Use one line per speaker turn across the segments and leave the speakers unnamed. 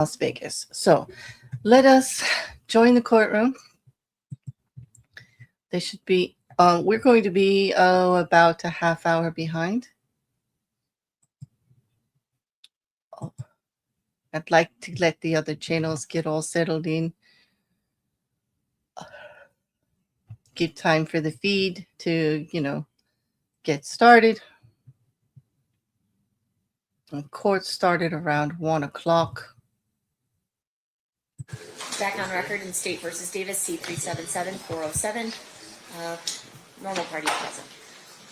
Las Vegas. So let us join the courtroom. They should be, we're going to be about a half hour behind. Oh, I'd like to let the other channels get all settled in. Give time for the feed to, get started. And court started around 1 o'clock.
Back on record in State versus Davis, C377407. Normal party present.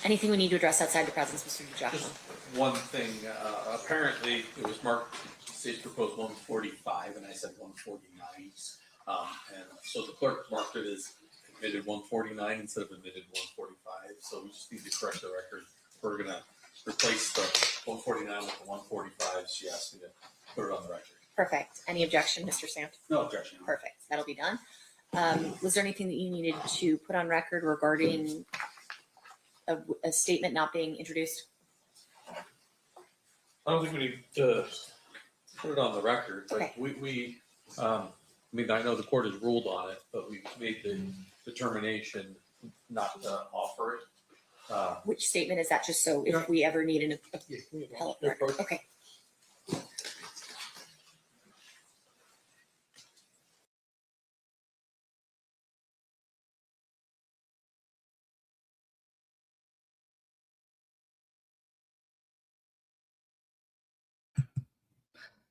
Anything we need to address outside the presence, Mr. DiGiacomo?
Just one thing. Apparently, it was Marc. State proposed 145, and I said 149. And so the clerk marked it as admitted 149 instead of admitted 145. So we just need to correct the record. We're gonna replace the 149 with the 145. She asked me to put it on the record.
Perfect. Any objection, Mr. Sanft?
No objection.
Perfect. That'll be done. Was there anything that you needed to put on record regarding a statement not being introduced?
I don't think we need to put it on the record, but
Okay.
I mean, I know the court has ruled on it, but we made the determination not to offer it.
Which statement is that, just so if we ever need an appellate record? Okay.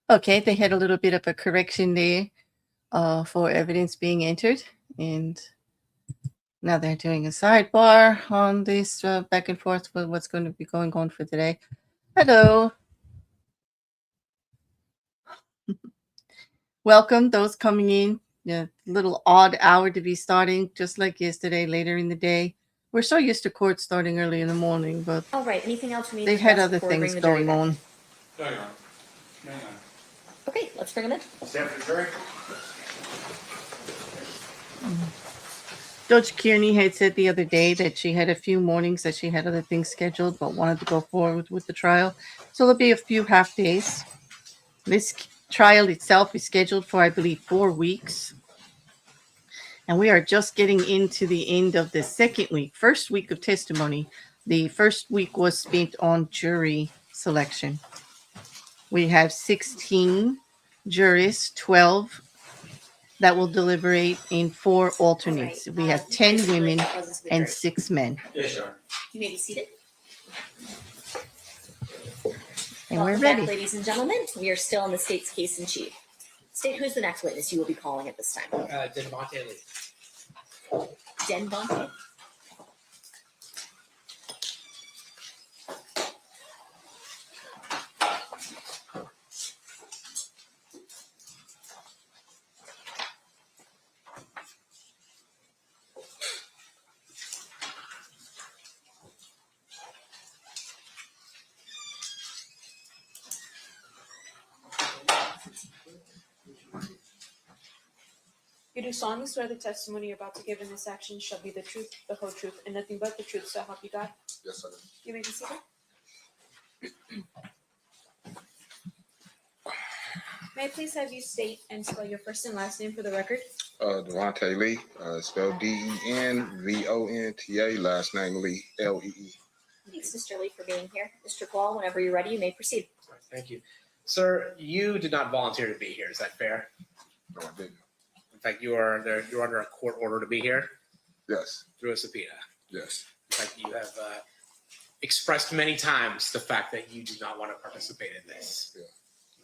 Okay, they had a little bit of a correction there for evidence being entered. And now they're doing a sidebar on this back and forth with what's going to be going on for today. Hello. Welcome those coming in. A little odd hour to be starting, just like yesterday, later in the day. We're so used to court starting early in the morning, but
All right. Anything else we need
they
to
had
address
other
before we
things
bring the jury
going
back?
on.
Hang on. Hang on.
Okay, let's bring them in.
Stand for the jury.
Judge Kierny had said the other day that she had a few mornings that she had other things scheduled, but wanted to go forward with the trial. So there'll be a few half days. This trial itself is scheduled for, I believe, 4 weeks. And we are just getting into the end of the second week, first week of testimony. The first week was spent on jury selection. We have 16 juries, 12 that will deliberate in 4 alternates. We have 10 women and 6 men.
Yes, sir.
You may be seated.
And
Welcome
we're ready.
back, ladies and gentlemen. We are still in the state's case in chief. State, who's the next witness you will be calling at this time?
Denmonte Lee.
Denmonte.
You do solemnly swear the testimony you're about to give in this action shall be the truth, the whole truth, and nothing but the truth, so help you God?
Yes, sir.
You may be seated. May I please have you state and spell your first and last name for the record?
Devontae Lee, spelled D-E-N-V-O-N-T-A, last name Lee, L-E-E.
Thanks, Mr. Lee, for being here. Mr. Paul, whenever you're ready, you may proceed.
Thank you. Sir, you did not volunteer to be here. Is that fair?
No, I didn't.
In fact, you're under a court order to be here
Yes,
through a subpoena.
yes.
In fact, you have expressed many times the fact that you do not want to participate in this.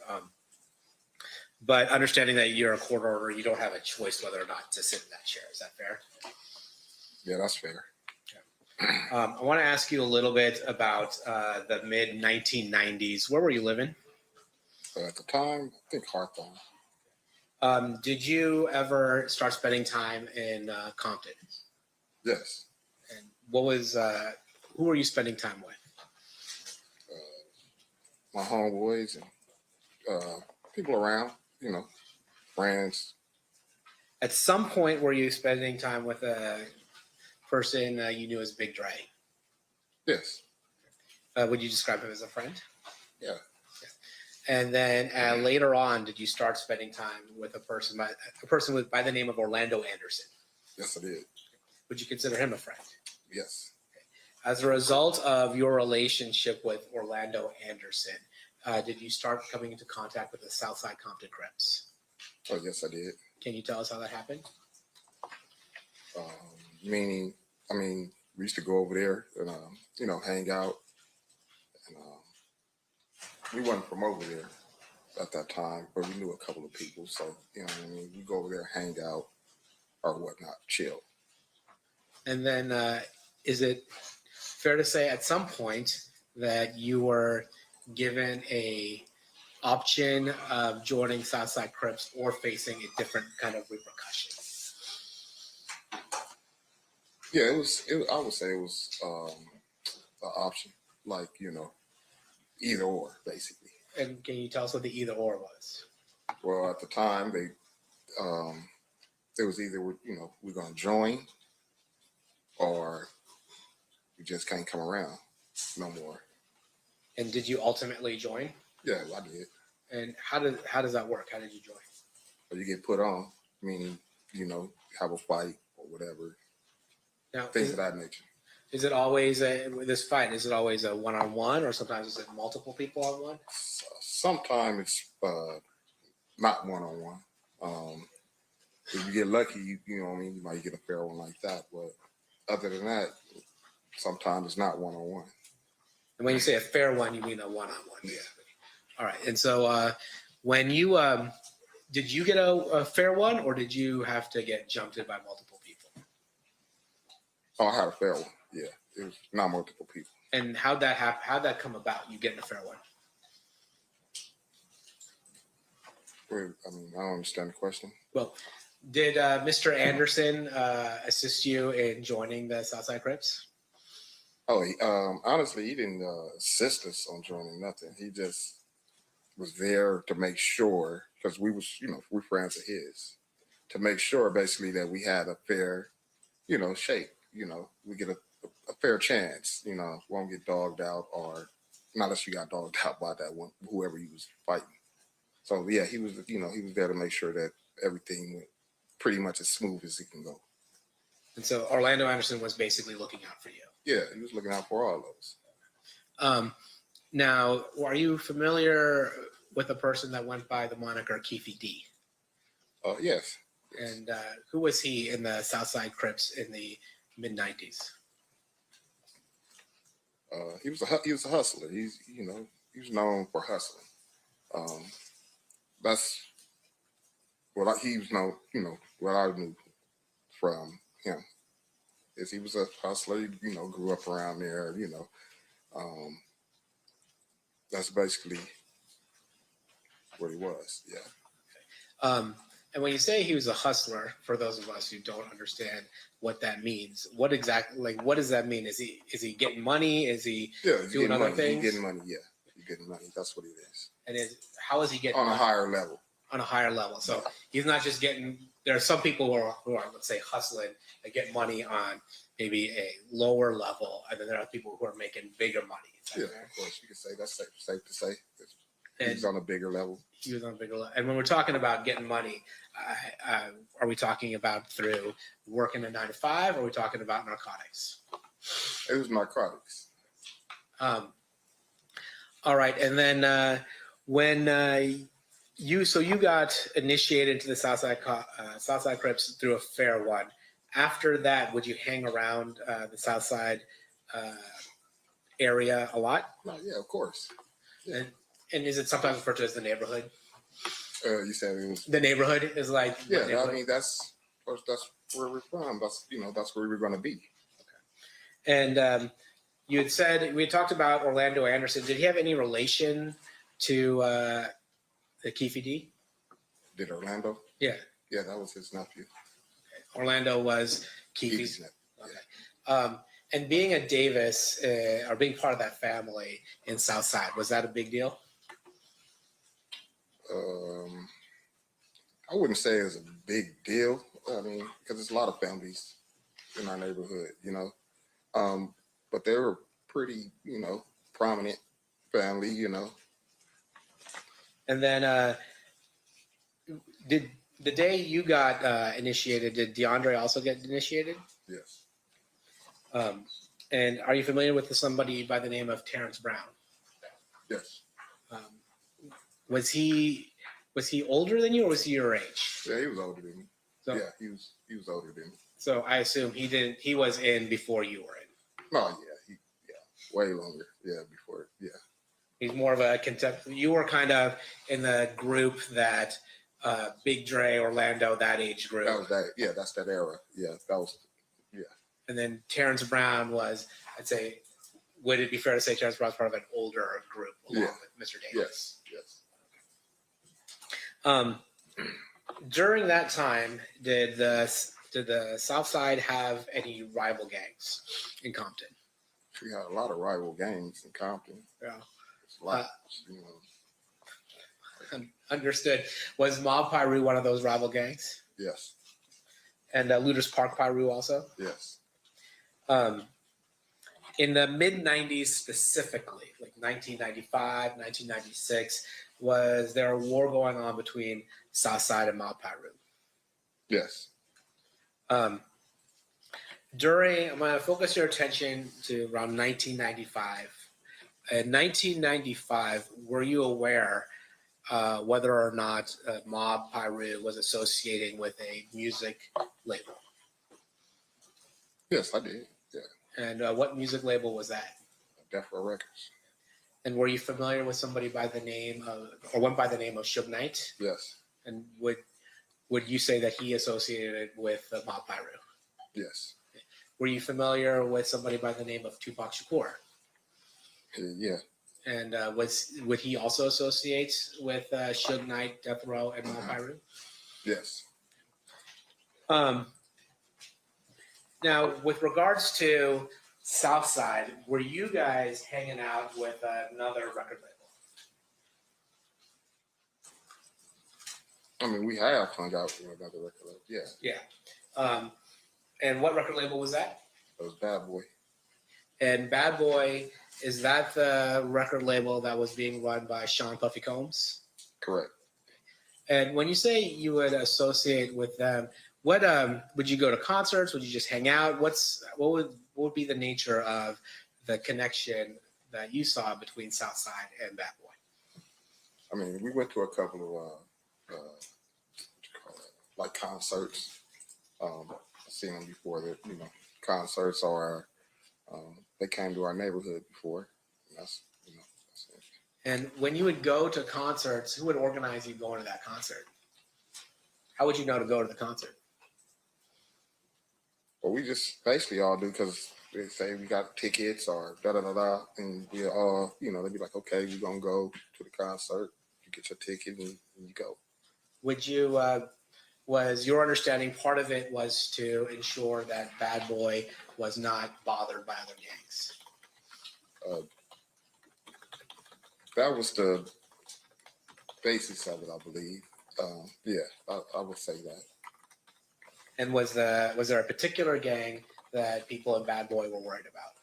Yeah.
But understanding that you're a court order, you don't have a choice whether or not to sit in that chair. Is that fair?
Yeah, that's fair.
I want to ask you a little bit about the mid-1990s. Where were you living?
At the time, I think Hawthorne.
Did you ever start spending time in Compton?
Yes.
And what was who were you spending time with?
My homeboys and people around, friends.
At some point, were you spending time with a person you knew as Big Dre?
Yes.
Would you describe him as a friend?
Yeah.
And then later on, did you start spending time with a person by the name of Orlando Anderson?
Yes, I did.
Would you consider him a friend?
Yes.
As a result of your relationship with Orlando Anderson, did you start coming into contact with the Southside Compton Crips?
Oh, yes, I did.
Can you tell us how that happened?
Meaning, I mean, we used to go over there and, hang out. And we wasn't from over there at that time, but we knew a couple of people. So, we go over there, hang out or whatnot, chill.
And then is it fair to say at some point that you were given a option of joining Southside Crips or facing a different kind of repercussion?
Yeah, it was I would say it was an option, like, either or, basically.
And can you tell us what the either or was?
Well, at the time, it was either, we're going to join or we just can't come around no more.
And did you ultimately join?
Yeah, I did.
And how does that work? How did you join?
Or you get put on, meaning, have a fight or whatever,
Now,
things of that nature.
is it always this fight? Is it always a one-on-one, or sometimes is it multiple people on one?
Sometimes it's not one-on-one. If you get lucky, you might get a fair one like that. But other than that, sometimes it's not one-on-one.
And when you say a fair one, you mean a one-on-one.
Yeah.
All right. And so when you did you get a fair one, or did you have to get jumped in by multiple people?
Oh, I had a fair one. Yeah, it was not multiple people.
And how'd that happen? How'd that come about? You getting a fair one?
Wait, I don't understand the question.
Well, did Mr. Anderson assist you in joining the Southside Crips?
Oh, honestly, he didn't assist us on joining nothing. He just was there to make sure, because we was, we're friends of his, to make sure basically that we had a fair, shake. We get a fair chance. Won't get dogged out, or not unless you got dogged out by that one, whoever he was fighting. So yeah, he was, he was there to make sure that everything went pretty much as smooth as it can go.
And so Orlando Anderson was basically looking out for you.
Yeah, he was looking out for all of us.
Now, are you familiar with a person that went by the moniker Keefy D?
Yes.
And who was he in the Southside Crips in the mid-90s?
He was a hustler. He was known for hustling. That's what he was known. What I knew from him is he was a hustler. He, grew up around there. That's basically what he was. Yeah.
And when you say he was a hustler, for those of us who don't understand what that means, what does that mean? Is he getting money? Is he doing other things?
He's getting money. Yeah, he's getting money. That's what it is.
And how is he getting
on
money?
A higher level?
On a higher level. So he's not just getting. There are some people who are let's say hustling that get money on maybe a lower level, and then there are people who are making bigger money.
Yeah, fair? Of course, you can say that's safe to say. He's on a bigger level.
He was on a bigger level. And when we're talking about getting money, are we talking about through working a 9-to-5, or are we talking about narcotics?
It was narcotics.
All right. And then when you got initiated into the Southside Crips through a fair one. After that, would you hang around the Southside area a lot?
No, yeah, of course. Yeah.
And is it sometimes referred to as the neighborhood?
You said it was
the neighborhood is like
yeah. That's where we're from. That's where we're going to be.
Okay. And you had said we had talked about Orlando Anderson. Did he have any relation to the Keefy D?
Did Orlando?
Yeah.
Yeah, that was his nephew.
Okay. Orlando was Keefy's
nephew.
Okay. Yeah. And being a Davis or being part of that family in Southside, was that a big deal?
I wouldn't say it was a big deal. I mean, because there's a lot of families in our neighborhood, but they were pretty, prominent family,
And then did the day you got initiated, did DeAndre also get initiated?
Yes.
And are you familiar with somebody by the name of Terrence Brown?
Yes.
Was he older than you, or was he your age?
Yeah, he was older than me.
So,
Yeah, he was older than me.
So I assume he was in before you were in.
No, yeah, way longer. Yeah, before. Yeah.
He's more of a you were kind of in the group that Big Dre, Orlando, that age group.
That was that. Yeah, that's that era. Yeah, that was. Yeah. And
then Terrence Brown was, I'd say, would it be fair to say Terrence Brown was part of an older group along with Mr. Davis?
Yes.
During that time, did the South Side have any rival gangs in Compton?
We had a lot of rival gangs in Compton.
Yeah.
It's a lot,
Understood. Was Mob Piru one of those rival gangs?
Yes.
And Looters Park Piru also?
Yes.
In the mid-90s specifically, like 1995, 1996, was there a war going on between Southside and Mob Piru?
Yes.
I'm going to focus your attention to around 1995. In 1995, were you aware whether or not Mob Piru was associating with a music label?
Yes, I did. Yeah.
And what music label was that?
Death Row Records.
And were you familiar with somebody by the name of, or went by the name of Suge Knight?
Yes.
And would you say that he associated with Mob Piru?
Yes.
Were you familiar with somebody by the name of Tupac Shakur?
Yeah.
And would he also associate with Suge Knight, Death Row, and Mob Piru?
Yes.
Now, with regards to Southside, were you guys hanging out with another record label?
I mean, we have hung out with another record label. Yeah.
Yeah. And what record label was that?
It was Bad Boy.
And Bad Boy, is that the record label that was being run by Sean Puffy Combs?
Correct.
And when you say you would associate with them, what would you go to concerts? Would you just hang out? What would be the nature of the connection that you saw between Southside and Bad Boy?
I mean, we went to a couple of like concerts. I've seen them before. That concerts or they came to our neighborhood before. That's it.
And when you would go to concerts, who would organize you going to that concert? How would you know to go to the concert?
Well, we just basically all do because they say we got tickets or da-da-da-da, and we all, they'd be like, okay, we're going to go to the concert. You get your ticket and you go.
Would you, was your understanding part of it was to ensure that Bad Boy was not bothered by other gangs?
That was the basis of it, I believe. I would say that.
And was there a particular gang that people in Bad Boy were worried about?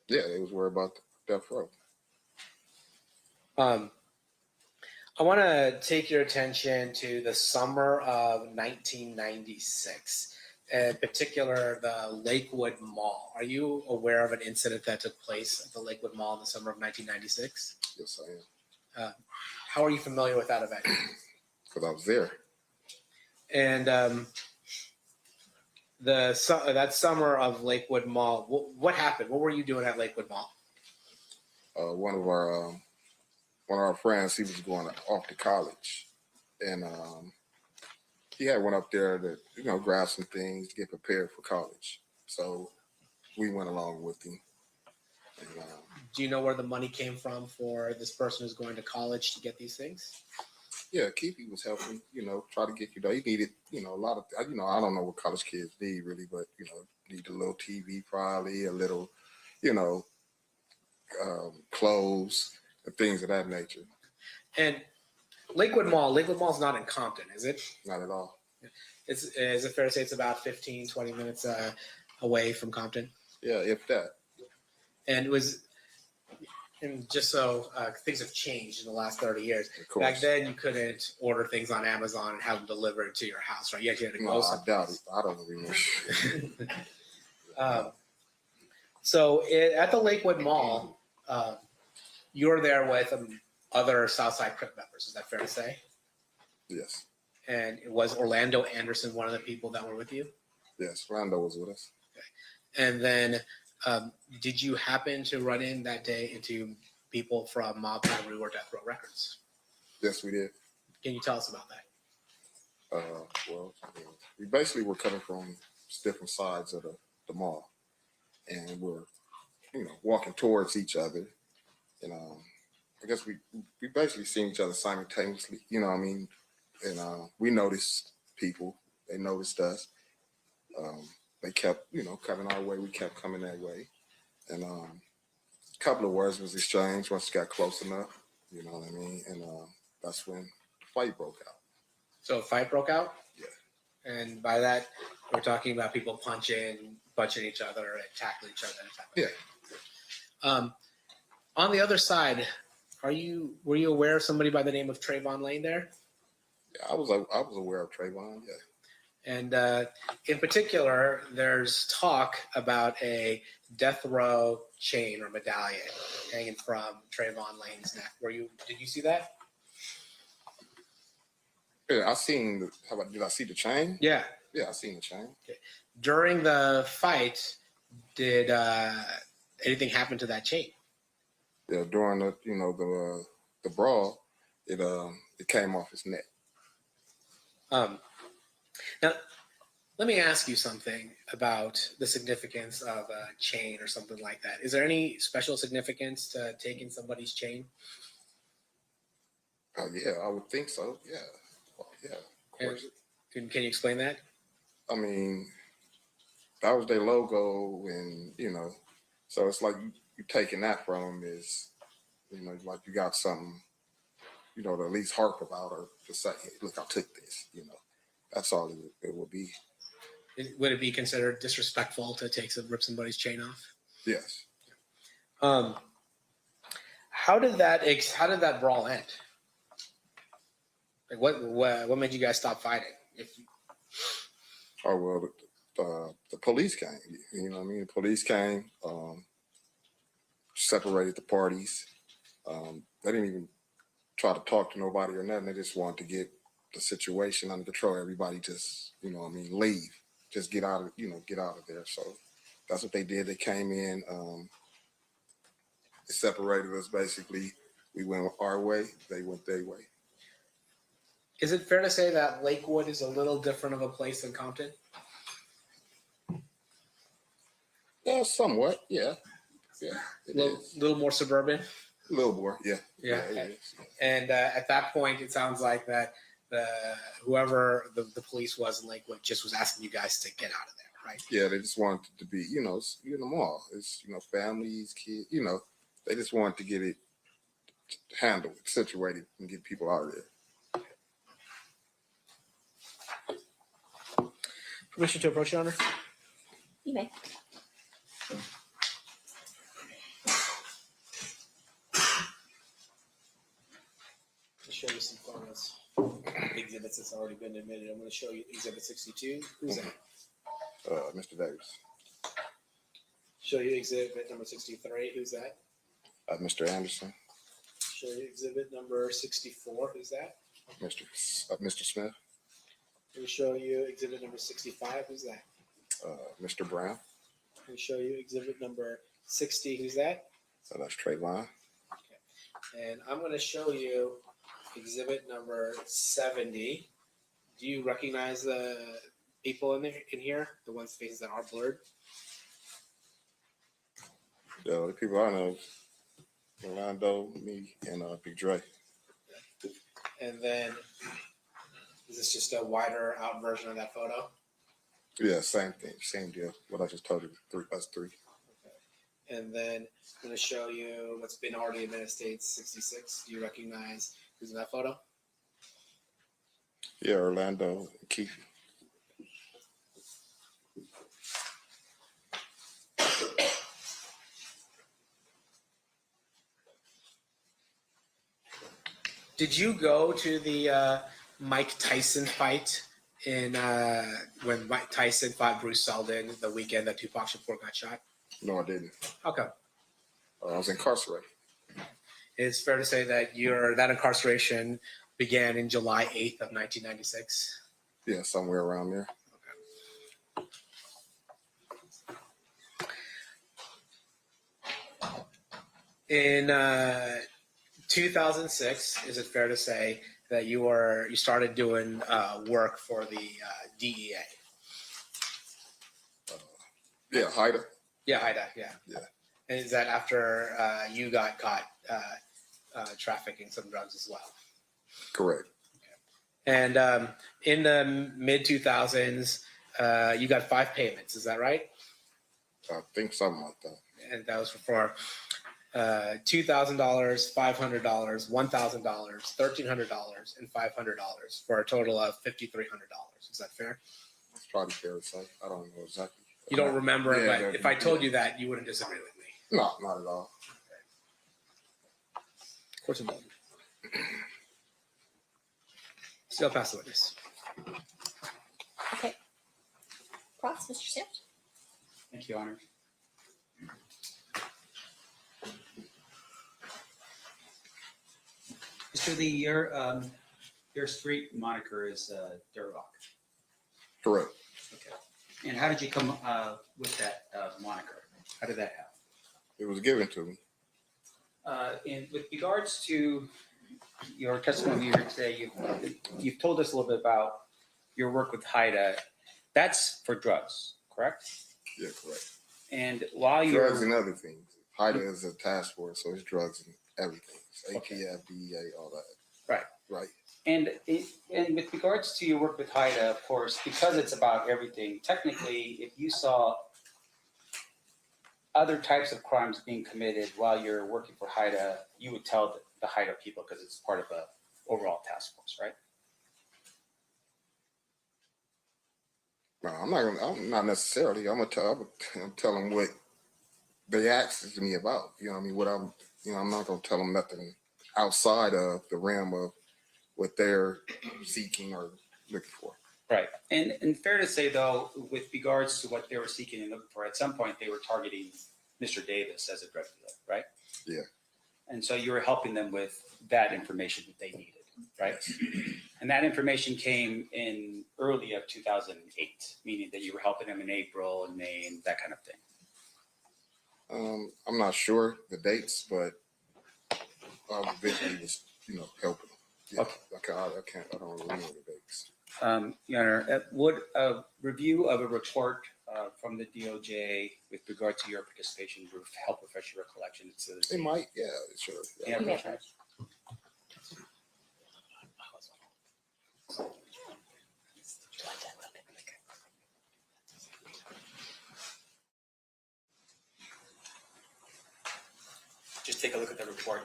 Yeah, they was worried about Death Row.
I want to take your attention to the summer of 1996, in particular the Lakewood Mall. Are you aware of an incident that took place at the Lakewood Mall in the summer of 1996?
Yes, I am.
How are you familiar with that event?
Because I was there.
And that summer of Lakewood Mall, what happened? What were you doing at Lakewood Mall?
One of our friends, he was going off to college, and he had went up there to grab some things to get prepared for college. So we went along with him. And,
do you know where the money came from for this person who's going to college to get these things?
Yeah, Keefe was helping, try to get you there. He needed, a lot of, I don't know what college kids need really, but, need a little TV probably, a little, clothes and things of that nature.
And Lakewood Mall is not in Compton, is it?
Not at all.
Is it fair to say it's about 15, 20 minutes And just so things have changed in the last 30 years.
Of course.
Back then, you couldn't order things on Amazon and have them delivered to your house, right? You actually had to go
No, I
someplace.
doubt it. I don't remember.
At the Lakewood Mall, you were there with other Southside Crip members. Is that fair to say?
Yes.
And was Orlando Anderson one of the people that were with you?
Yes. Rondo was with us.
And then, did you happen to run in that day into people from Mob Library or Death Row Records?
Yes, we did.
Can you tell us about that?
We basically were coming from different sides of the mall, and we're, walking towards each other. And I guess we basically seen each other simultaneously. You know what I mean? And we noticed people. They noticed us. They kept, coming our way. We kept coming that way. And a couple of words was exchanged once it got close enough. You know what I mean? And that's when the fight broke out.
So a fight broke out?
Yeah.
And by that, we're talking about people punching each other and tackling each other.
Yeah.
On the other side, were you aware of somebody by the name of Trayvon Lane there?
Yeah, I was aware of Trayvon. Yeah.
And in particular, there's talk about a death row chain or medallion hanging from Trayvon Lane's neck. Did you see that?
Yeah, I seen. Did I see the chain?
Yeah.
Yeah, I seen the chain.
Okay. During the fight, did anything happen to that chain?
Yeah, during the brawl, it came off his neck.
Now, let me ask you something about the significance of a chain or something like that. Is there any special significance to taking somebody's chain?
Yeah, I would think so. Yeah, well, yeah, of course.
Can you explain that?
I mean, that was their logo, and so it's like you taking that from them is, like you got something, to at least harp about or to say, hey, look, I took this. That's all it would be.
Would it be considered disrespectful to rip somebody's chain off?
Yes.
How did that brawl end? Like what made you guys stop fighting?
Oh well, the police came. You know what I mean? The police came, separated the parties. They didn't even try to talk to nobody or nothing. They just wanted to get the situation under control. Everybody just, leave. Just get out of there. So that's what they did. They came in, they separated us basically. We went our way, they went their way.
Is it fair to say that Lakewood is a little different of a place than Compton?
Yeah, somewhat. Yeah. Yeah.
A little more suburban?
A little more, yeah.
Yeah.
It is.
And at that point, it sounds like that whoever the police was in Lakewood just was asking you guys to get out of there, right?
Yeah, they just wanted to be, you're in the mall. It's, families, kids, they just wanted to get it handled, situated, and get people out of there.
Permission to approach, Your Honor?
You may.
To show you some photos, exhibits that's already been admitted. I'm going to show you Exhibit 62. Who's that?
Mr. Davis.
Show you Exhibit number 63. Who's that?
Mr. Anderson.
Show you Exhibit number 64. Who's that?
Mr. Smith.
Let me show you Exhibit number 65. Who's that?
Mr. Brown.
Let me show you Exhibit number 60. Who's that?
That's Trayvon.
And I'm going to show you Exhibit number 70. Do you recognize the people in here? The one's faces that are blurred?
Yeah, the people I know, Orlando, me, and Big Dre.
And then, is this just a wider out version of that photo?
Yeah, same thing, same deal. What I just told you, us three.
Okay. And then I'm going to show you what's been already admitted, States 66. Do you recognize who's in that photo?
Yeah, Orlando and Keith.
Did you go to the Mike Tyson fight in when Mike Tyson fought Bruce Seldon the weekend that Tupac Shakur got shot?
No, I didn't.
Okay.
I was incarcerated.
It's fair to say that that incarceration began in July 8th of 1996.
Yeah, somewhere around there.
In 2006, is it fair to say that you started doing work for the DEA?
Yeah, Haida.
Yeah, HIDA, yeah.
Yeah.
And is that after you got caught trafficking some drugs as well?
Correct.
And in the mid 2000s, you got 5 payments. Is that right?
I think something like that.
And that was for $2,000, $500, $1,000, $1,300, and $500 for a total of $5,300. Is that fair?
It's probably fair to say. I don't know exactly.
You don't remember,
Yeah,
but if I told you that, you wouldn't disagree with me.
No, not at all.
Court's involved. Still pass the witness.
Okay. Cross, Mr. Sanft?
Thank you, Your Honor. Mr. Lee, your street moniker is Dirt Rock.
Correct.
Okay. And how did you come with that moniker? How did that happen?
It was given to me.
And with regards to your testimony here today, you've told us a little bit about your work with HIDA. That's for drugs, correct?
Yeah, correct.
And while you're
Drugs and other things. HIDA is a task force, so it's drugs and everything. It's ATF, DEA, all that.
Right.
Right.
And with regards to your work with HIDA, of course, because it's about everything, technically, if you saw other types of crimes being committed while you're working for HIDA, you would tell the HIDA people because it's part of a overall task force, right?
No, I'm not necessarily. I'm tell them what they asked me about. You know what I mean? I'm not gonna tell them nothing outside of the realm of what they're seeking or looking for.
Right. And fair to say, though, with regards to what they were seeking and looking for, at some point they were targeting Mr. Davis as a drug dealer, right?
Yeah.
And so you were helping them with that information that they needed, right? And that information came in early of 2008, meaning that you were helping them in April and May and that kind of thing.
I'm not sure the dates, but I eventually was, helping them. Yeah.
Okay.
I don't remember the dates.
Your Honor, would a review of a report from the DOJ with regard to your participation help refresh your recollection?
It might, yeah, sure.
Yeah,
You may.
that's right. Just take a look at the report,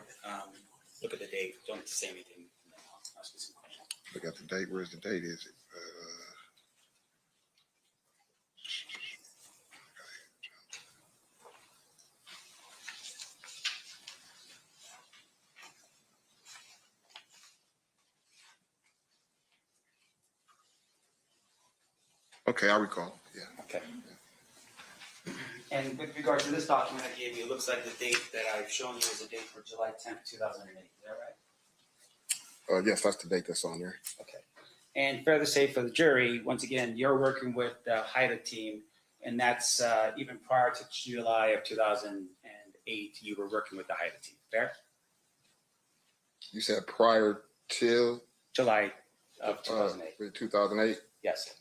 look at the date, don't say anything, and then I'll ask you some questions.
Look at the date. Where's the date? Is it? Okay, I recall. Yeah.
Okay. And with regard to this document I gave you, it looks like the date that I've shown you is a date for July 10th, 2008. Is that right?
Yes, that's the date that's on there.
Okay. And fair to say for the jury, once again, you're working with the HIDA team, and that's even prior to July of 2008, you were working with the HIDA team, fair?
You said prior to
July of 2008.
2008.
Yes.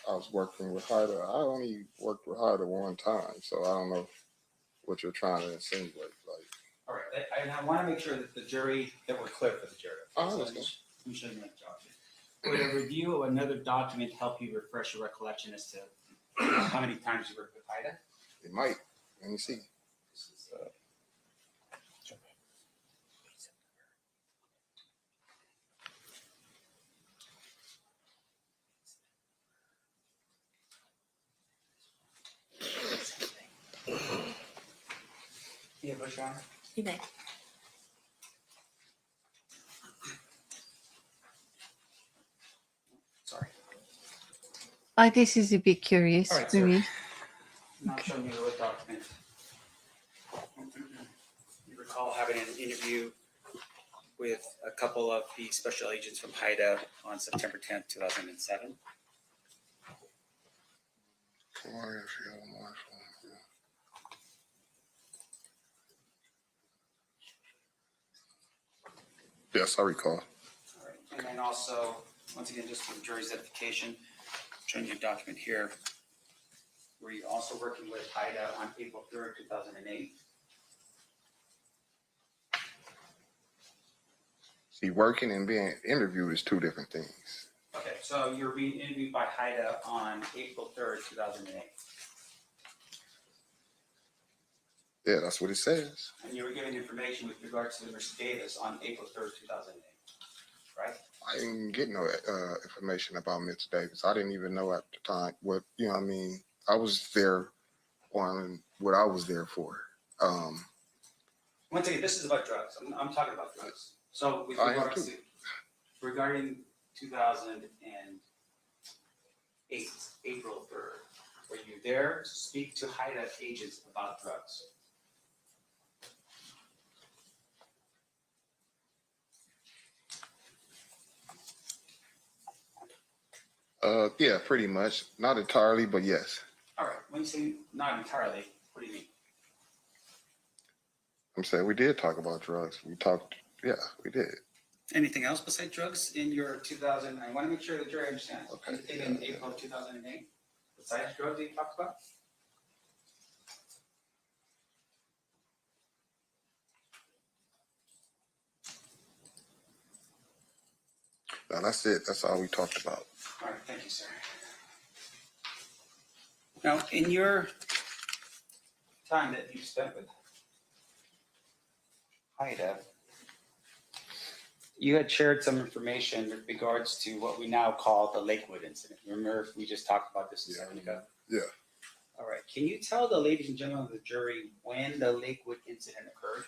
I was working with HIDA. I only worked with HIDA one time, so I don't know what you're trying to insinuate. Like,
All right. And I want to make sure that the jury, that we're clear for the jury.
I
So
understand.
let me show you my document. Would a review of another document help you refresh your recollection as to how many times you worked with HIDA?
it might. Let me see.
Yeah, Bush, Your Honor.
You may.
This is a bit curious
All right,
for
sir.
me.
Now showing you the document. You recall having an interview with a couple of the special agents from HIDA on September 10th, 2007.
Yes, I recall.
All right. And then also, once again, just for the jury's edification, showing you a document here. Were you also working with HIDA on April 3rd, 2008?
See, working and being interviewed is two different things.
Okay, so you're being interviewed by HIDA on April 3rd, 2008.
Yeah, that's what it says.
And you were given information with regards to Mr. Davis on April 3rd, 2008, right?
I didn't get no information about Mr. Davis. I didn't even know at the time what, you know what I mean? I was there on what I was there for.
Once again, this is about drugs. I'm talking about drugs. So with
I am
regards
too.
to, regarding 2008, April 3rd, were you there to speak to HIDA agents about drugs?
Yeah, pretty much. Not entirely, but yes.
All right, when you say not entirely, what do you mean?
I'm saying we did talk about drugs. We talked, yeah, we did.
Anything else besides drugs in your 2000? I want to make sure the jury understands.
Okay,
Anything in April of 2008 besides drugs that you talked about?
No, that's it. That's all we talked about.
All right, thank you, sir. Now, in your time that you spent with HIDA, you had shared some information with regards to what we now call the Lakewood incident. Remember, we just talked about this a second ago?
Yeah.
All right, can you tell the ladies and gentlemen of the jury when the Lakewood incident occurred?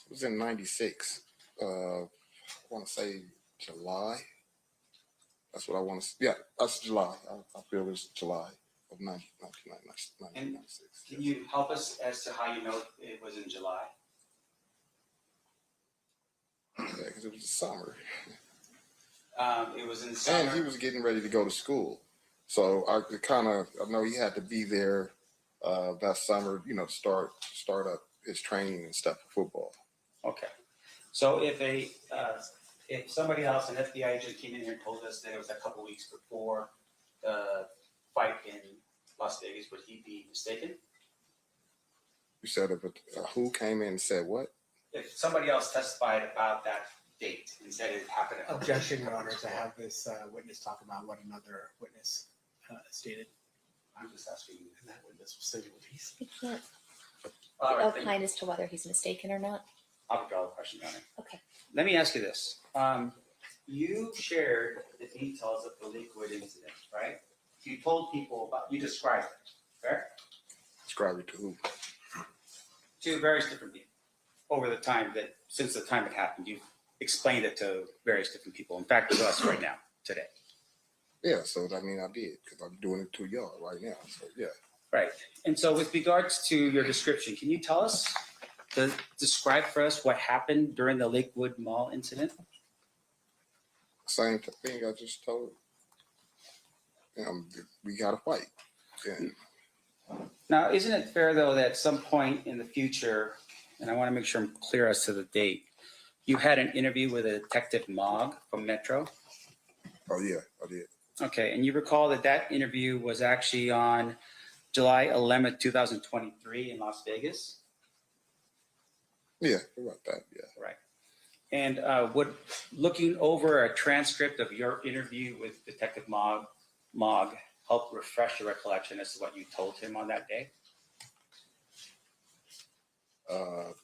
It was in 96. I want to say July. That's what I want to say. Yeah, that's July. I feel it's July of 1996.
Can you help us as to how you know it was in July?
Yeah, because it was the summer.
It was in summer.
And he was getting ready to go to school. So I know he had to be there that summer, you know, to start up his training and stuff for football.
Okay. So if somebody else, an FBI agent came in here and told us that it was a couple weeks before the fight in Las Vegas, would he be mistaken?
You said who came in and said what?
If somebody else testified about that date and said it happened.
Objection, Your Honor, to have this witness talk about what another witness stated.
I'm just asking you.
And that witness was stating what he said.
We can't
All right, thank you.
opine as to whether he's mistaken or not.
I'll withdraw the question, Your Honor.
Okay.
Let me ask you this. You shared the details of the Lakewood incident, right? You told people about, you described it, correct?
Describe it to who?
To various different people over the time that, since the time it happened, you've explained it to various different people. In fact, to us right now, today.
Yeah, so I mean, I did because I'm doing it to y'all right now. So yeah.
Right. And so with regards to your description, can you tell us, describe for us what happened during the Lakewood Mall incident?
Same thing I just told. We got to fight. And
Now, isn't it fair though that at some point in the future, and I want to make sure I'm clear as to the date, you had an interview with a Detective Mogg from Metro?
oh yeah, I did.
Okay, and you recall that interview was actually on July 11th, 2023 in Las Vegas?
Yeah, about that. Yeah.
Right. And would looking over a transcript of your interview with Detective Mogg help refresh your recollection as to what you told him on that day?
Well,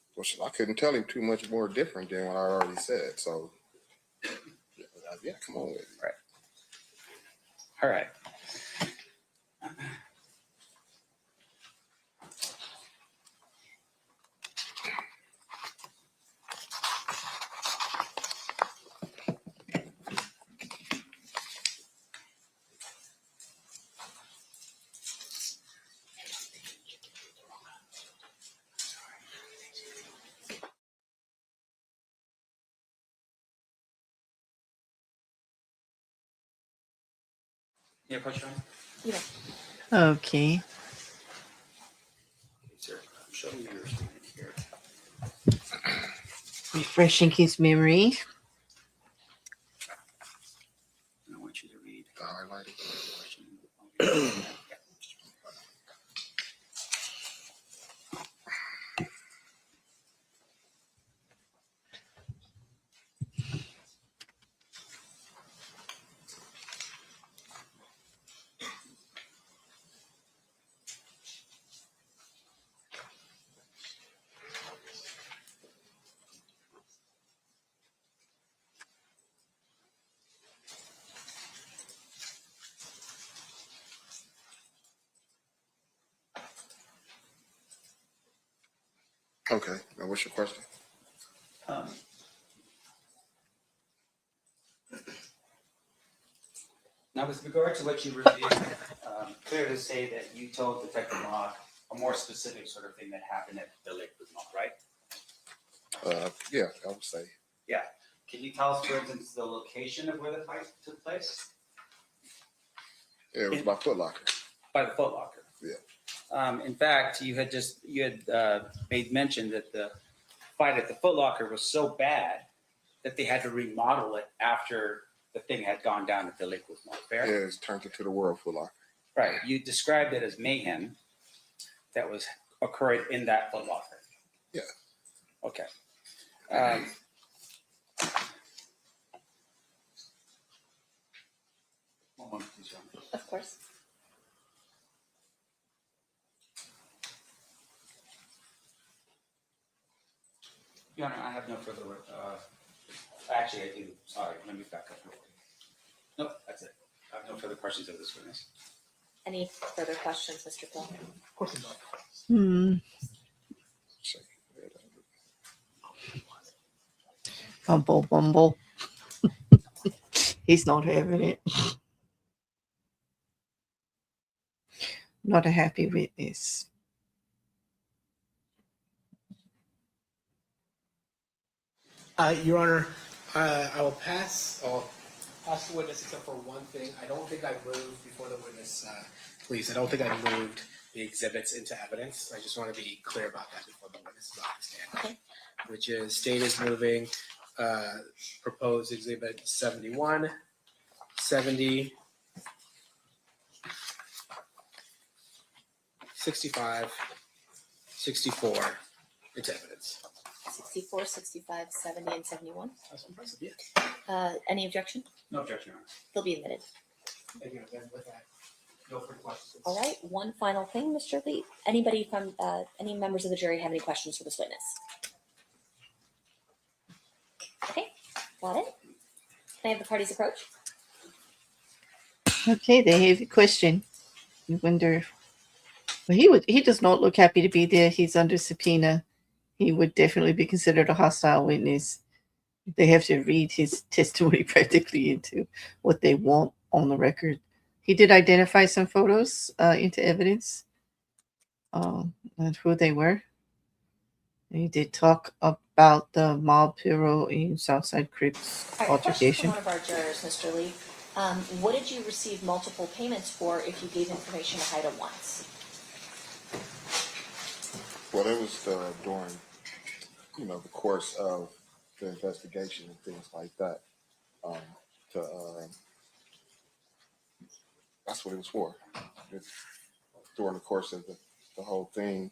I couldn't tell him too much more different than what I already said. So yeah, come on with it.
Right. All right. Yeah, question.
You know,
Okay.
Sir, show me your screen here.
Refreshing his memory.
I want you to read.
Highlighted.
Question.
Okay, now what's your question?
Now, with regard to what you reviewed, fair to say that you told Detective Marc a more specific sort of thing that happened at the Lake Mall, right?
Yeah, I would say.
Yeah. Can you tell us, for instance, the location of where the fight took place?
Yeah, it was by Foot Locker.
By the Foot Locker.
Yeah.
In fact, you had made mention that the fight at the Foot Locker was so bad that they had to remodel it after the thing had gone down at the Lakewood Mall. Fair?
Yeah, it's turned into the World Foot Locker.
Right. You described it as mayhem that was occurring in that Foot Locker.
Yeah.
Okay. One moment, please, Your Honor.
of course.
Your Honor, I have no further. Actually, I do. Sorry, let me back up real quick. Nope, that's it. I have no further questions of this witness.
Any further questions, Mr. Pill?
Of course not.
See.
Bumble, bumble. He's not having it. Not a happy witness.
Your Honor, I will pass. I'll pass the witness except for one thing. I don't think I moved before the witness. Please, I don't think I moved the exhibits into evidence. I just want to be clear about that before the witness is on the stand.
Okay.
Which is state is moving proposed exhibit 71, 70, 65, 64 into evidence.
64, 65, 70, and 71.
That's impressive, yeah.
Any objection?
No objection, Your Honor.
They'll be admitted.
Thank you. Then with that, no further questions.
All right, one final thing, Mr. Lee. Anybody from, any members of the jury have any questions for this witness? Okay, got it. Can I have the parties approach?
Okay, they have a question. You wonder. Well, he does not look happy to be there. He's under subpoena. He would definitely be considered a hostile witness. They have to read his testimony practically into what they want on the record. He did identify some photos into evidence and who they were. And he did talk about the mob hero in Southside Crips
All right, question from
altercation.
one of our jurors, Mr. Lee. What did you receive multiple payments for if you gave information to HIDA once?
Well, it was during, the course of the investigation and things like that. That's what it was for. During the course of the whole thing,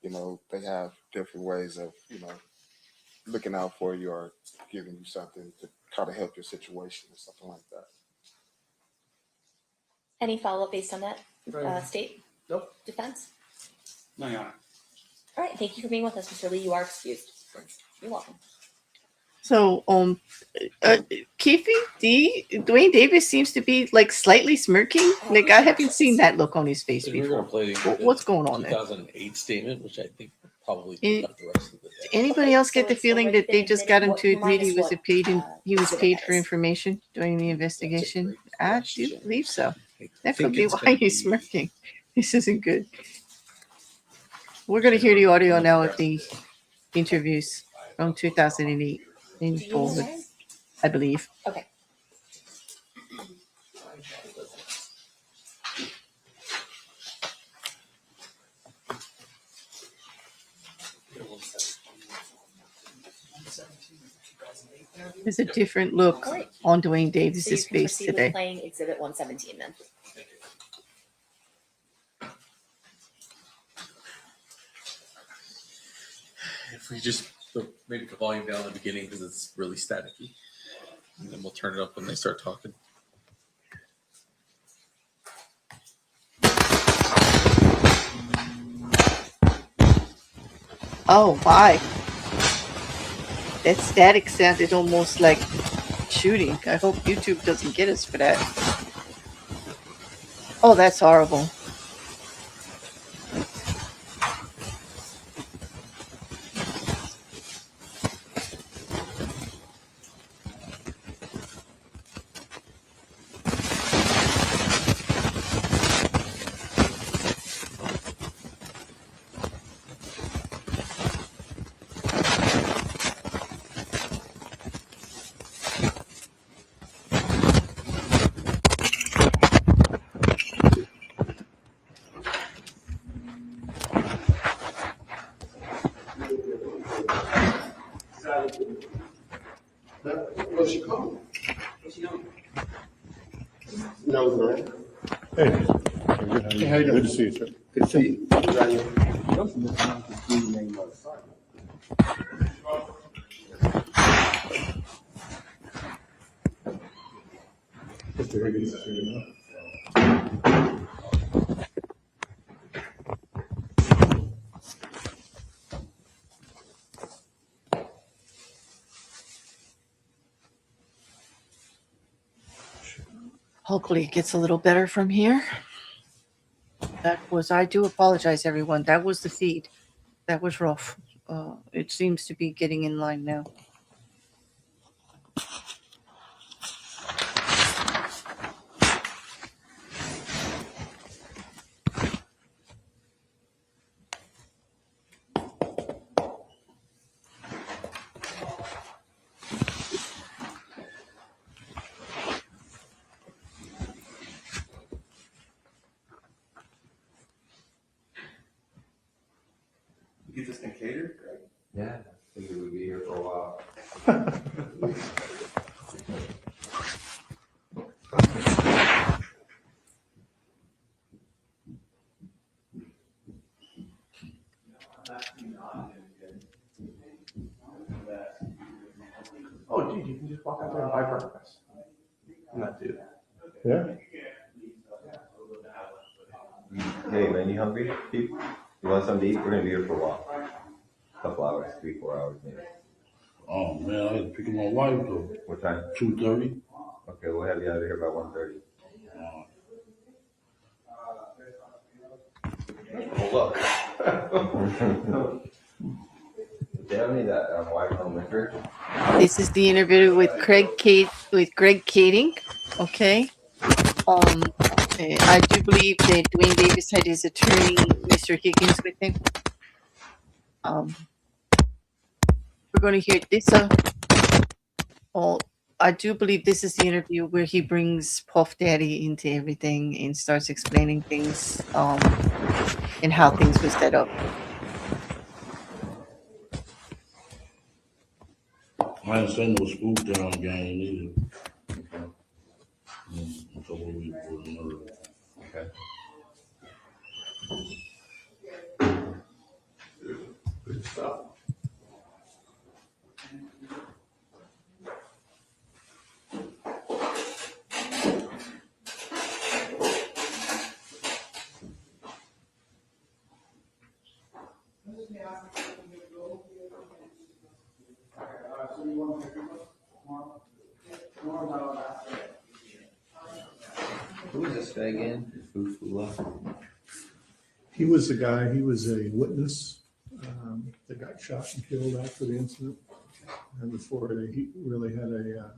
they have different ways of, looking out for you or giving you something to kind of help your situation or something like that.
Any follow-up based on that, state?
Nope.
Defense?
No, Your Honor.
All right, thank you for being with us, Mr. Lee. You are excused.
Thanks.
You're welcome.
So, Duane Davis seems to be like slightly smirking. Like I haven't seen that look on his face
So we're going
before.
to play
What's going on there?
2008 statement, which I think probably
Any-
took up the rest of the day.
Anybody else get
So
the
it's
feeling
already
that they
been
just got him
admitted.
to
What-
admit he
remind us
was
what,
paid and he was
exhibit
paid
that
for
is.
information during the investigation?
great
I do
question.
believe so.
I
That
think
could be
it's
why
gonna
he's
be-
smirking. This isn't good. We're going to hear the audio now of the interviews from 2008 in
Do you know
forward,
that?
I believe.
Okay.
There's a different look
Alright.
on Duane
So you
Davis's
can
face
proceed with
today.
playing exhibit 117 then.
If we just maybe the volume down at the beginning because it's really staticky, and then we'll turn it up when they start talking.
Oh my. That static sounded almost like shooting. I hope YouTube doesn't get us for that. Oh, that's horrible.
What's she calling? No, man.
Hey. Hey, how you doing? Good to see you, sir.
Good to see you.
Mr. Higgins is here now.
Hopefully it gets a little better from here. I do apologize, everyone. That was the feed. That was rough. It seems to be getting in line now.
You get this thing catered?
Yeah, I figured we'd be here for a while.
Oh, dude, you can just walk out there and buy breakfast. Not do that.
Yeah?
Hey man, you hungry? You want something to eat? We're gonna be here for a while. A couple hours, 3-4 hours maybe.
Oh man, I had to pick up my wife though.
What time?
2:30.
Okay, we'll have you out of here by 1:30. Hold up. Do you have any of that white rum liquor?
This is the interview with Greg Kading. Okay. I do believe that Duane Davis had his attorney, Mr. Higgins, with him. We're going to hear this. I do believe this is the interview where he brings Puff Daddy into everything and starts explaining things and how things were set up.
I ain't seen no spook down game either. Okay. A couple of weeks for the murder.
Okay.
Good stuff.
Who was this guy again? Fufula?
He was the guy, he was a witness that got shot and killed after the incident. And before he really had a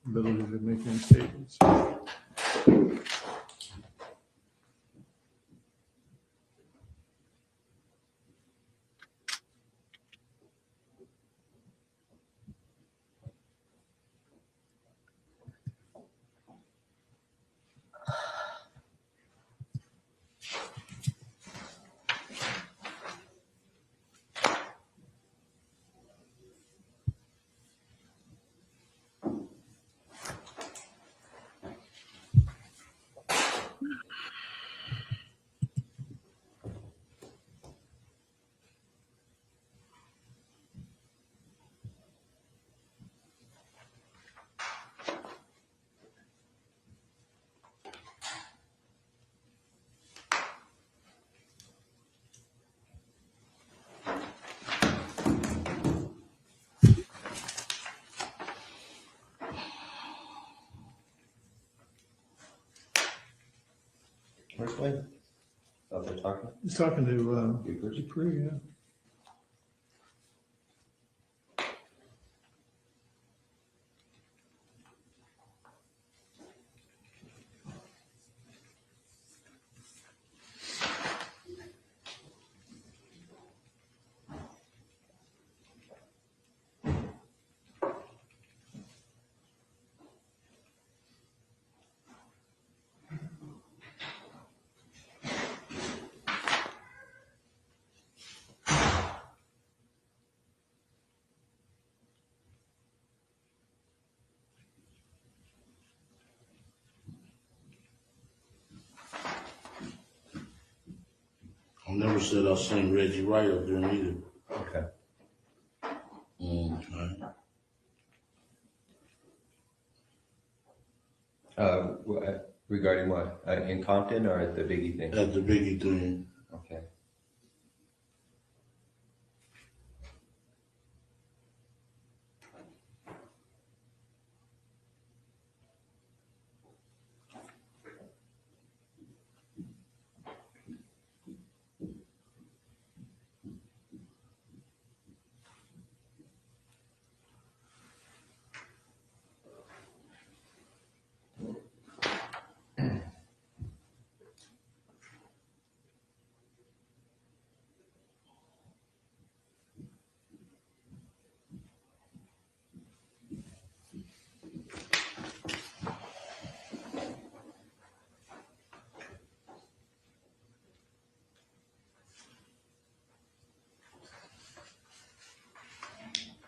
ability to make any statements.
Where's Wayne? Out there talking?
He's talking to
Duper?
Dupree, yeah.
I never said I seen Reggie Wright up there either.
Okay.
Okay.
Regarding what? In Compton or at the Biggie thing?
At the Biggie thing.
Okay.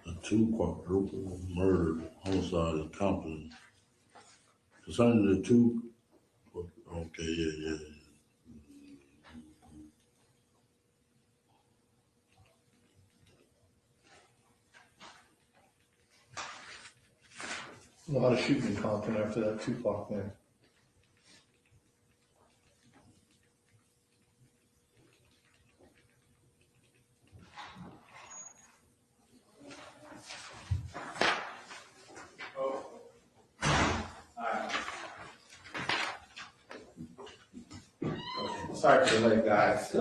A 2 quadruple murder, homicide in Compton. Concerning the 2, okay, yeah.
A lot of shooting in Compton after that Tupac thing.
Sorry for the late, guys. You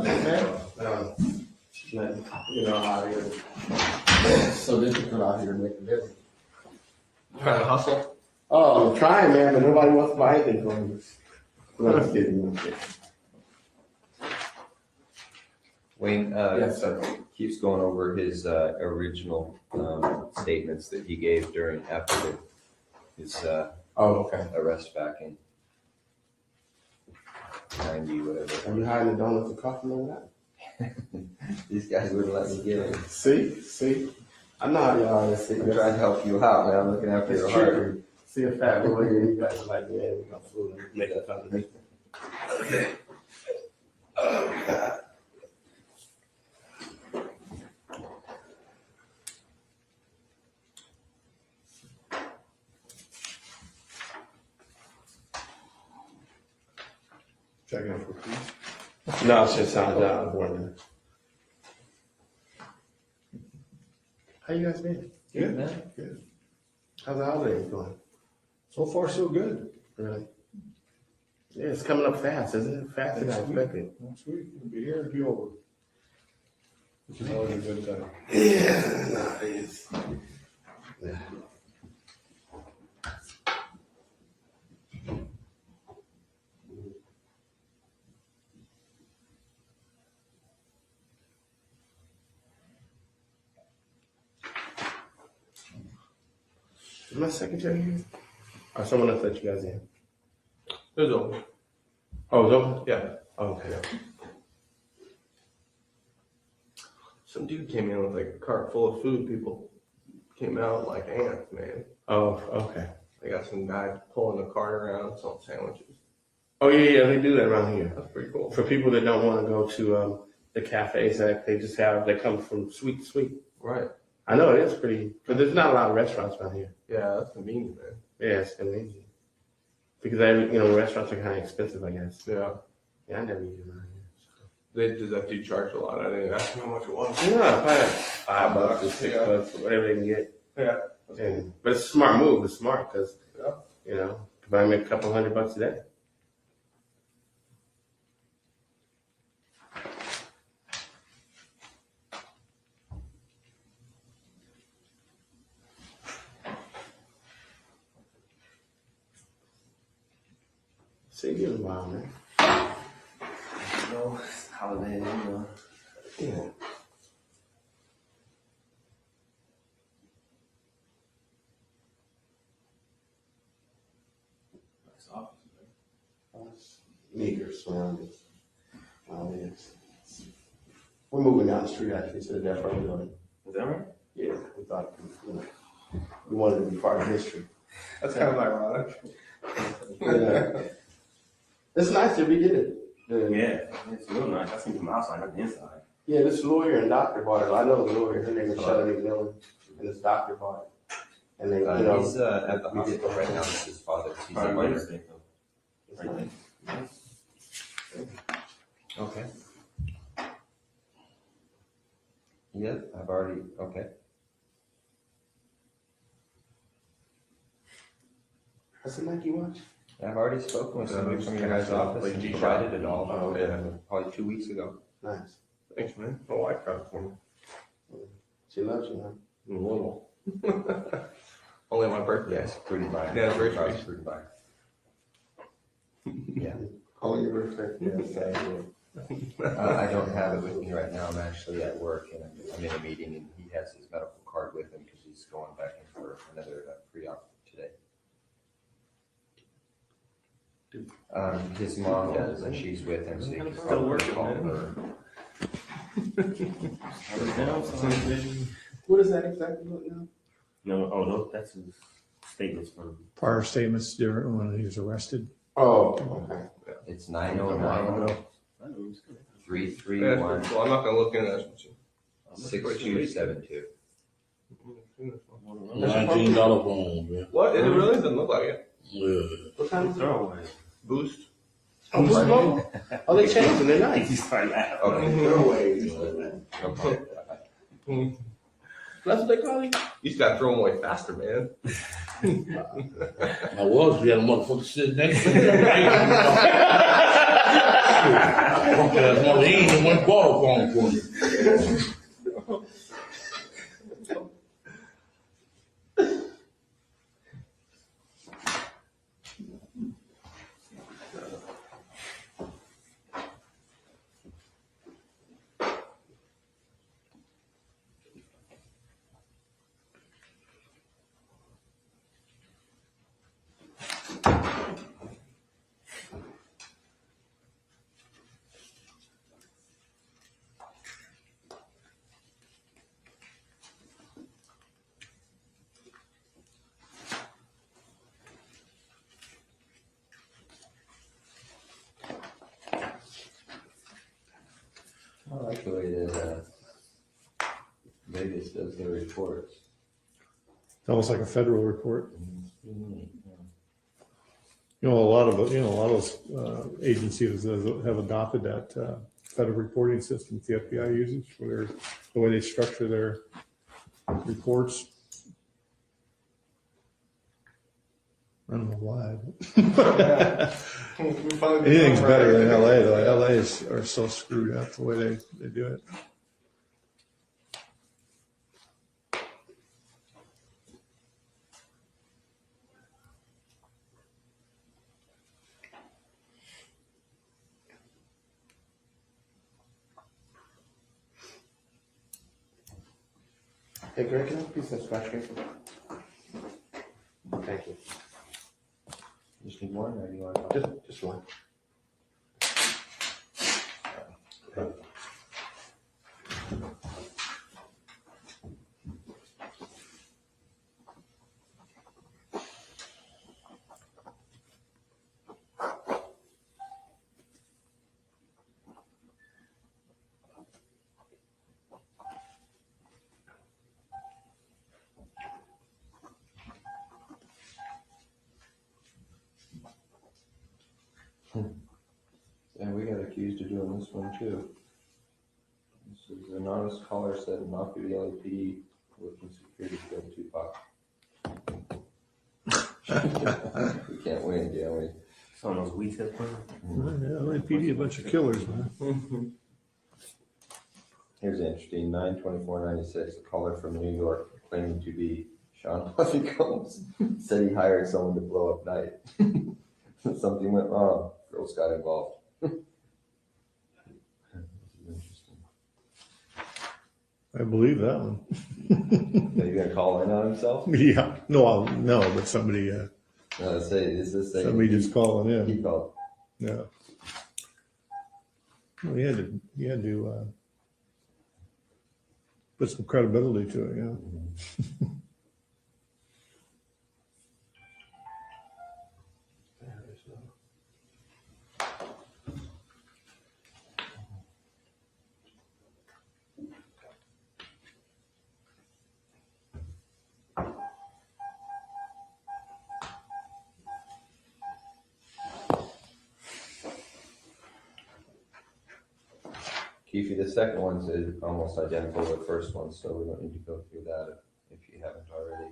know how it is. It's so difficult out here to make a living.
Trying to hustle?
Oh, I'm trying, man, but nobody wants to buy anything from me. I'm just kidding.
Wayne,
Yes, sir.
keeps going over his original statements that he gave after his
Okay.
arrest back in 90, whatever.
Are you hiding the donuts and coffee over that?
These guys wouldn't let me get in.
See? I know how y'all is.
I'm trying to help you out, man. I'm looking after your heart.
See a fat boy here, you guys are like, yeah, we got food and make a combination. Okay. Oh, God.
Checking out for peace.
No, it's just sounds out. I was wondering. How you guys been?
Good, man. Good.
How's the holidays going?
So far, so good.
Really? Yeah, it's coming up fast, isn't it? Faster than I expected.
Next week, we'll be here and be over. Which is always a good time.
Yeah, no, it is. Yeah. Is my secretary here? Or someone else let you guys in?
It was open.
Oh, it's open?
Yeah.
Okay.
Some dude came in with like a cart full of food. People came out like ants, man.
Oh, okay.
They got some guy pulling the cart around selling sandwiches.
Oh, yeah, they do that around here.
That's pretty cool.
For people that don't want to go to the cafes that they come from suite to suite.
Right.
I know it is pretty, but there's not a lot of restaurants around here.
Yeah, that's convenient, man.
Yeah, it's convenient. Because restaurants are kind of expensive, I guess.
Yeah.
Yeah, I never eat around here.
Does that dude charge a lot? I didn't ask him how much it was.
No, probably like $5 or $6, whatever they can get.
Yeah.
Yeah. But it's a smart move. It's smart because,
Yeah.
if I make a couple $100 a day. See you tomorrow, man.
No, holiday, you know.
Yeah.
Nice office, man.
Meager surroundings. We're moving down the street actually to the death row building.
Is that right?
Yeah, we thought, we wanted to be part of history.
That's kind of ironic.
Yeah. It's nice that we did it.
Yeah, it's real nice. I seen from outside, not the inside.
Yeah, this lawyer and doctor bought it. I know the lawyer, her name is Shelley McMillan, and this doctor bought it. And they,
He's at the hospital right now with his father. He's a minor.
It's nice.
Okay. Yeah, I've already, okay.
That's a Nike watch?
I've already spoken with somebody from your guys' office and he provided it all.
Oh, yeah.
Probably 2 weeks ago.
Nice.
Thanks, man. My wife got it for me.
She loves you, huh?
A little. Only on my birthday.
Yes, pretty by.
Yeah, it's very sweet.
Pretty by. Yeah.
On your birthday?
Yes, I do. I don't have it with me right now. I'm actually at work and I'm in a meeting and he has his medical card with him because he's going back in for another pre-op today. His mom does and she's with him, so he can
Still
probably
working,
call
man.
her.
What is that exactly look now?
No, oh, no, that's his statements from.
Prior statements during when he was arrested.
Oh, okay.
It's 909 331
Well, I'm not gonna look into that.
6272.
$19 phone, man.
What? It really doesn't look like it.
Yeah.
What kind of
Throwaway. Boost.
Oh, who's smoking? Oh, they changed them. They're nice.
He's fine now.
Okay.
Throwaways.
No problem.
That's what they call you?
You just gotta throw them away faster, man.
I was, we had a motherfucker sitting next to me. He ain't even went ball phone for me.
I like the way that Vegas does their reports.
It's almost like a federal report. A lot of those agencies have adopted that federal reporting system the FBI uses for the way they structure their reports. I don't know why. Anything's better than LA though. LA are so screwed up the way they do it.
Hey, Greg, can I have a piece of scratch paper? Thank you.
Just need one, or do you want to?
Just one.
And we got accused of doing this one too. This is an anonymous caller said an off-duty LAPD working security killed Tupac. We can't win, can we?
Some of those weed tip ones.
Yeah, LAPD, a bunch of killers, man.
Here's interesting, 9/24/96, a caller from New York claiming to be Sean Puffy Combs said he hired someone to blow up night. Something went wrong. Girls got involved.
I believe that one.
Are you gonna call in on himself?
Yeah, no, but somebody,
Somebody
just calling in.
He called.
Yeah. Well, he had to put some credibility to it, yeah.
Keefe, the second one's almost identical to the first one, so we don't need to go through that if you haven't already.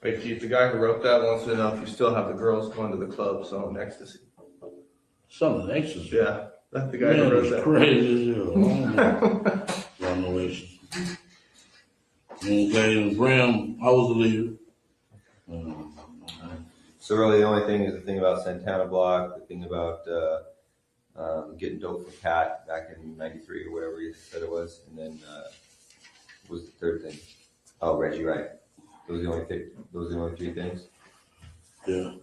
Hey, Chief, the guy who wrote that wants to know if you still have the girls going to the club selling ecstasy.
Something ecstasy.
Yeah, that's the guy
Man,
who wrote
it's
that.
crazy as hell. Run away. Okay, Graham, I was the leader.
So really, the only thing is the thing about Santana Block, the thing about getting dope for Pat back in '93 or whatever you said it was, and then what was the third thing? Oh, Reggie, right? Those are the only those are the only three things.
Yeah.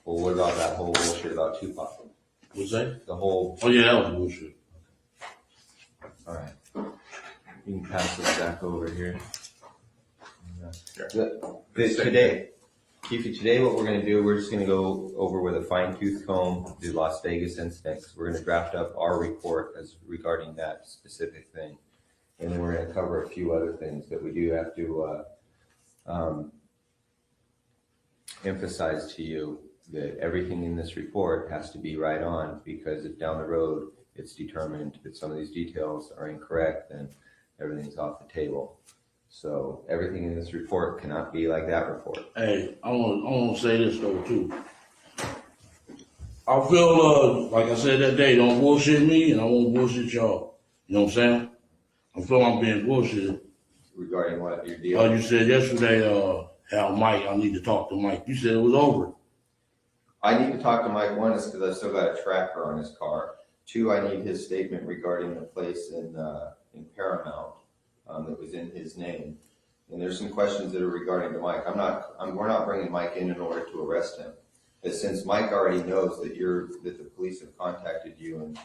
Well, what about that whole bullshit about Tupac?
What's that?
The whole.
Oh yeah, that was bullshit.
All right. You can pass this back over here. Today, what we're going to do, we're just going to go over with a fine-tooth comb the Las Vegas incident. We're going to draft up our report as regarding that specific thing. And then we're going to cover a few other things that we do have to emphasize to you that everything in this report has to be right on, because if down the road it's determined that some of these details are incorrect, then everything's off the table. So everything in this report cannot be like that report.
Hey, I want to say this though too. I feel like I said that day, don't bullshit me, and I won't bullshit y'all. You know what I'm saying? I feel I'm being bullshitted.
Regarding what your deal?
You said yesterday, how Mike, I need to talk to Mike. You said it was over.
I need to talk to Mike. One is because I still got a tracker on his car. Two, I need his statement regarding the place in Paramount that was in his name. And there's some questions that are regarding to Mike. We're not bringing Mike in order to arrest him. But since Mike already knows that the police have contacted you and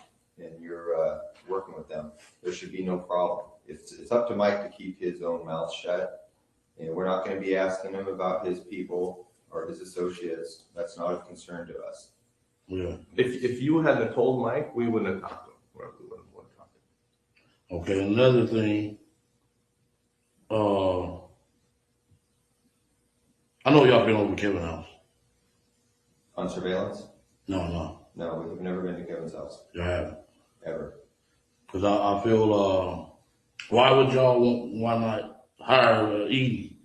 you're working with them, there should be no problem. It's up to Mike to keep his own mouth shut. And we're not going to be asking him about his people or his associates. That's not of concern to us.
Yeah.
If you hadn't told Mike, we wouldn't have talked to him. We wouldn't have talked to him.
Okay, another thing. I know y'all been over Kevin's house.
On surveillance?
No.
No, we've never been to Kevin's house.
You haven't?
Ever.
Because I feel, why would y'all why not hire Edie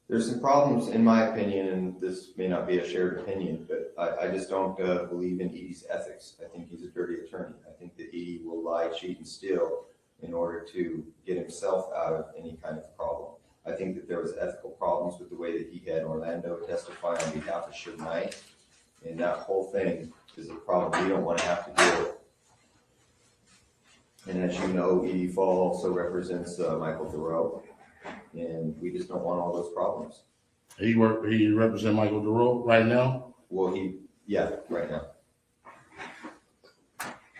There's some problems, in my opinion, and this may not be a shared opinion, but I just don't believe in Edie's ethics. I think he's a dirty attorney. I think that Edie will lie, cheat, and steal in order to get himself out of any kind of problem. I think that there was ethical problems with the way that he had Orlando testify on behalf of Suge Knight, and that whole thing is a problem we don't want to have to deal with. And as you know, Edie Fall also represents Michael Thoreau, and we just don't want all those problems.
He represent Michael Thoreau right now?
Well, right now.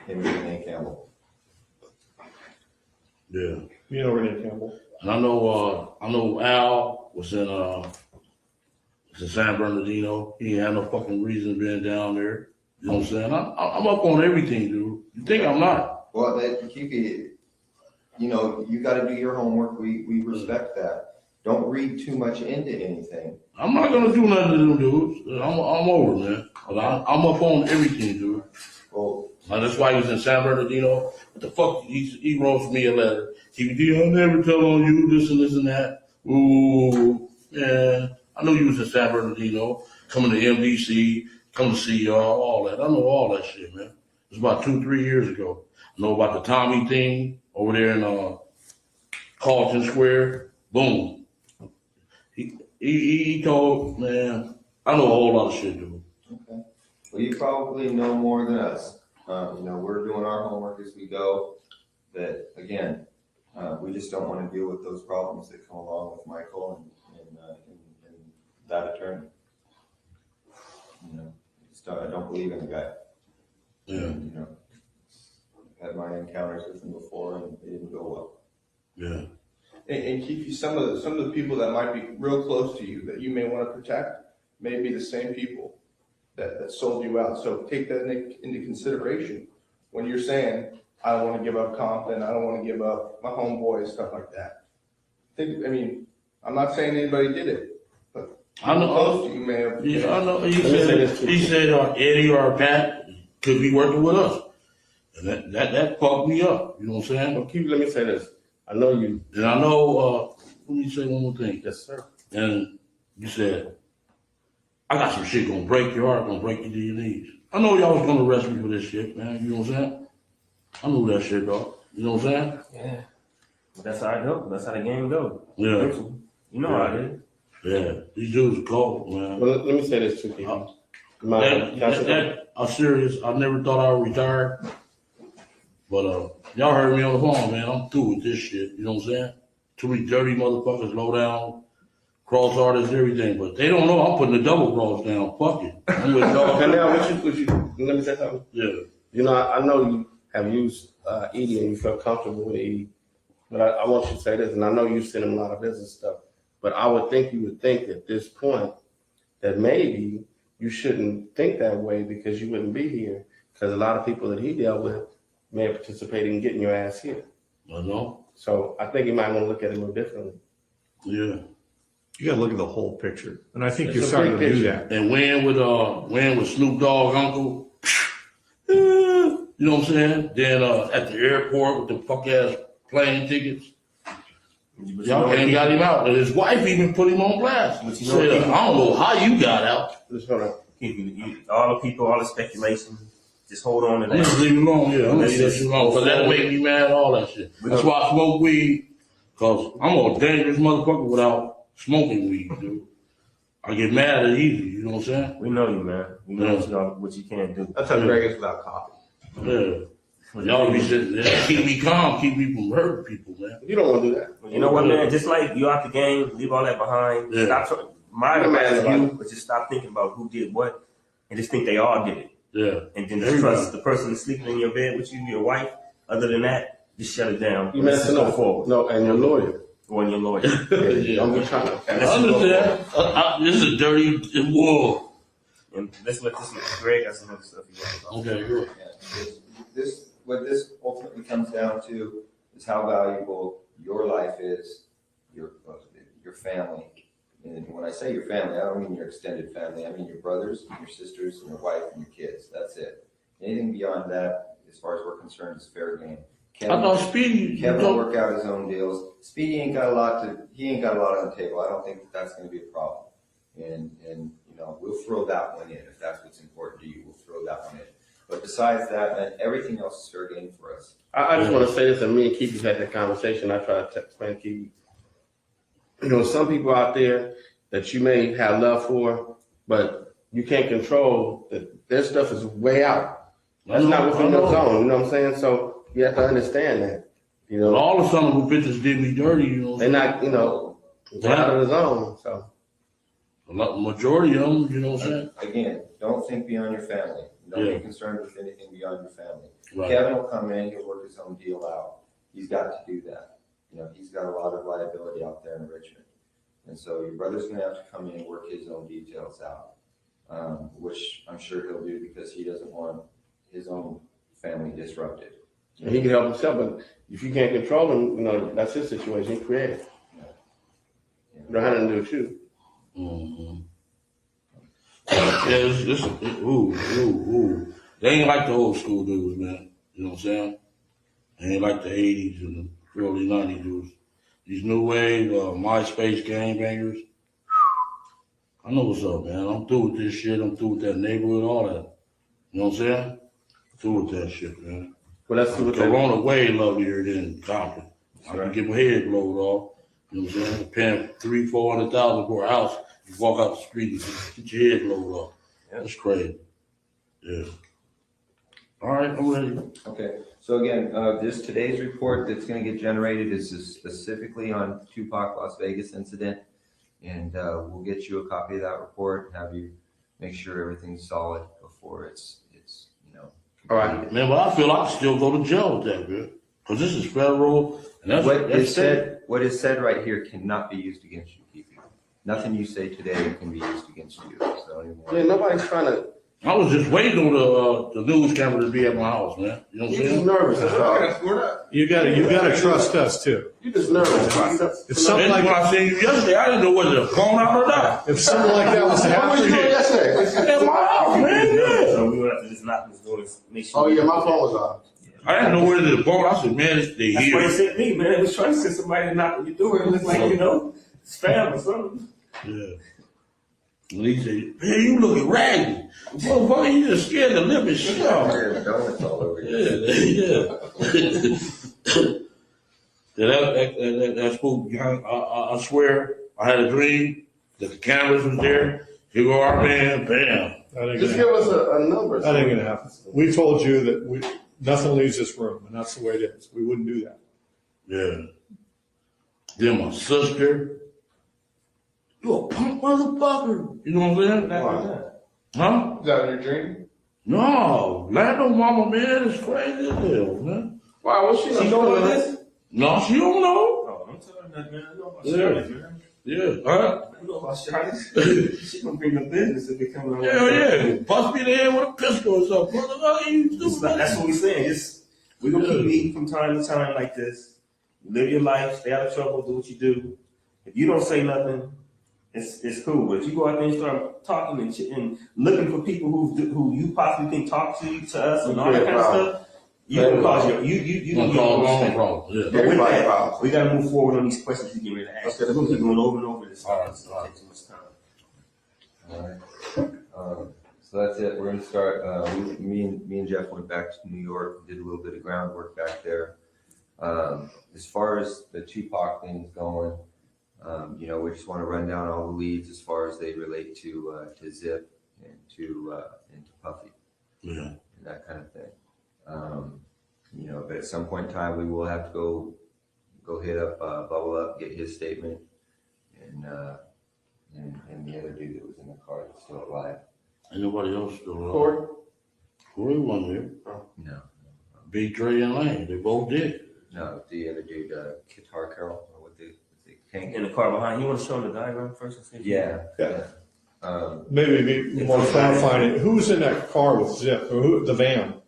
Him and Renee Campbell.
Yeah.
You know Renee Campbell?
And I know Al was in San Bernardino. He ain't had no fucking reason being down there. You know what I'm saying? I'm up on everything, dude. You think I'm not?
Well, Kiki, you know, you got to do your homework. We respect that. Don't read too much into anything.
I'm not gonna do nothing to them dudes. I'm over, man. I'm up on everything, dude.
Well,
that's why he was in San Bernardino. What the fuck? He wrote me a letter. TBD, I'll never tell on you this and this and that. Ooh, man. I know you was in San Bernardino, coming to MDC, coming to see y'all, all that. I know all that shit, man. It was about 2-3 years ago. I know about the Tommy thing over there in Carlton Square. Boom. He told, man, I know a whole lot of shit, dude.
Okay. Well, you probably know more than us. You know, we're doing our homework as we go. But again, we just don't want to deal with those problems that come along with Michael and that attorney. You know, I don't believe in the guy.
Yeah.
And, you know, I've had my encounters with him before, and they didn't go well.
Yeah.
And Keith, some of the people that might be real close to you that you may want to protect may be the same people that sold you out. So take that into consideration when you're saying, I don't want to give up Compton, I don't want to give up my homeboys, stuff like that. I'm not saying anybody did it, but
I know
close to you may have.
Yeah, I know. He said Eddie or Pat could be working with us. And that fucked me up. You know what I'm saying?
Well, Keith, let me say this. I know you.
And I know, let me say one more thing.
Yes, sir.
And you said, I got some shit gonna break your heart, gonna break you to your knees. I know y'all was gonna arrest me for this shit, man. You know what I'm saying? I knew that shit, dog. You know what I'm saying?
Yeah. That's how it goes. That's how the game goes.
Yeah.
You know how it is.
Yeah. These dudes are cold, man.
Well, let me say this too, Keith.
I'm serious. I never thought I would retire. But y'all heard me on the phone, man. I'm through with this shit. You know what I'm saying? Too many dirty motherfuckers, low down, cross artists, everything. But they don't know I'm putting the double cross down. Fuck it. I'm with y'all.
And now, let me say something.
Yeah.
You know, I know you have used Edie and you felt comfortable with Edie. But I want you to say this, and I know you send him a lot of business stuff. But I would think you would think at this point that maybe you shouldn't think that way because you wouldn't be here. Because a lot of people that he dealt with may have participated in getting your ass here.
I know.
So I think you might want to look at it a little differently.
Yeah.
You got to look at the whole picture, and I think
It's
you're
a
starting to
big
do
picture.
that.
And when with Snoop Dogg uncle, you know what I'm saying? Then at the airport with the fuck ass plane tickets. Y'all ain't got him out. And his wife even put him on blast. Said, I don't know how you got out.
Just hold on.
All the people, all the speculation, just hold on to
I'm just
that.
leave it alone, yeah. I'm gonna leave that shit alone. Cause that'll make me mad, all that shit. That's why I smoke weed. Cause I'm a dangerous motherfucker without smoking weed, dude. I get mad at easy, you know what I'm saying?
We know you, man. We know what you can do.
That's how Greg is without coffee.
Yeah. Y'all be sitting there, keep me calm, keep me from hurting people, man.
You don't want to do that.
You know what, man? Just like you out the game, leave all that behind.
Yeah.
Stop. My advice to you, but just stop thinking about who did what, and just think they all did it.
Yeah.
And then just trust the person sleeping in your bed with you, your wife. Other than that, just shut it down.
You messing
go
up.
forward.
No, and your lawyer.
Or your lawyer.
Yeah.
I'm just trying to.
I understand. This is a dirty war.
And let's let this Greg got some other stuff he wants about.
Okay, good.
Yeah. What this ultimately comes down to is how valuable your life is, your family. And when I say your family, I don't mean your extended family. I mean your brothers, your sisters, and your wife and your kids. That's it. Anything beyond that, as far as we're concerned, is fair game.
I thought Speedy.
Kevin will work out his own deals. Speedy ain't got a lot on the table. I don't think that's going to be a problem. And you know, we'll throw that one in if that's what's important to you. We'll throw that one in. But besides that, man, everything else is fair game for us.
I just want to say this, and me and Keith had that conversation. I try to explain to Keith. You know, some people out there that you may have love for, but you can't control that their stuff is way out. That's not within your zone, you know what I'm saying? So you have to understand that. You know,
all the son of a bitches did me dirty, you know.
They're not, you know, they're out of the zone. So
a majority of them, you know what I'm saying?
Again, don't think beyond your family. Don't be concerned with anything beyond your family.
Right.
Kevin will come in, he'll work his own deal out. He's got to do that. You know, he's got a lot of liability out there in Richmond. And so your brother's gonna have to come in and work his own details out, which I'm sure he'll do because he doesn't want his own family disrupted.
and he can help himself, but if you can't control him, you know, that's his situation. He created. You don't have nothing to do with you.
Mm-hmm. Yeah, ooh. They ain't like the old school dudes, man. You know what I'm saying? They ain't like the 80s and the early 90s dudes. These new wave, MySpace gangbangers. I know what's up, man. I'm through with this shit. I'm through with that neighborhood, all that. You know what I'm saying? Through with that shit, man.
Well, that's what
Corona way lovelier than Compton. I can get my head blowed off. You know what I'm saying? Paying $300,000-$400,000 for a house. You walk out the street and get your head blowed off. That's crazy. Yeah. All right, I'm ready.
Okay, so again, this today's report that's going to get generated is specifically on Tupac Las Vegas incident, and we'll get you a copy of that report and have you make sure everything's solid before it's you know.
All right,
man. But I feel I can still go to jail with that, man, because this is federal, and that's
what is said right here cannot be used against you, Keith. Nothing you say today can be used against you. So
yeah, nobody's trying to.
I was just waiting on the news camera to be at my house, man. You know what I'm saying?
He's nervous. That's all.
You gotta trust us too.
You just nervous.
If something like
when I seen you yesterday, I didn't know whether to phone out or not.
If something like that was happening,
At my house, man. Yeah.
So we would have to just knock this door and make sure.
Oh yeah, my phone was off.
I didn't know where to phone. I said, man, they
That's
here.
what they sent me, man. They was trying to send somebody to knock on your door. It looked like, you know, spam or something.
Yeah. And he said, man, you looking raggedy. Motherfucker, you just scared to live and shit off.
Donuts all over you.
Yeah. That spook. I swear, I had a dream that the cameras was there. Here go our man, bam.
Just give us a number.
That ain't gonna happen. We told you that nothing leaves this room, and that's the way it is. We wouldn't do that.
Yeah. Then my sister. You a punk motherfucker. You know what I'm saying? Huh?
Is that your dream?
No. Lando mama, man, is crazy as hell, man.
Why? What's she
know about this?
No, she don't know.
Oh, I'm telling that, man. I know about Charlotte, man.
Yeah. Huh?
I know about Charlotte. She gonna bring up business if they come around.
Hell yeah. Bust me in the head with a pistol or something. What you do?
That's what we're saying. We're gonna keep meeting from time to time like this. Live your life, stay out of trouble, do what you do. If you don't say nothing, it's cool. But if you go out there and start talking and looking for people who you possibly think talk to us and all that kind of stuff, you're gonna cause you gonna cause problem. Yeah. But with that, we gotta move forward on these questions you get ready to ask. We're gonna keep going over and over this. All right. Take too much time.
All right. So that's it. We're gonna start. Me and Jeff went back to New York, did a little bit of groundwork back there. As far as the Tupac thing is going, you know, we just want to run down all the leads as far as they relate to Zip and to Puffy, and that kind of thing. You know, but at some point in time, we will have to go hit up Bubble Up, get his statement, and the other dude that was in the car that's still alive.
Ain't nobody else still alive. Corey wasn't there.
No.
B. Trey and Lane, they both did.
No, the other dude, Guitar Carol, or what the
in the car behind. You want to show them the diagram first?
Yeah.
Maybe more clarifying it. Who was in that car with Zip, or the van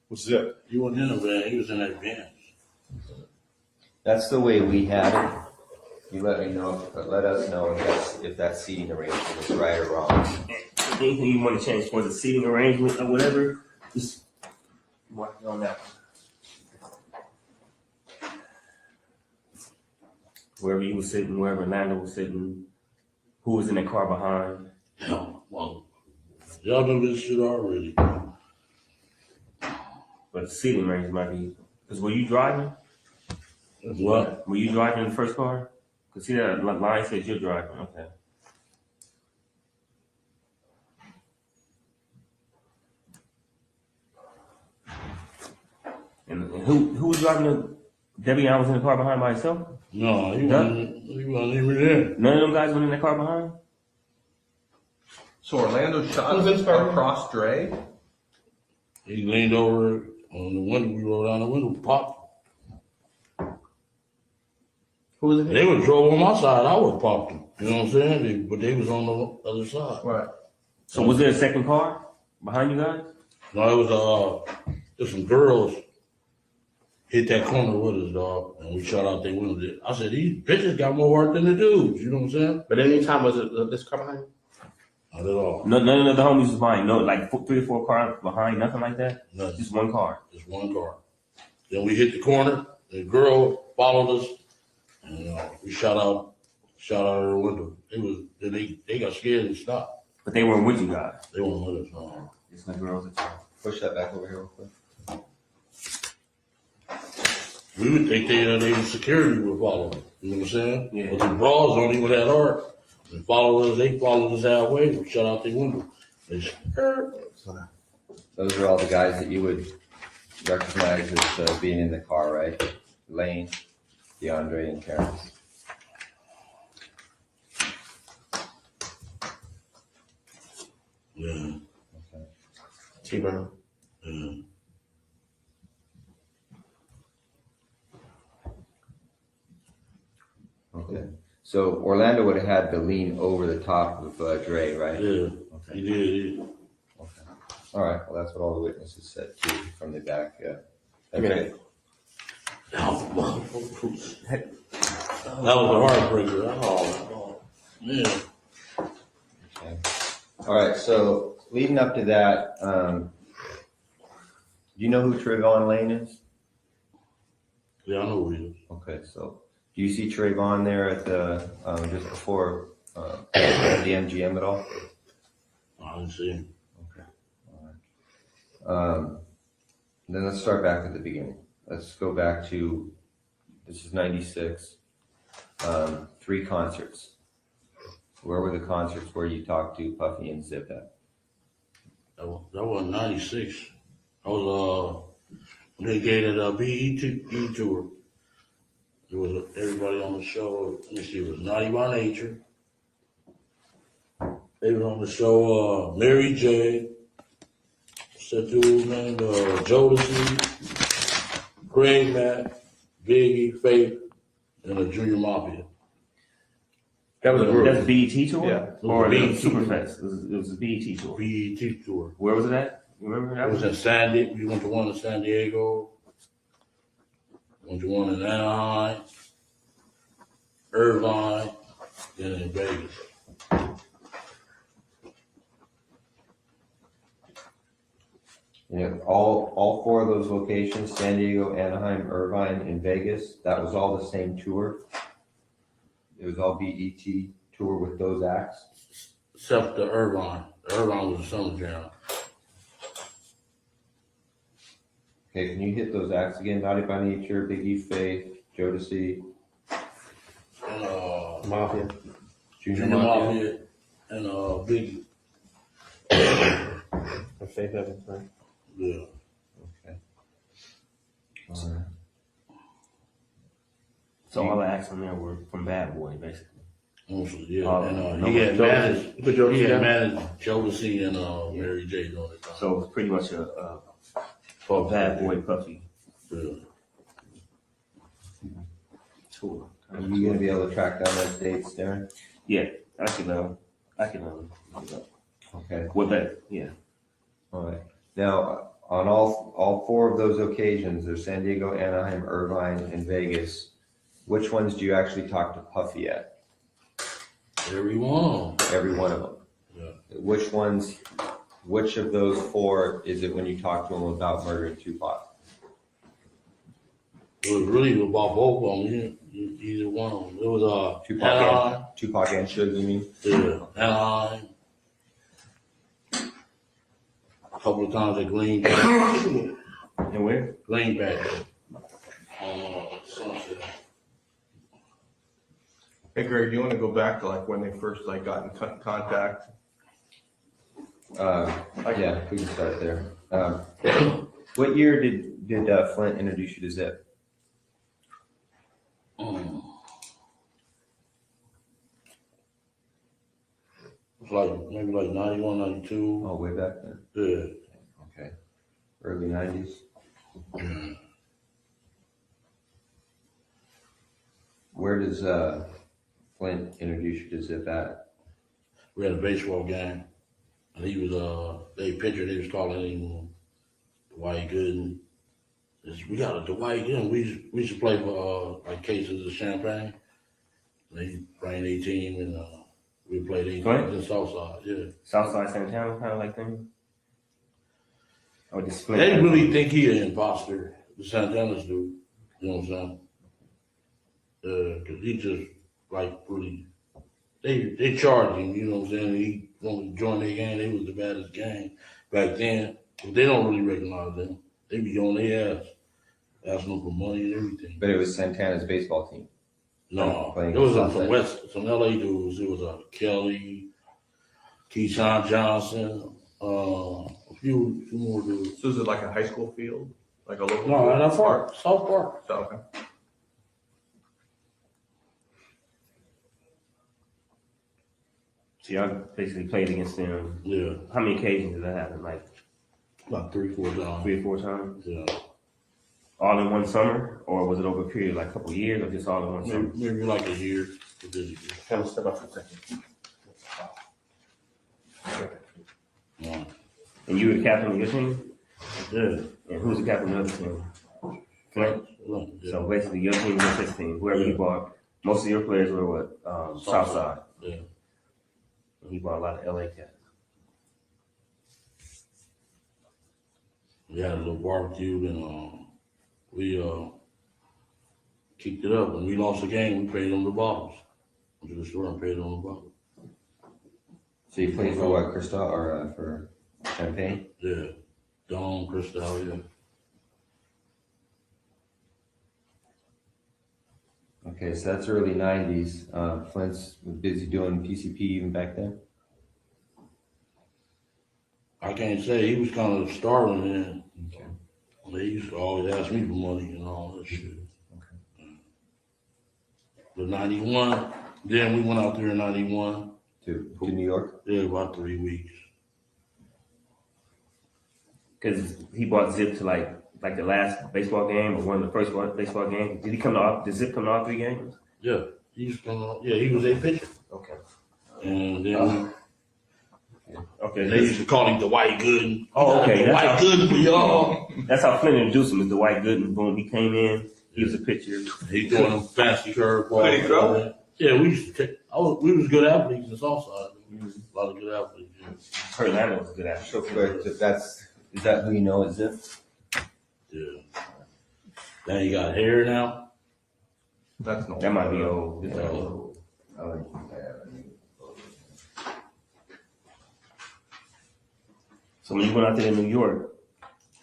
with Zip?
He wasn't in the van. He was in that van.
That's the way we had it. You let us know if that seating arrangement is right or wrong.
Anything you want to change for the seating arrangement or whatever, just mark it on that one. Wherever you was sitting, wherever Orlando was sitting, who was in that car behind?
No, well, y'all know this shit already.
But the seating range might be, because were you driving?
What?
Were you driving in the first car? Because see that line says you're driving, okay. And who was driving the, Debbie Allen was in the car behind by herself?
No, he wasn't even there.
None of them guys went in the car behind?
So Orlando shot
Who's this car?
across Dre?
He leaned over on the window, we rolled down the window, popped.
Who was it?
They would drove on my side, I would pop them. You know what I'm saying? But they was on the other side.
Right.
So was there a second car behind you guys?
No, it was there's some girls hit that corner with us, dog, and we shot out their window. I said, these bitches got more work than the dudes, you know what I'm saying?
But any time was it this car behind you?
Not at all.
None of the homies was behind, no, like 3 or 4 cars behind, nothing like that?
Nothing.
Just one car?
Just one car. Then we hit the corner, the girl followed us, and we shot out her window. They got scared and stopped.
But they weren't with you guys?
They weren't with us, no.
It's my girls. Push that back over here real quick.
We would think they were security would follow us. You know what I'm saying?
Yeah.
But the bras don't even that hard. They followed us halfway. We shut out their window. They scared.
Those are all the guys that you would recognize as being in the car, right? Lane, DeAndre, and Karen.
Yeah.
Okay.
T-Brown.
Yeah.
Okay. So Orlando would have had to lean over the top of Dre, right?
Yeah.
Okay.
He did.
Okay. All right. Well, that's what all the witnesses said too from the back. Yeah.
Okay.
That was a heartbreaker. Oh, man.
Okay. All right. So leading up to that, do you know who Trayvon Lane is?
Yeah, I know who he is.
Okay. So do you see Trayvon there at the just before the MGM at all?
I didn't see him.
Okay. All right. Then let's start back at the beginning. Let's go back to, this is 96, 3 concerts. Where were the concerts where you talked to Puffy and Zip at?
That was 96. I was, when they gave that BET tour. It was everybody on the show. Let me see, it was Naughty by Nature. They were on the show, Mary J. Said dude named Jodeci, Greg Matt, Biggie, Faith, and the Junior Mafia.
That's BET tour?
Yeah.
Or
BET
Superfest? It was a BET tour.
BET tour.
Where was it at? You remember that?
It was in San Diego. We went to one in San Diego. Went to one in Anaheim, Irvine, then in Vegas.
You know, all 4 of those locations, San Diego, Anaheim, Irvine, and Vegas, that was all the same tour. It was all BET tour with those acts.
Except the Irvine. The Irvine was a summer jam.
Okay, can you hit those acts again? Naughty by Nature, Biggie, Faith, Jodeci,
And
Mafia.
Junior
Junior
Mafia.
Mafia and Biggie.
For Faith Evans, right?
Yeah.
Okay. All right.
So all the acts on there were from Bad Boy, basically.
Mostly, yeah. And
no,
he had managed
Jodeci.
Jodeci and Mary J during the time.
So it was pretty much a Bad Boy Puffy
Yeah.
tour.
Are you gonna be able to track down those dates, Darren?
Yeah, I can look it up.
Okay.
With that, yeah.
All right. Now, on all 4 of those occasions, there's San Diego, Anaheim, Irvine, and Vegas. Which ones do you actually talk to Puffy at?
Every one.
Every one of them.
Yeah.
Which of those 4 is it when you talk to him about murdering Tupac?
It was really about both of them. Either one of them. It was Anaheim.
Tupac and Suge, you mean?
Yeah, Anaheim. A couple of times at Greenback.
And where?
Greenback. Sunset.
Hey Greg, do you want to go back to like when they first like got in contact?
Yeah, we can start there. What year did Flint introduce you to Zip?
It's like maybe like 91, 92.
Oh, way back then.
Yeah.
Okay. Early 90s. Where does Flint introduce you to Zip at?
We had a baseball game, and he was they pitcher. They was calling him Dwight Gooden. We got a Dwight Gooden. We used to play for like cases of champagne. They bring their team, and we played in Southside. Yeah,
Southside Santana kind of like thing. Or just
they really think he an imposter. The Santanas do. You know what I'm saying? Cause he just like really, they charged him, you know what I'm saying? He wanted to join their gang. They was the baddest gang back then. But they don't really recognize them. They be on their ass, asking them for money and everything.
But it was Santana's baseball team.
No, it was some LA dudes. It was Kelly, Keyshawn Johnson, a few more dudes.
So is it like a high school field? Like a local?
No, not far. South Park.
So, okay.
So y'all basically played against them.
Yeah.
How many occasions did that happen? Like
about 3 or 4 times.
3 or 4 times?
Yeah.
All in one summer? Or was it over a period like a couple of years or just all in one summer?
Maybe like a year.
Kind of step up for a second.
Yeah.
And you were the captain of your team?
Yeah.
And who's the captain of the other team? Flint?
Yeah.
So basically your team was his team. Whoever you bought, most of your players were what? Southside.
Yeah.
He bought a lot of LA cats.
We had a little barbecue and we kicked it up. When we lost the game, we paid them the bottles. Went to the store and paid them the bottles.
So you played for what, Cristal or for Champagne?
Yeah, Dawn, Cristal, yeah.
Okay, so that's early 90s. Flint's was busy doing PCP even back then?
I can't say, he was kind of starving then.
Okay.
He used to always ask me for money and all that shit.
Okay.
But 91, then we went out there in 91.
To New York?
Yeah, about 3 weeks.
Because he bought Zip to like the last baseball game or one of the first baseball games. Did he come to all? Did Zip come to all 3 games?
Yeah, he used to come out. Yeah, he was a pitcher.
Okay.
And then
Okay.
they used to call him Dwight Gooden.
Oh, okay.
Dwight Gooden for y'all.
That's how Flint introduced him, is Dwight Gooden. Boom, he came in. He was a pitcher.
He doing them fancy curveballs.
Could he throw?
Yeah, we used to. We was good athletes in Southside. We was a lot of good athletes. Yeah.
Kurt Lambert was a good actor.
So quick, is that who you know as Zip?
Yeah. Now you got hair now.
That's no.
That might be old. This
Oh.
So when you went out there in New York,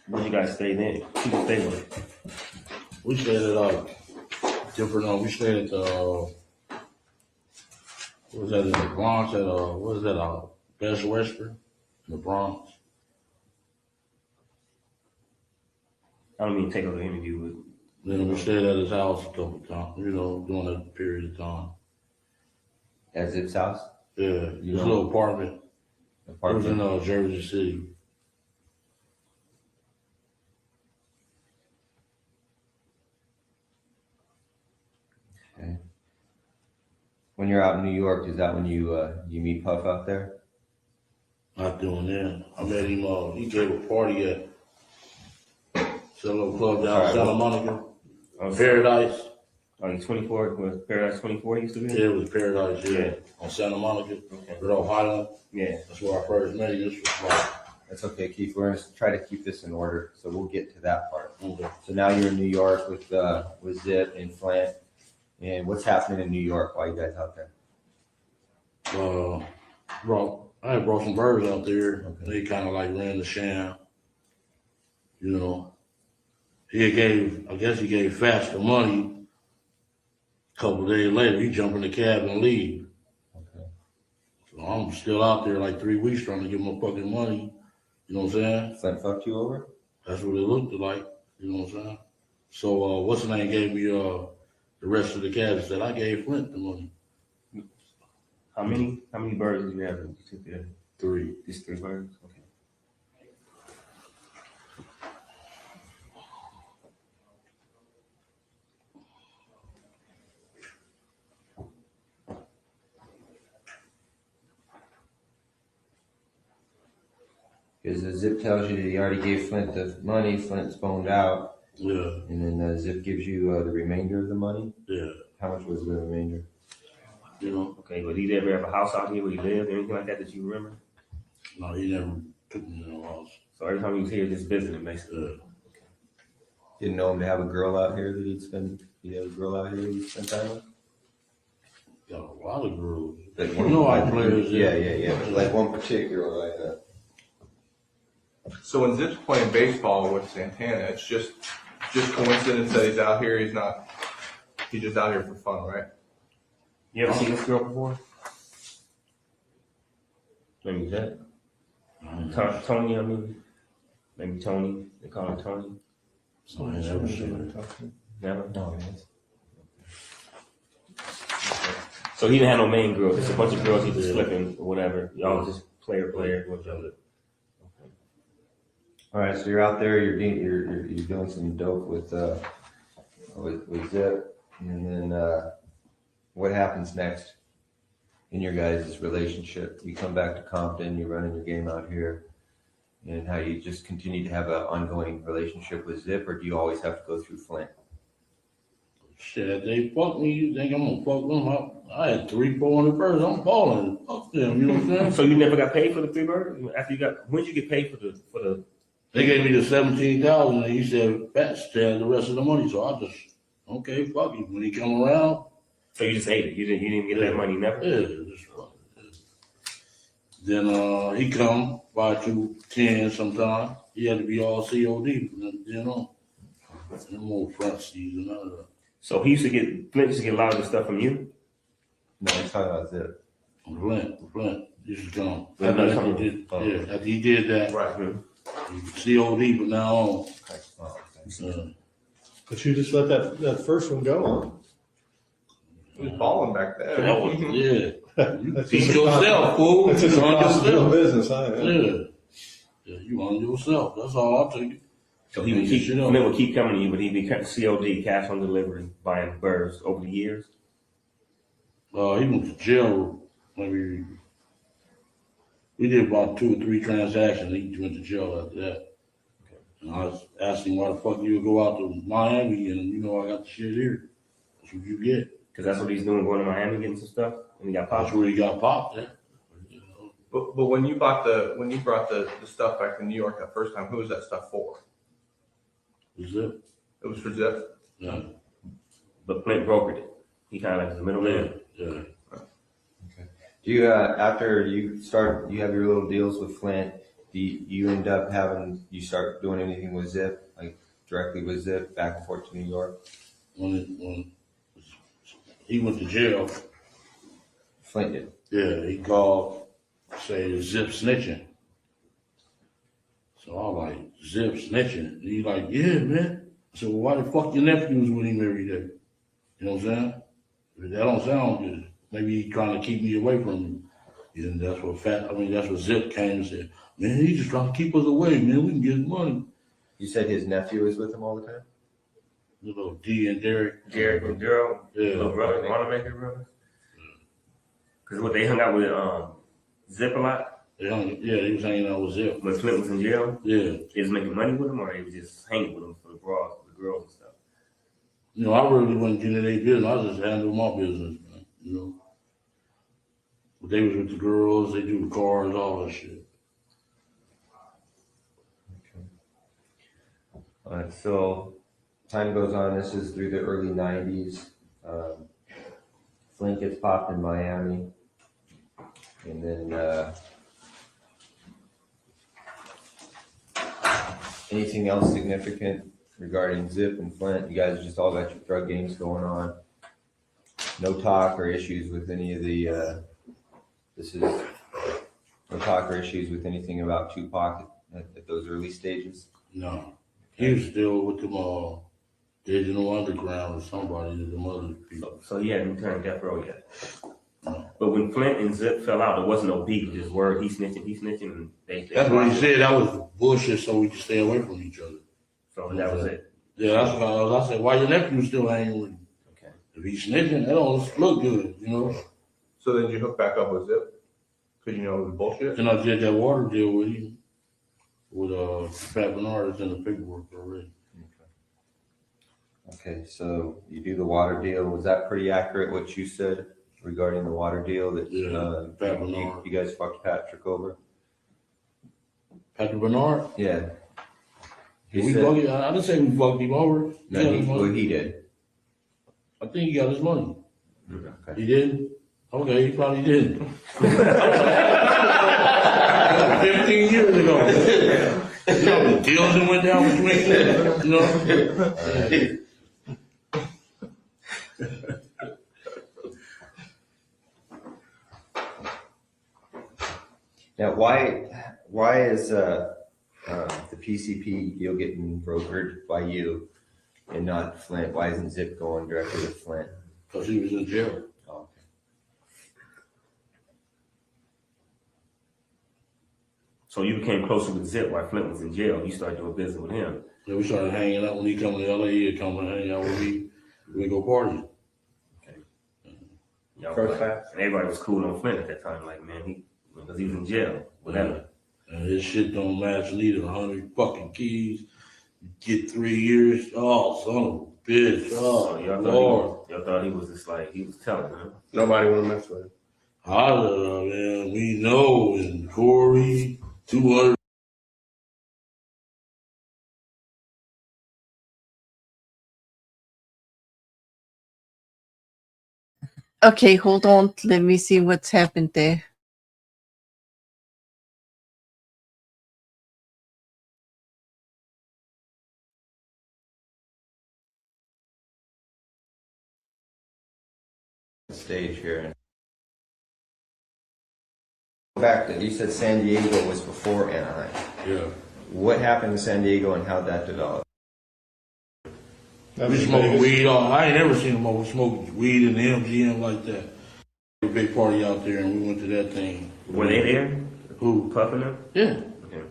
where you guys stay then? Who you stay with?
We stayed at different. We stayed at what was that in the Bronx? At what is that? Best Western in the Bronx.
I don't mean to take over the interview with.
Then we stayed at his house a couple of times. You know, during that period of time.
At Zip's house?
Yeah, his little apartment. It was in Jersey City.
Okay. When you're out in New York, is that when you meet Puff out there?
Not doing that. I met him. He gave a party at a little club down in Santa Monica. Paradise.
Oh, he's 24. Was Paradise 24 used to be?
Yeah, it was Paradise. Yeah, on Santa Monica.
Okay.
Rhode Island.
Yeah.
That's where I first met him. This was like
That's okay, Keith. We're gonna try to keep this in order, so we'll get to that part.
Okay.
So now you're in New York with Zip and Flint, and what's happening in New York while you guys out there?
I had brought some birds out there. Okay. They kind of like ran the sham. You know, I guess he gave Fast the money. A couple of days later, he jumped in the cab and leave.
Okay.
So I'm still out there like 3 weeks trying to get my fucking money. You know what I'm saying?
Flint fucked you over?
That's what it looked like. You know what I'm saying? So what's the name gave me the rest of the cash and said I gave Flint the money.
How many birds did you have that you took there?
3.
Just 3 birds? Okay.
Because the Zip tells you that he already gave Flint the money, Flint's boned out.
Yeah.
And then Zip gives you the remainder of the money?
Yeah.
How much was the remainder?
You know?
Okay, but he ever have a house out here where he lived or anything like that you remember?
No, he never took me to no house.
So every time he was here, just visiting, basically.
Didn't know him to have a girl out here that he'd have a girl out here he'd spend time with?
Got a lot of girls.
Like
you know I players.
Yeah. Like one particular like that.
So when Zip's playing baseball with Santana, it's just coincidence that he's out here. He's just out here for fun, right?
You ever seen this girl before? Maybe that. Tony, I mean. Maybe Tony. They call him Tony.
So I never seen her.
Never? No. So he didn't have no main girl. Just a bunch of girls he was flipping or whatever. Y'all just player with each other.
All right, so you're out there. You're doing some dope with Zip, and then what happens next in your guys' relationship? You come back to Compton. You're running your game out here, and how you just continue to have an ongoing relationship with Zip, or do you always have to go through Flint?
Shit, they fuck me. You think I'm gonna fuck them up? I had 400 birds. I'm balling. Fuck them. You know what I'm saying?
So you never got paid for the 3 birds? After you got, when did you get paid for the?
They gave me the 17,000, and he said, "Fats had the rest of the money." So I just, okay, fuck him. When he come around,
so you just ate it. You didn't get that money, never.
Yeah. Then he come by 210 sometime. He had to be all COD from then on. No more front seats and none of that.
So Flint used to get a lot of the stuff from you.
No, he's talking about Zip.
Flint used to come.
After
he did that,
right?
COD from now on.
But you just let that first one go.
He was balling back there.
That was, yeah.
That's
Be
just
yourself, fool.
That's just
You on
a
yourself.
business,
Yeah, you on yourself. That's all I'll take it.
So he would keep coming to you, but he'd be COD, cash on delivery, buying birds over the years.
He went to jail. Maybe we did about 2 or 3 transactions. He went to jail after that. And I was asking why the fuck you would go out to Miami and I got the shit here. That's what you get.
Because that's what he's doing, going to Miami getting some stuff, and he got popped.
That's where he got popped. Yeah.
But when you brought the stuff back to New York that first time, who was that stuff for?
Zip.
It was for Zip.
Yeah.
But Flint brokered it. He kind of like the middleman.
Yeah.
Okay. Do you after you have your little deals with Flint? Do you end up you start doing anything with Zip, like directly with Zip, back and forth to New York?
When he went to jail,
Flint did.
Yeah, he called, say Zip snitching. So I was like, Zip snitching? And he's like, yeah, man. I said, well, why the fuck your nephew was with him every day? You know what I'm saying? That don't sound good. Maybe he's trying to keep me away from him. And that's what Zip came and said, man, he's just trying to keep us away, man. We can get his money.
You said his nephew is with him all the time?
Little D and Derek.
Derek and Daryl.
Yeah.
Little brother, Wanamaker brother. Because they hung out with Zip a lot.
Yeah, he was hanging out with Zip.
When Flint was in jail?
Yeah.
He was making money with him, or he was just hanging with him for the bras, for the girls and stuff?
I really wasn't getting their business. I just handled my business, man, But they was with the girls, they do the cars, all that shit.
So time goes on. This is through the early 90s. Flint gets popped in Miami. And then anything else significant regarding Zip and Flint? You guys just all got your drug games going on. No talk or issues with any of the, no talk or issues with anything about Tupac at those early stages?
No. He was still with them Digital Underground or somebody, the other people.
So he hadn't returned death row yet.
No.
But when Flint and Zip fell out, there wasn't no beef. Just word, he snitching, and
That's what he said. That was bullshit, so we could stay away from each other.
So that was it.
Yeah, that's why I said, why your nephew still hanging with him?
Okay.
If he's snitching, that don't look good, you know?
So then you hook back up with Zip? Because you know it was bullshit?
Then I did that water deal with him, with Pat Bernard. It's in the paperwork already.
Okay, so you do the water deal. Was that pretty accurate what you said regarding the water deal that
Pat Bernard.
you guys fucked Patrick over?
Patrick Bernard?
Yeah.
Did we fuck him? I didn't say we fucked him over.
He did.
I think he got his money.
Okay.
He didn't? Okay, he probably didn't. 15 years ago. You know, the deals that went down between them, you know?
Now, why is the PCP deal getting brokered by you and not Flint? Why isn't Zip going directly to Flint?
Because he was in jail.
Oh, okay.
So you became closer with Zip while Flint was in jail. You started doing business with him.
Yeah, we started hanging out when he come to LA. He'd come and hang out with me. We go party.
First class. Everybody was cool on Flint at that time. Like, man, because he was in jail. Whatever.
And his shit don't match neither. 100 fucking keys. Get 3 years. Oh, son of a bitch. Oh,
y'all thought he was just like, he was telling them.
Nobody want to mess with him.
Holla, man. We know. And Corey, 200.
Okay, hold on. Let me see what's happened there.
Stage here. Back to, you said San Diego was before Anaheim.
Yeah.
What happened in San Diego and how'd that develop?
We smoking weed all. I ain't never seen them over smoking weed in the MGM like that. A big party out there, and we went to that thing.
Were they there?
Who?
Puffing them?
Yeah.
Okay.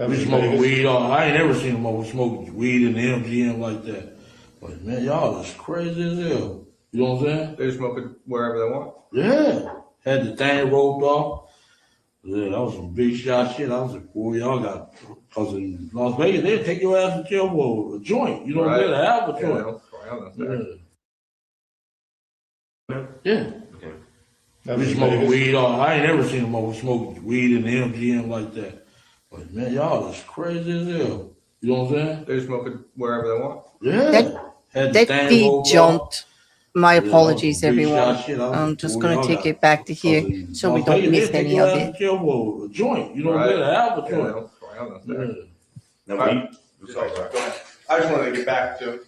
We smoking weed all. I ain't never seen them over smoking weed in the MGM like that. But man, y'all is crazy as hell. You know what I'm saying?
They smoke it wherever they want?
Yeah. Had the thing roped off. Yeah, that was some big shot shit. I was like, boy, y'all got, because in Las Vegas, they'll take your ass to jail for a joint. You know what I'm saying? A half a joint. Yeah.
Okay.
We smoking weed all. I ain't never seen them over smoking weed in the MGM like that. But man, y'all is crazy as hell. You know what I'm saying?
They smoke it wherever they want?
Yeah.
That beat jumped. My apologies, everyone. I'm just going to take it back to here so we don't miss any of it.
A joint, you know what I'm saying? A half a joint.
I just wanted to get back to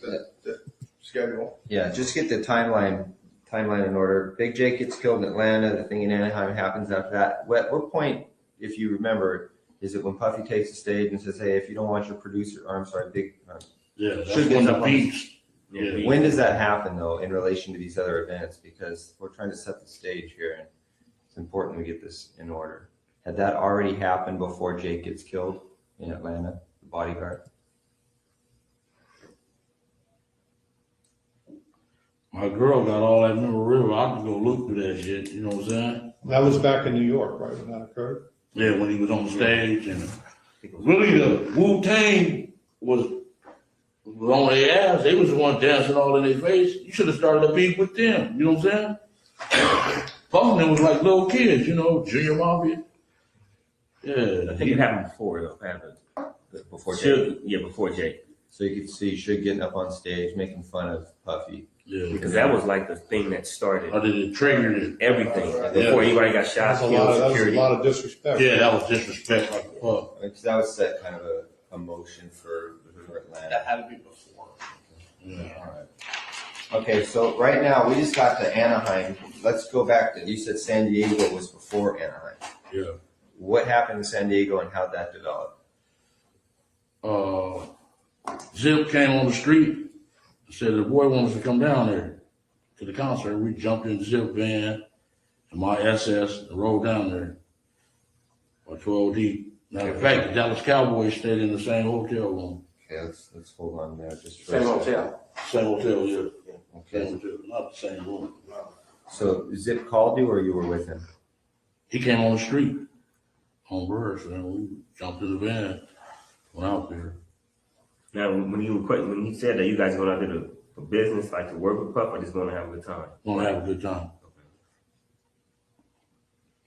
the schedule.
Yeah, just get the timeline in order. Big Jake gets killed in Atlanta. The thing in Anaheim happens after that. What point, if you remember, is it when Puffy takes the stage and says, "Hey, if you don't want your producer," or I'm sorry, Big.
Yeah, that's when the beats.
Yeah. When does that happen, though, in relation to these other events? Because we're trying to set the stage here, and it's important we get this in order. Had that already happened before Jake gets killed in Atlanta, the bodyguard?
My girl got all that memorabilia. I can go look through that shit. You know what I'm saying?
That was back in New York, right, when that occurred?
Yeah, when he was on stage. And really, the Wu-Tang was on their ass. They was the one dancing all in their face. You should have started a beef with them. You know what I'm saying? Puffin was like little kids, you know, Junior Mafia. Yeah.
I think it happened before, though.
Before Jake?
Yeah, before Jake.
So you could see Suge getting up on stage, making fun of Puffy.
Yeah.
Because that was like the thing that started
I did it triggered it.
everything.
Yeah.
Before anybody got shot, killed, security.
of disrespect.
Yeah, that was disrespect like fuck.
Because that would set kind of a motion for Atlanta.
had to be before.
Yeah.
All right. Okay, so right now we just got to Anaheim. Let's go back to, you said San Diego was before Anaheim.
Yeah.
What happened in San Diego and how'd that develop?
Zip came on the street and said the boy wants to come down there to the concert. We jumped in the Zip van and my SS and rode down there by 12 deep. Matter of fact, the Dallas Cowboys stayed in the same hotel room.
Okay, let's hold on there just for
Same
a second.
hotel.
Same hotel, yeah.
Okay.
Same hotel, not the same room.
So Zip called you or you were with him?
He came on the street on Burris and we jumped in the van, went out there.
Now, when you said that you guys going out there for business, like to work with Puff, or just going to have a good time?
Gonna have a good time.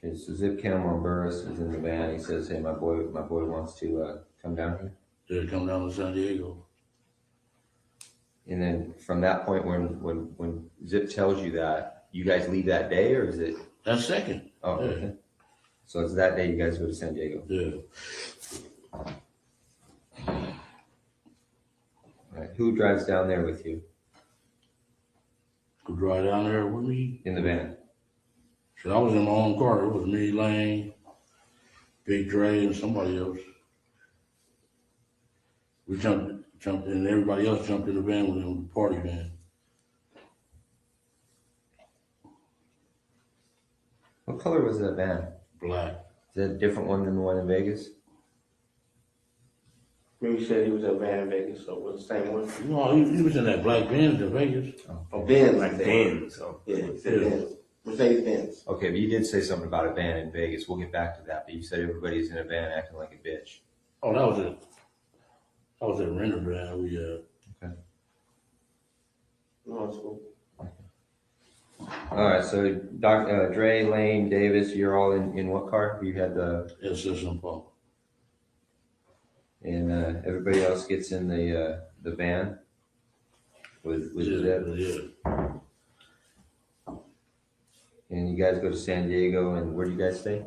Okay, so Zip Cameron Burris is in the van. He says, "Hey, my boy wants to come down here."
They come down to San Diego.
And then from that point, when Zip tells you that, you guys leave that day, or is it?
That second.
Oh,
Yeah.
okay. So it's that day you guys go to San Diego.
Yeah.
All right. Who drives down there with you
Could drive down there with me.
in the van?
So I was in my own car. It was me, Lane, Big Dre, and somebody else. We jumped in, everybody else jumped in the van with them, the party van.
What color was that van?
Black.
Is that a different one than the one in Vegas?
Maybe you said he was in a van in Vegas, so it was the same one.
No, he was in that black Benz in Vegas.
Oh, Benz.
Like Benz. So.
Yeah, he said Benz. Mercedes Benz.
Okay, but you did say something about a van in Vegas. We'll get back to that. But you said everybody's in a van acting like a bitch.
Oh, that was it. That was a renter van. We
Okay.
No, it's cool.
All right, so Dre, Lane, Davis, you're all in what car? You had the
system pump.
And everybody else gets in the van with Zip.
Yeah.
And you guys go to San Diego, and where do you guys stay?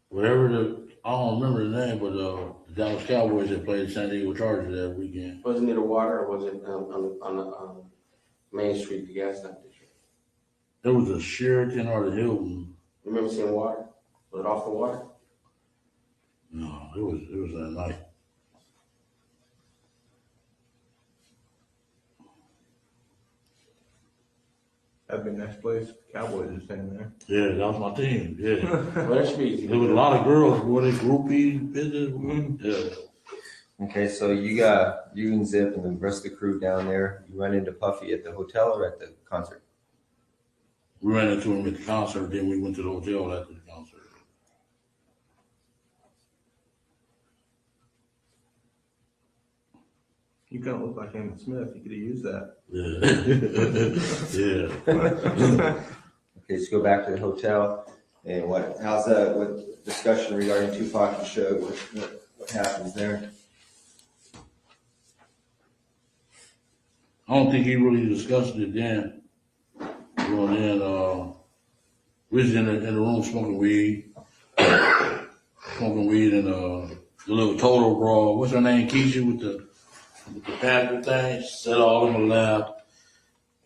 Whatever I don't remember the name, but the Dallas Cowboys that played San Diego Chargers that weekend.
Was it near the water, or was it on the Main Street, the gas station?
It was a Sheraton or the Hilton.
You remember seeing water? Was it off the water?
No, it was that night.
That'd be a nice place. Cowboys are staying there.
Yeah, that was my team. Yeah.
Well, that should be easy.
There was a lot of girls, boy, they groupie business. Yeah.
Okay, so you and Zip and the rest of the crew down there, you run into Puffy at the hotel or at the concert?
We ran into him at the concert, then we went to the hotel after the concert.
You kind of look like Emmett Smith. You could have used that.
Yeah. Yeah.
Okay, let's go back to the hotel. And how's that, what discussion regarding Tupac and Suge? What happens there?
I don't think he really discussed it then. Going in, we was in the room smoking weed and the little total brawl. What's her name? Keisha with the panther thing. She said all in the lab.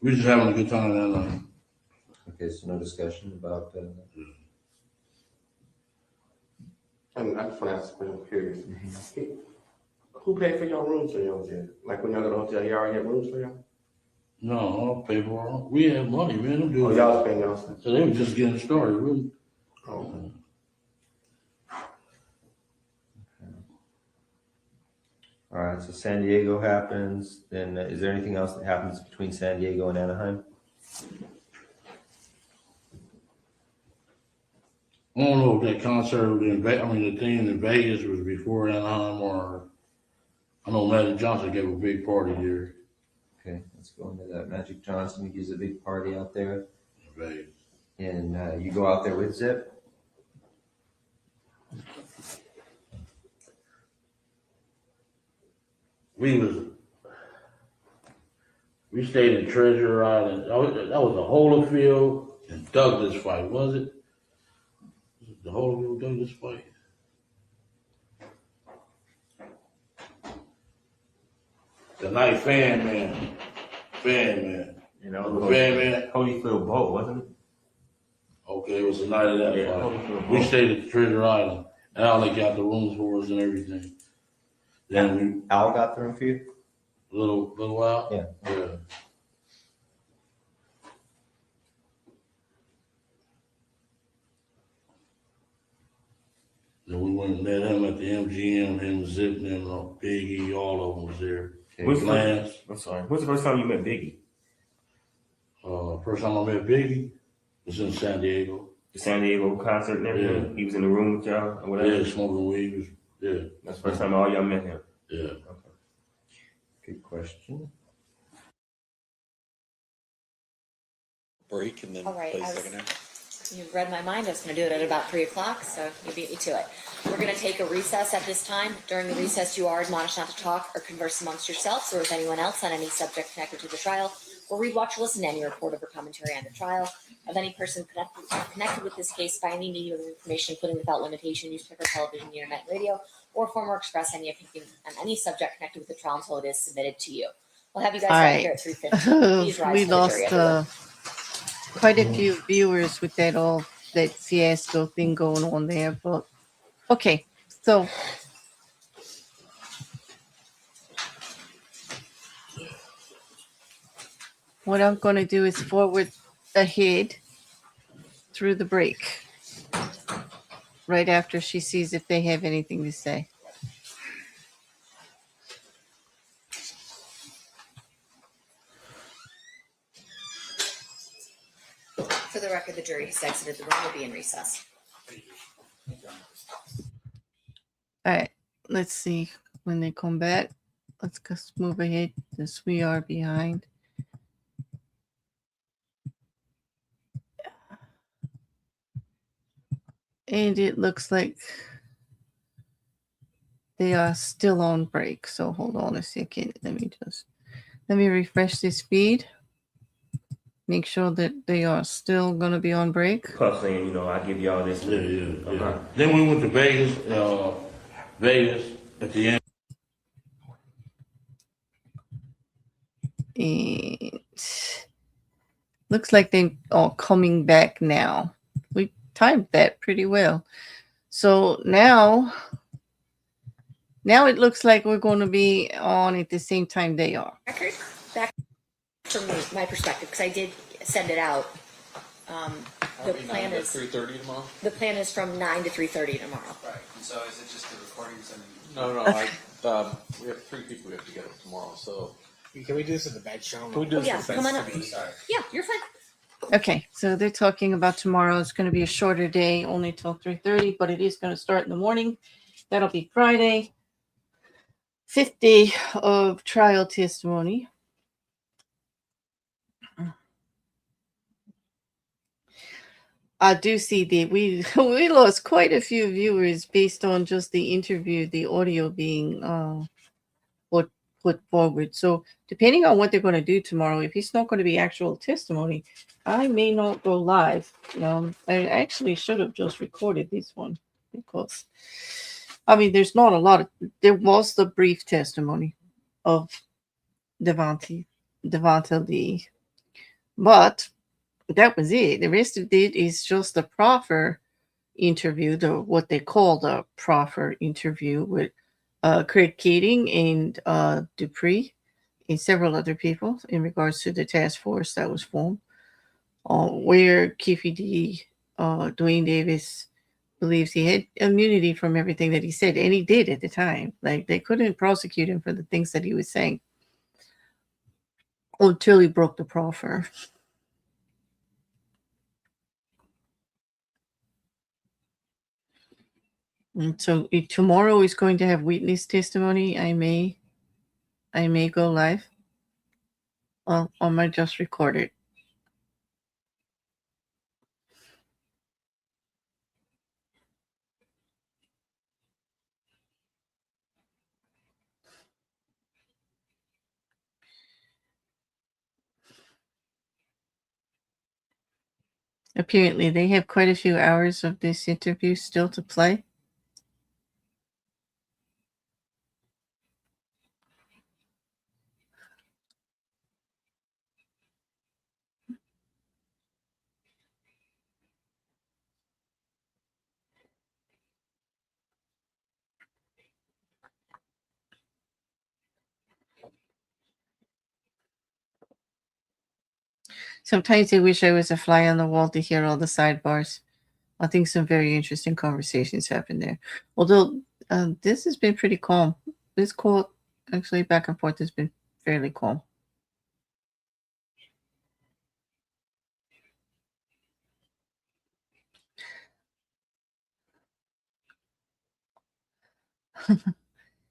We just having a good time that night.
Okay, so no discussion about
I just want to ask a question. I'm curious. Who paid for your rooms when y'all was there? Like when y'all go to the hotel, y'all already had rooms for y'all?
No, I don't pay for it. We had money, man. Them dudes.
Oh, y'all was paying y'all stuff.
So they were just getting started. Really.
Oh.
All right, so San Diego happens. Then is there anything else that happens between San Diego and Anaheim?
I don't know if that concert in the thing in Vegas was before Anaheim or I know Magic Johnson gave a big party there.
Okay, let's go into that. Magic Johnson gives a big party out there.
In Vegas.
And you go out there with Zip?
we stayed in Treasure Island. That was the Holyfield and Douglas fight, was it? The Holyfield Douglas fight. The night fan man.
You know,
Fan man.
Holyfield boat, wasn't it?
Okay, it was the night of that
Yeah,
fight.
Holyfield
We
boat.
stayed at Treasure Island. And Al they got the rooms for us and everything. Then
Al got the room for you?
we little while.
Yeah.
Yeah. Then we went and met him at the MGM, him Zip, and Biggie, all of them was there. Lance.
I'm sorry. What's the first time you met Biggie?
First time I met Biggie was in San Diego.
The San Diego concert and everything?
Yeah.
He was in the room with y'all or whatever?
Yeah, smoking weed. Yeah.
That's the first time all y'all met him?
Yeah.
Okay. Good question.
Break and then
All right,
play
I was-
second half.
You read my mind. I was going to do it at about 3 o'clock, so you beat me to it. We're going to take a recess at this time. During the recess, you are admonished not to talk or converse amongst yourselves or with anyone else on any subject connected to the trial, or read, watch, or listen to any report of or commentary on the trial of any person connected with this case by any medium of information, including without limitation, newspaper, television, internet, radio, or form or express any opinion on any subject connected with the trial until it is submitted to you. We'll have you guys
All
back
right.
here at 3:50. Please rise
We
for the
lost
jury, everyone.
quite a few viewers with that fiasco thing going on there, but okay. So what I'm going to do is forward ahead through the break right after she sees if they have anything to say.
For the record, the jury has exited the room. Will be in recess.
All right, let's see when they come back. Let's just move ahead since we are behind. And it looks like they are still on break. So hold on a second. Let me refresh this feed. Make sure that they are still going to be on break.
Plus saying, you know, I give y'all this.
Yeah. Then we went to Vegas at the end.
And looks like they are coming back now. We timed that pretty well. So now it looks like we're going to be on at the same time they are.
Record back from my perspective, because I did send it out. The plan is
3:30 tomorrow.
the plan is from 9 to 3:30 tomorrow.
Right, and so is it just the recordings and?
No. We have 3 people we have to get up tomorrow. So
Can we do this in the back channel?
Can we do
Oh, yeah, come on up.
Sorry.
Yeah, you're fine.
Okay, so they're talking about tomorrow. It's going to be a shorter day, only till 3:30, but it is going to start in the morning. That'll be Friday, 5th day of trial testimony. I do see that we lost quite a few viewers based on just the interview, the audio being put forward. So depending on what they're going to do tomorrow, if it's not going to be actual testimony, I may not go live. I actually should have just recorded this one because, there's not a lot of. There was the brief testimony of Devonta Lee, but that was it. The rest of it is just the proffer interview, what they call the proffer interview with Craig Keating and Dupree and several other people in regards to the task force that was formed, where Keefe D. Duane Davis believes he had immunity from everything that he said, and he did at the time. Like, they couldn't prosecute him for the things that he was saying until he broke the proffer. And so tomorrow is going to have witness testimony. I may go live. Or I might just record it. Apparently, they have quite a few hours of this interview still to play. Sometimes I wish I was a fly on the wall to hear all the sidebars. I think some very interesting conversations happen there. Although this has been pretty calm. This court, actually, back and forth has been fairly calm.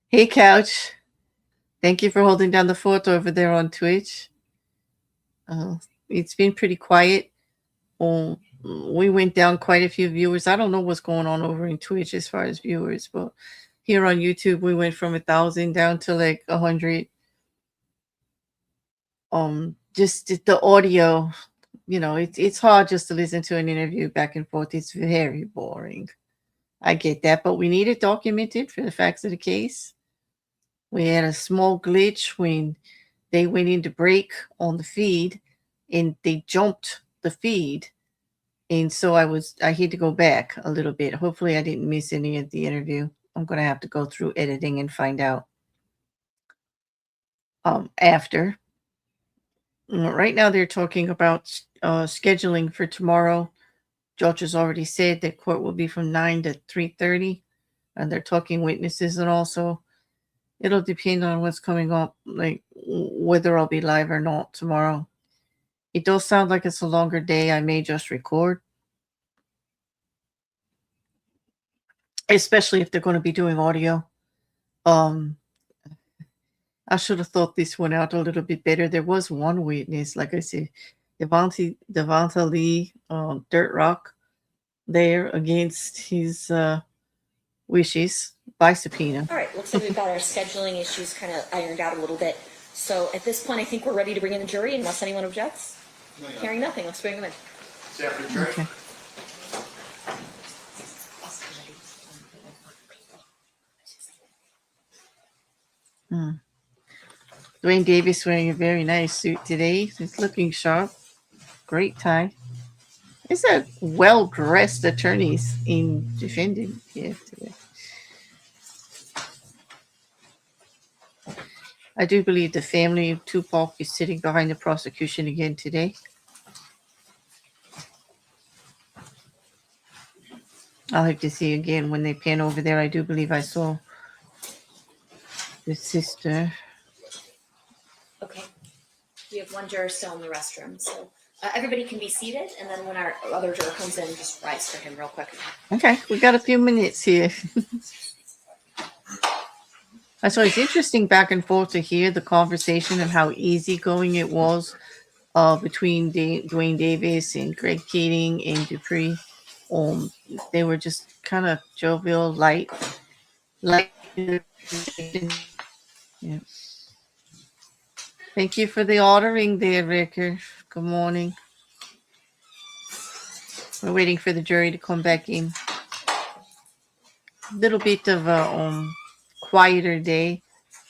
Hey, Couch. Thank you for holding down the fort over there on Twitch. It's been pretty quiet. We went down quite a few viewers. I don't know what's going on over in Twitch as far as viewers, but here on YouTube, we went from 1,000 down to like 100. Just the audio, it's hard just to listen to an interview back and forth. It's very boring. I get that, but we need it documented for the facts of the case. We had a small glitch when they went into break on the feed and they jumped the feed. And so I had to go back a little bit. Hopefully I didn't miss any of the interview. I'm going to have to go through editing and find out after. Right now they're talking about scheduling for tomorrow. Judge has already said that court will be from 9 to 3:30, and they're talking witnesses, and also it'll depend on what's coming up, like whether I'll be live or not tomorrow. It does sound like it's a longer day. I may just record, especially if they're going to be doing audio. I should have thought this one out a little bit better. There was one witness, like I said, Devonta Lee, Dirt Rock, there against his wishes by subpoena.
All right, looks like we've got our scheduling issues kind of ironed out a little bit. So at this point, I think we're ready to bring in the jury unless anyone objects. Hearing nothing, let's bring them in.
Okay. Duane Davis wearing a very nice suit today. He's looking sharp. Great tie. These are well-dressed attorneys in defending here today. I do believe the family of Tupac is sitting behind the prosecution again today. I'll have to see again when they pan over there. I do believe I saw the sister.
Okay. We have one juror still in the restroom, so everybody can be seated, and then when our other juror comes in, just rise for him real quick.
Okay, we got a few minutes here. So it's interesting back and forth to hear the conversation and how easygoing it was between Duane Davis and Greg Keating and Dupree. They were just kind of jovial, light. Yeah. Thank you for the ordering there, Ricker. Good morning. We're waiting for the jury to come back in. A little bit of a quieter day,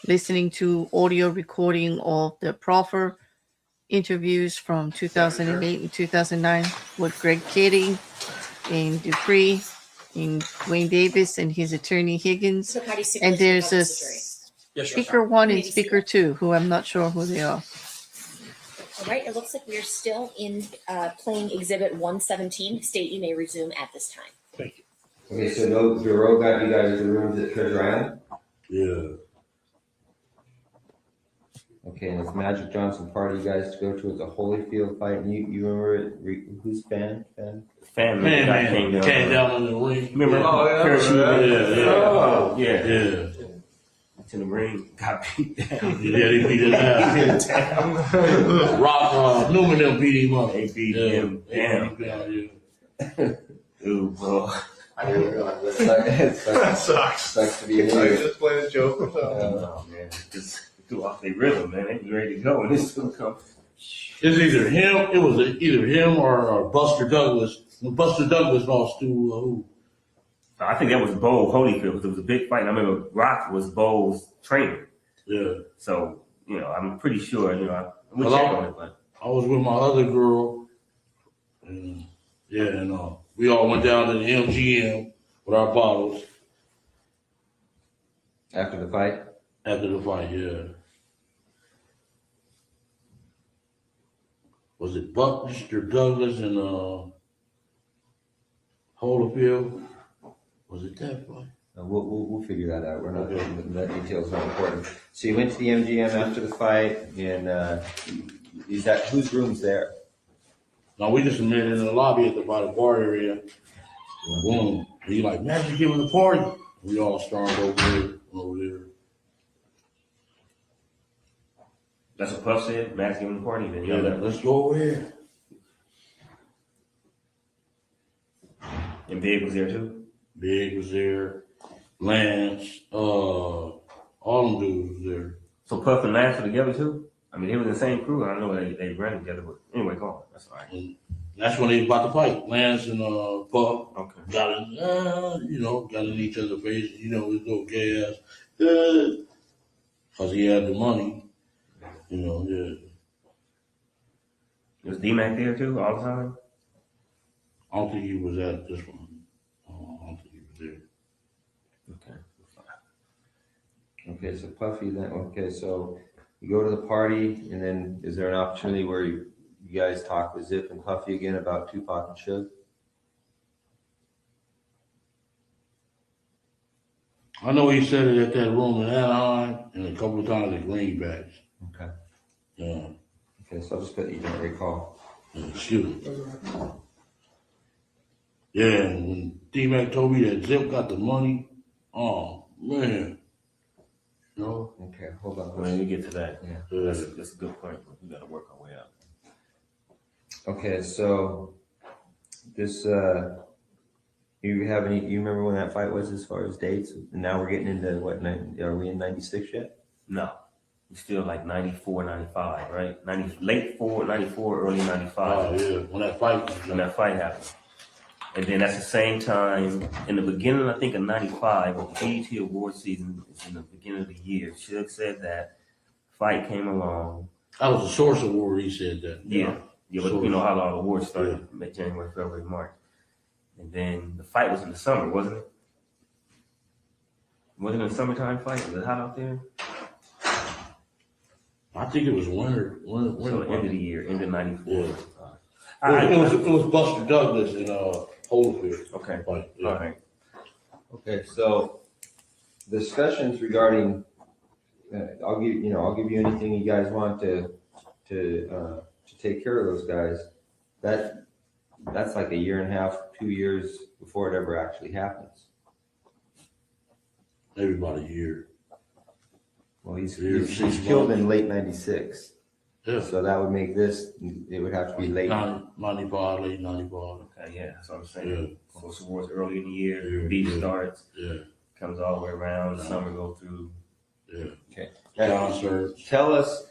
listening to audio recording of the proffer interviews from 2008 and 2009 with Greg Keating and Dupree and Duane Davis and his attorney Higgins.
So Patty, super
And there's a
jury.
speaker one and speaker two, who I'm not sure who they are.
All right, it looks like we're still in playing Exhibit 117. State, you may resume at this time.
Thank you.
Okay, so no bureau got you guys the rooms at Treasure Island?
Yeah.
Okay, and it's Magic Johnson party you guys to go to. It's a Holyfield fight. And you remember it? Who's fan?
Man, came down on the ring.
Remember?
Yeah.
To the ring, got beat down.
Yeah, they beat him down. Rock, Newman, them beat him up.
They beat him down. Dude, bro.
I didn't realize that. Sucks to be in here.
Just playing a joke or something.
Oh, man. Just threw off their rhythm, man. They was ready to go, and it's going to come.
It's either him. It was either him or Buster Douglas. When Buster Douglas lost to who?
I think that was Bo Holyfield because it was a big fight. And I remember Rock was Bo's trainer.
Yeah.
So, I'm pretty sure, we'll check on it, but.
I was with my other girl, and we all went down to the MGM with our bottles.
After the fight?
After the fight, yeah. Was it Buster Douglas and Holyfield? Was it that fight?
We'll figure that out. We're not that detail's not important. So you went to the MGM after the fight, and whose room's there?
No, we just met in the lobby by the bar area. Boom. He like, man, you giving the party. We all stormed over there.
That's what Puff said. Matt's giving the party. Then
Let's go over here.
And Big was there too.
Big was there. Lance, all them dudes was there.
So Puff and Lance were together too? I mean, they were in the same crew. I know they ran together, but anyway, go on. That's all right.
And that's when they was about to fight. Lance and Puff got in each other's faces. His little gay ass. Because he had the money.
Was D-Mac there too all the time?
I don't think he was at this one. I don't think he was there.
Okay, so Puffy then, so you go to the party, and then is there an opportunity where you guys talk with Zip and Puffy again about Tupac and Suge?
I know he said it at that room in Anaheim and a couple of times at Greenbacks.
Okay.
Yeah.
Okay, so I'll just put you don't recall.
Shoot. Yeah, and when D-Mac told me that Zip got the money, oh, man.
Okay, hold on.
When we get to that,
yeah.
That's a good point. We got to work our way up.
Okay, so this, you remember when that fight was as far as dates? And now we're getting into are we in 96 yet?
No. We're still like 94, 95, right? Late 94, early 95.
Oh, yeah, when that fight
happened. And then at the same time, in the beginning, I think, of 95, when the BET award season is in the beginning of the year, Suge said that fight came along.
That was a Source Award, he said that.
Yeah, but you know how long the awards started, January, February, March. And then the fight was in the summer, wasn't it? Wasn't it a summertime fight? Was it hot out there?
I think it was winter.
So the end of the year, end of 94.
Yeah. It was Buster Douglas and Holyfield.
Okay.
Fight. Yeah.
All right.
Okay, so discussions regarding, I'll give you anything you guys want to take care of those guys. That's like a year and a half, 2 years before it ever actually happens.
Maybe about a year.
Well, he's killed in late 96.
Yeah.
So that would make this, it would have to be late.
95, late 95.
Okay, yeah, that's what I'm saying. So towards early in the year, the beat starts, comes all the way around, summer go through.
Yeah.
Okay.
Concerts.
Tell us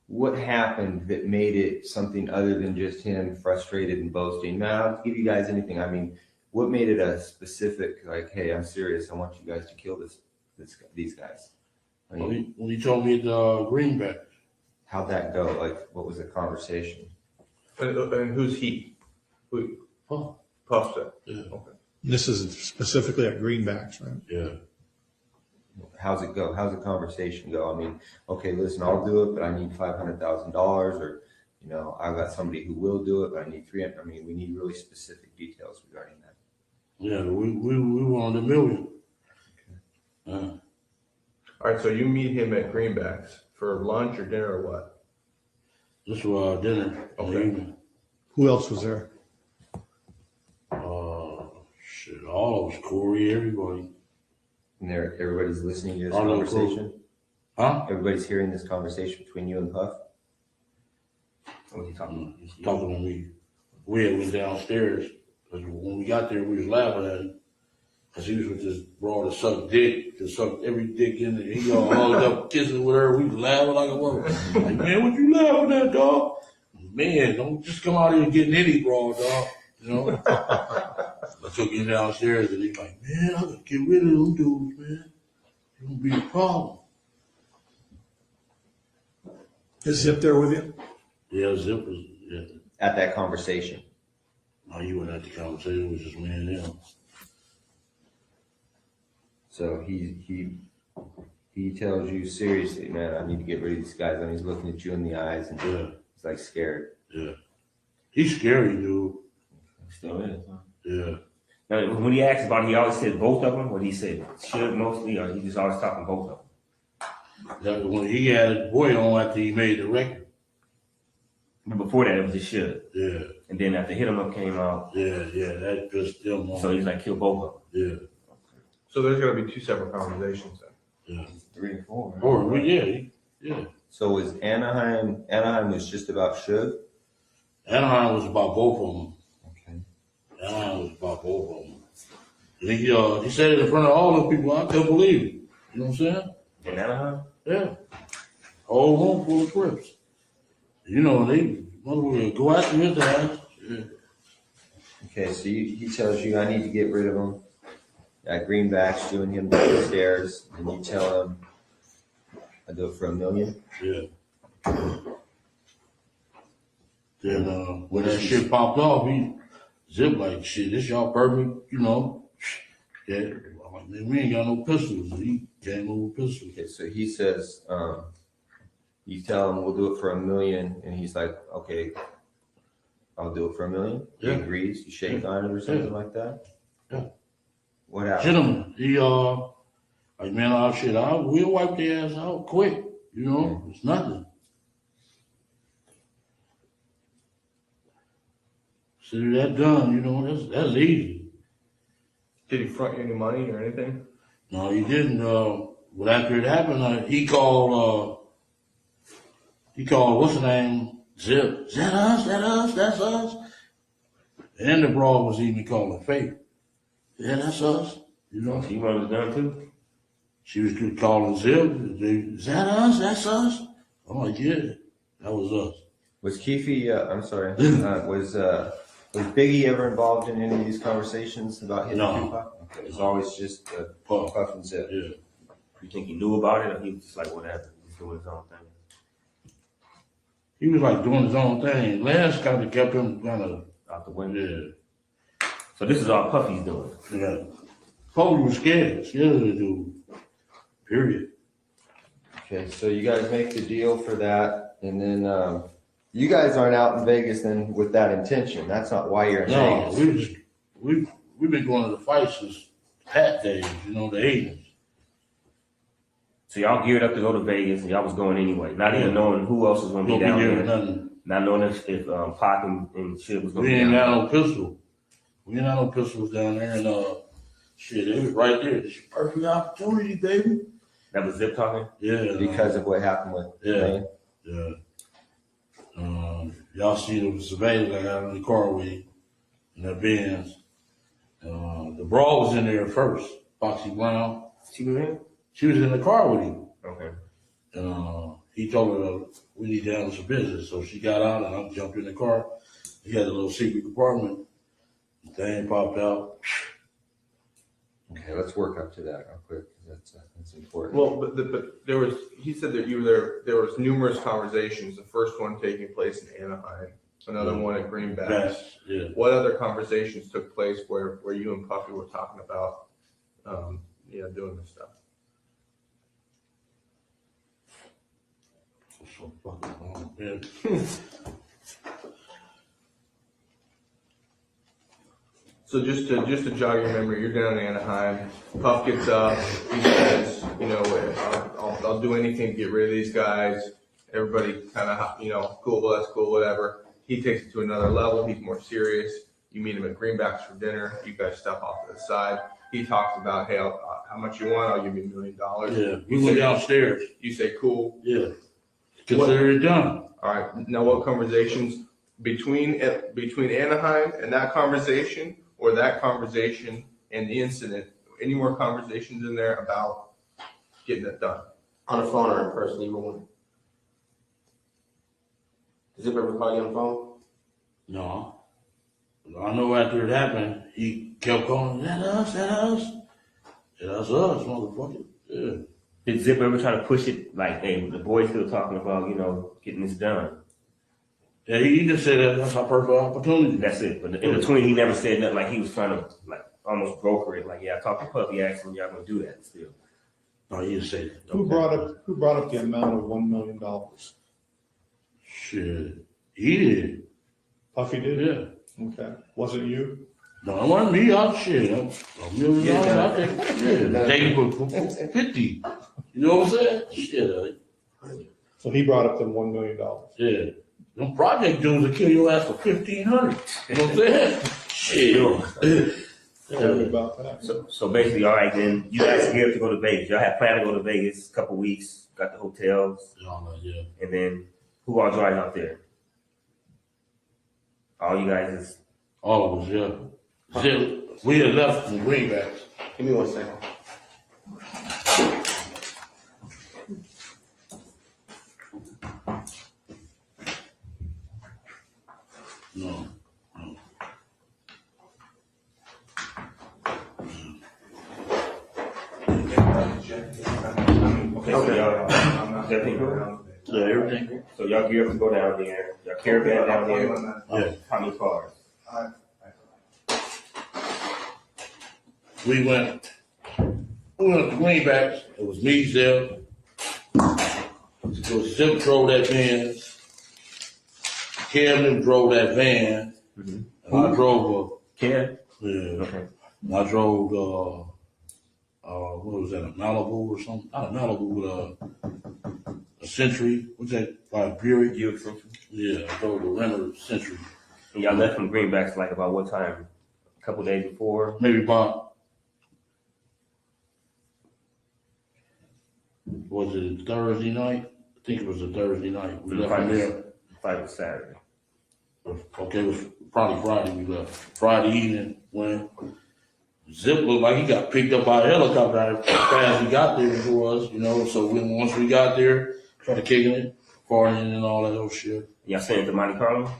what happened that made it something other than just him frustrated and boasting. Now, I'll give you guys anything. I mean, what made it a specific, like, hey, I'm serious. I want you guys to kill these guys. I mean,
When he told me the Greenback.
How'd that go? Like, what was the conversation?
And who's he? Puff said.
Yeah.
Okay.
This is specifically at Greenbacks, right?
Yeah.
How's it go? How's the conversation go? I mean, okay, listen, I'll do it, but I need $500,000, or I've got somebody who will do it, but I need 300. I mean, we need really specific details regarding that.
Yeah, we wanted $1 million.
All right, so you meet him at Greenbacks for lunch or dinner or what?
This was dinner.
Okay.
Who else was there?
All of us, Corey, everybody.
And everybody's listening to this
All
conversation?
Huh?
Everybody's hearing this conversation between you and Puff?
What are you talking
He's talking to me. We went downstairs, because when we got there, we was laughing at him. Cause he was with this broad to suck dick, to suck every dick in there. He all hugged up, kissing with her. We was laughing like a woman. Like, man, what you laughing at, dog? Man, don't just come out here getting any broad, dog. You know? I took him downstairs and he's like, man, I gotta get rid of them dudes, man. It's gonna be a problem.
Is Zip there with you?
Yeah, Zip was, yeah.
At that conversation.
No, you weren't at the conversation, it was just me and him.
So he tells you seriously, man, I need to get rid of these guys. And he's looking at you in the eyes and he's like scared.
Yeah. He's scary, dude.
Still is, huh?
Yeah.
Now, when he asked about it, he always said both of them, or he said should mostly, or he just always talking both of them?
That when he had his boy on after he made the record.
But before that, it was just should.
Yeah.
And then after Hit 'em Up came out.
Yeah, that pissed them off.
So he's like, kill both of them.
Yeah.
So there's gonna be two separate conversations then?
Yeah.
3 and 4.
Or, well, yeah.
So was Anaheim was just about should?
Anaheim was about both of them.
Okay.
Anaheim was about both of them. And he said it in front of all the people. I couldn't believe it. You know what I'm saying?
In Anaheim?
Yeah. Whole room full of Crips. You know, they go after his ass. Yeah.
Okay, so he tells you I need to get rid of him. At Greenback's doing him down the stairs, and you tell him I do it for $1 million.
Yeah. Then when that shit popped off, he Zip like, shit, this y'all perfect, you know. Yeah. I'm like, man, we ain't got no pistols. He came over with pistols.
Okay, so he says, you tell him we'll do it for $1 million, and he's like, okay, I'll do it for $1 million. He agrees. You shake on it or something like that.
Yeah.
What happened?
Hit him. He like, man, we'll wipe their ass out quick. You know, it's nothing. So that done, you know, that's easy.
Did he front you any money or anything?
No, he didn't. But after it happened, he called, what's the name? Zip. Is that us? That's us. And the broad was even calling Faith. Yeah, that's us. You know.
She was done too?
She was calling Zip. Is that us? That's us. I'm like, yeah, that was us.
Was Keefe, was Biggie ever involved in any of these conversations about hitting Tupac? Okay, it was always just Puff and Zip.
Yeah.
You think he knew about it, or he was just like, whatever, he's doing his own thing?
He was like doing his own thing. Lance kind of kept him kind of
out the window.
Yeah.
So this is all Puffy's doing.
Yeah. Puffy was scared of the dude. Period.
Okay, so you guys make the deal for that, and then you guys aren't out in Vegas then with that intention. That's not why you're in Vegas.
we've been going to the fights since Pat days, you know, the 80s.
So y'all geared up to go to Vegas, and y'all was going anyway, not even knowing who else was going to be down there. Not knowing if Pac and shit was going to be down there.
We ain't got no pistol. We ain't got no pistols down there, and shit, it was right there. This is a perfect opportunity, baby.
That was Zip talking?
Yeah. Because of what happened with Duane?
Yeah. Y'all see the surveillance I got in the car with him, in the Benz. The brawl was in there first. Foxy Brown.
She was in?
She was in the car with him.
Okay.
He told her we need to handle some business. So she got out and I jumped in the car. He had a little secret compartment. The thing popped out.
Okay, let's work up to that real quick. That's important.
Well, but there was, he said that you were there was numerous conversations, the first one taking place in Anaheim, another one at Greenback.
Yeah.
What other conversations took place where you and Puffy were talking about, doing this stuff?
So fucking long, man.
So just to jog your memory, you're down in Anaheim. Puff gets up. He says, I'll do anything to get rid of these guys. Everybody kind of, cool, well, that's cool, whatever. He takes it to another level. He's more serious. You meet him at Greenbacks for dinner. You guys step off to the side. He talks about, hey, how much you want? I'll give you $1 million.
Yeah, we went downstairs.
You say, cool.
Yeah, consider it done.
All right. Now, what conversations between Anaheim and that conversation, or that conversation and the incident, any more conversations in there about getting that done?
On the phone or in person, either one. Does it ever call you on the phone?
No. I know after it happened, he kept calling, that us. Yeah, that's us, motherfucker. Yeah.
Did Zip ever try to push it like, hey, the boys still talking about, getting this done?
Yeah, he just said that's our perfect opportunity.
That's it. But in between, he never said nothing like he was trying to almost broker it. Like, yeah, I talked to Puffy, asked him, y'all gonna do that still.
No, he didn't say that.
Who brought up the amount of $1 million?
Shit. He did.
Puffy did?
Yeah.
Okay. Wasn't you?
No, it wasn't me. I'm shit. $1 million out there. Yeah. Take it for 50. You know what I'm saying? Shit.
So he brought up the $1 million.
Yeah. Them project dudes will kill your ass for $1,500. You know what I'm saying? Shit.
Tell me about that.
So basically, all right, then you guys geared up to go to Vegas. Y'all had planned to go to Vegas a couple weeks, got the hotels.
Yeah.
And then who all driving out there? All you guys is.
All of us, yeah. Zip, we had left from Greenbacks.
Give me 1 second.
No.
Okay, so y'all, everything good?
Yeah, everything.
So y'all gear up to go down there. Y'all caravan down there.
Yeah.
How many cars?
We went to Greenbacks. It was me, Zip. So Zip drove that van. Kierny drove that van.
Mm-hmm.
And I drove
Ken?
Yeah.
Okay.
And I drove what was that, a Malibu or something? Not a Malibu, but a Century. What's that, by Buick?
Buick Century?
Yeah, I drove the Renner Century.
And y'all left from Greenbacks like about what time? A couple days before?
Maybe about, was it Thursday night? I think it was a Thursday night. We left from there.
Friday was Saturday.
Okay, it was probably Friday we left. Friday evening when Zip looked like he got picked up by a helicopter as fast as he got there for us, so once we got there, started kicking it, partying and all that old shit.
Y'all staying at the Monte Carlo?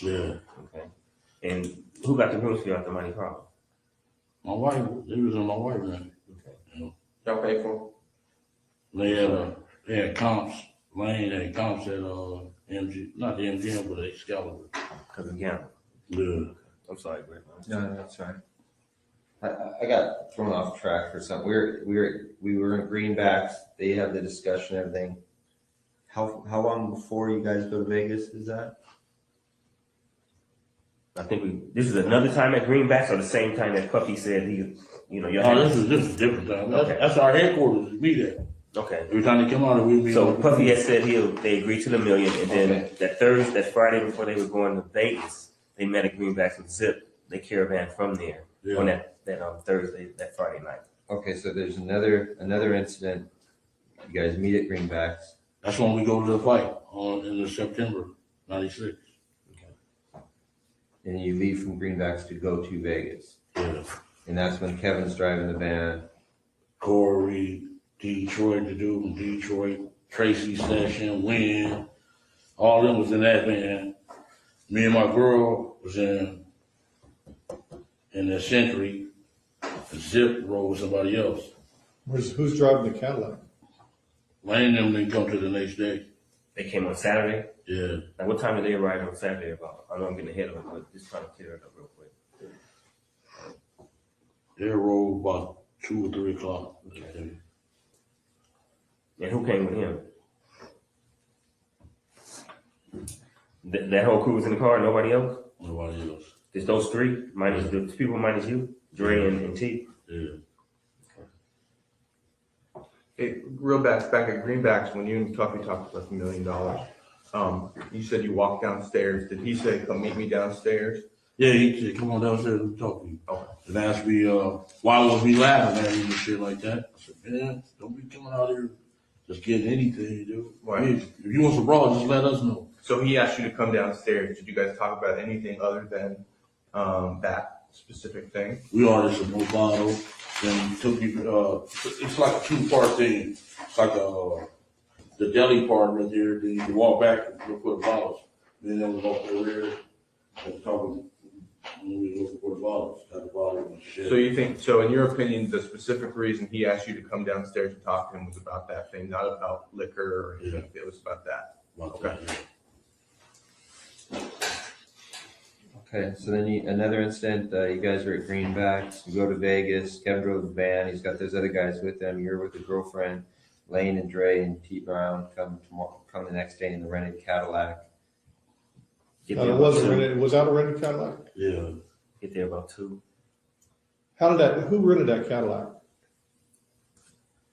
Yeah.
Okay. And who got the rooms for y'all at the Monte Carlo?
My wife, it was in my wife's name.
Okay.
Y'all pay for
They had comps. Lane had comps at MG, not the MGM, but Excalibur.
Because of gambling.
Yeah.
I'm sorry, Greg.
No, that's right. I got thrown off track for something. We were in Greenbacks. They have the discussion, everything. How long before you guys go to Vegas is that?
I think this is another time at Greenbacks or the same time that Puffy said he,
This is different time. That's our headquarters. We there.
Okay.
Every time they come out, we be.
So Puffy had said they agreed to the $1 million, and then that Friday before they were going to Vegas, they met at Greenbacks with Zip. They caravan from there on that Thursday, that Friday night.
Okay, so there's another incident. You guys meet at Greenbacks.
That's when we go to the fight in the September '96.
Okay. And you leave from Greenbacks to go to Vegas.
Yeah.
And that's when Kevin's driving the van.
Corey, Detroit, the dude from Detroit, Tracy Session, Wynn, all of them was in that van. Me and my girl was in the Century. Zip rode with somebody else.
Who's driving the Cadillac?
Lane and them didn't come to the next day.
They came on Saturday?
Yeah.
Now, what time did they arrive on Saturday about? I know I'm getting ahead of it, but just trying to clear it up real quick.
They rode about 2 or 3 o'clock.
Okay. And who came with him? That whole crew was in the car, nobody else?
Nobody else.
Just those three? Minus the people minus you? Dre and T?
Yeah.
Hey, real back at Greenbacks, when you and Tuffy talked about $1 million, you said you walked downstairs. Did he say, come meet me downstairs?
Yeah, he said, come on downstairs and talk to you.
Okay.
And asked me, why was we laughing at him and shit like that? I said, man, don't be coming out here just getting anything, dude.
Right.
If you want some bra, just let us know.
So he asked you to come downstairs. Did you guys talk about anything other than that specific thing?
We ordered some more bottles. then you took you, it's like a two-part thing. It's like the deli part right there, then you walk back and look for the bottles. Then they was off the rear and talking, when we looking for the bottles, got the bottle and shit.
So you think, so in your opinion, the specific reason he asked you to come downstairs and talk to him was about that thing, not about liquor or anything, it was about that? Okay.
Okay, so then another incident, you guys are at Greenbacks, you go to Vegas, Kevin drove the van, he's got those other guys with him, you're with a girlfriend, Lane and Dre and T Brown come the next day in the rented Cadillac.
It wasn't rented, was that a rented Cadillac?
Yeah.
Get there about 2.
Who rented that Cadillac?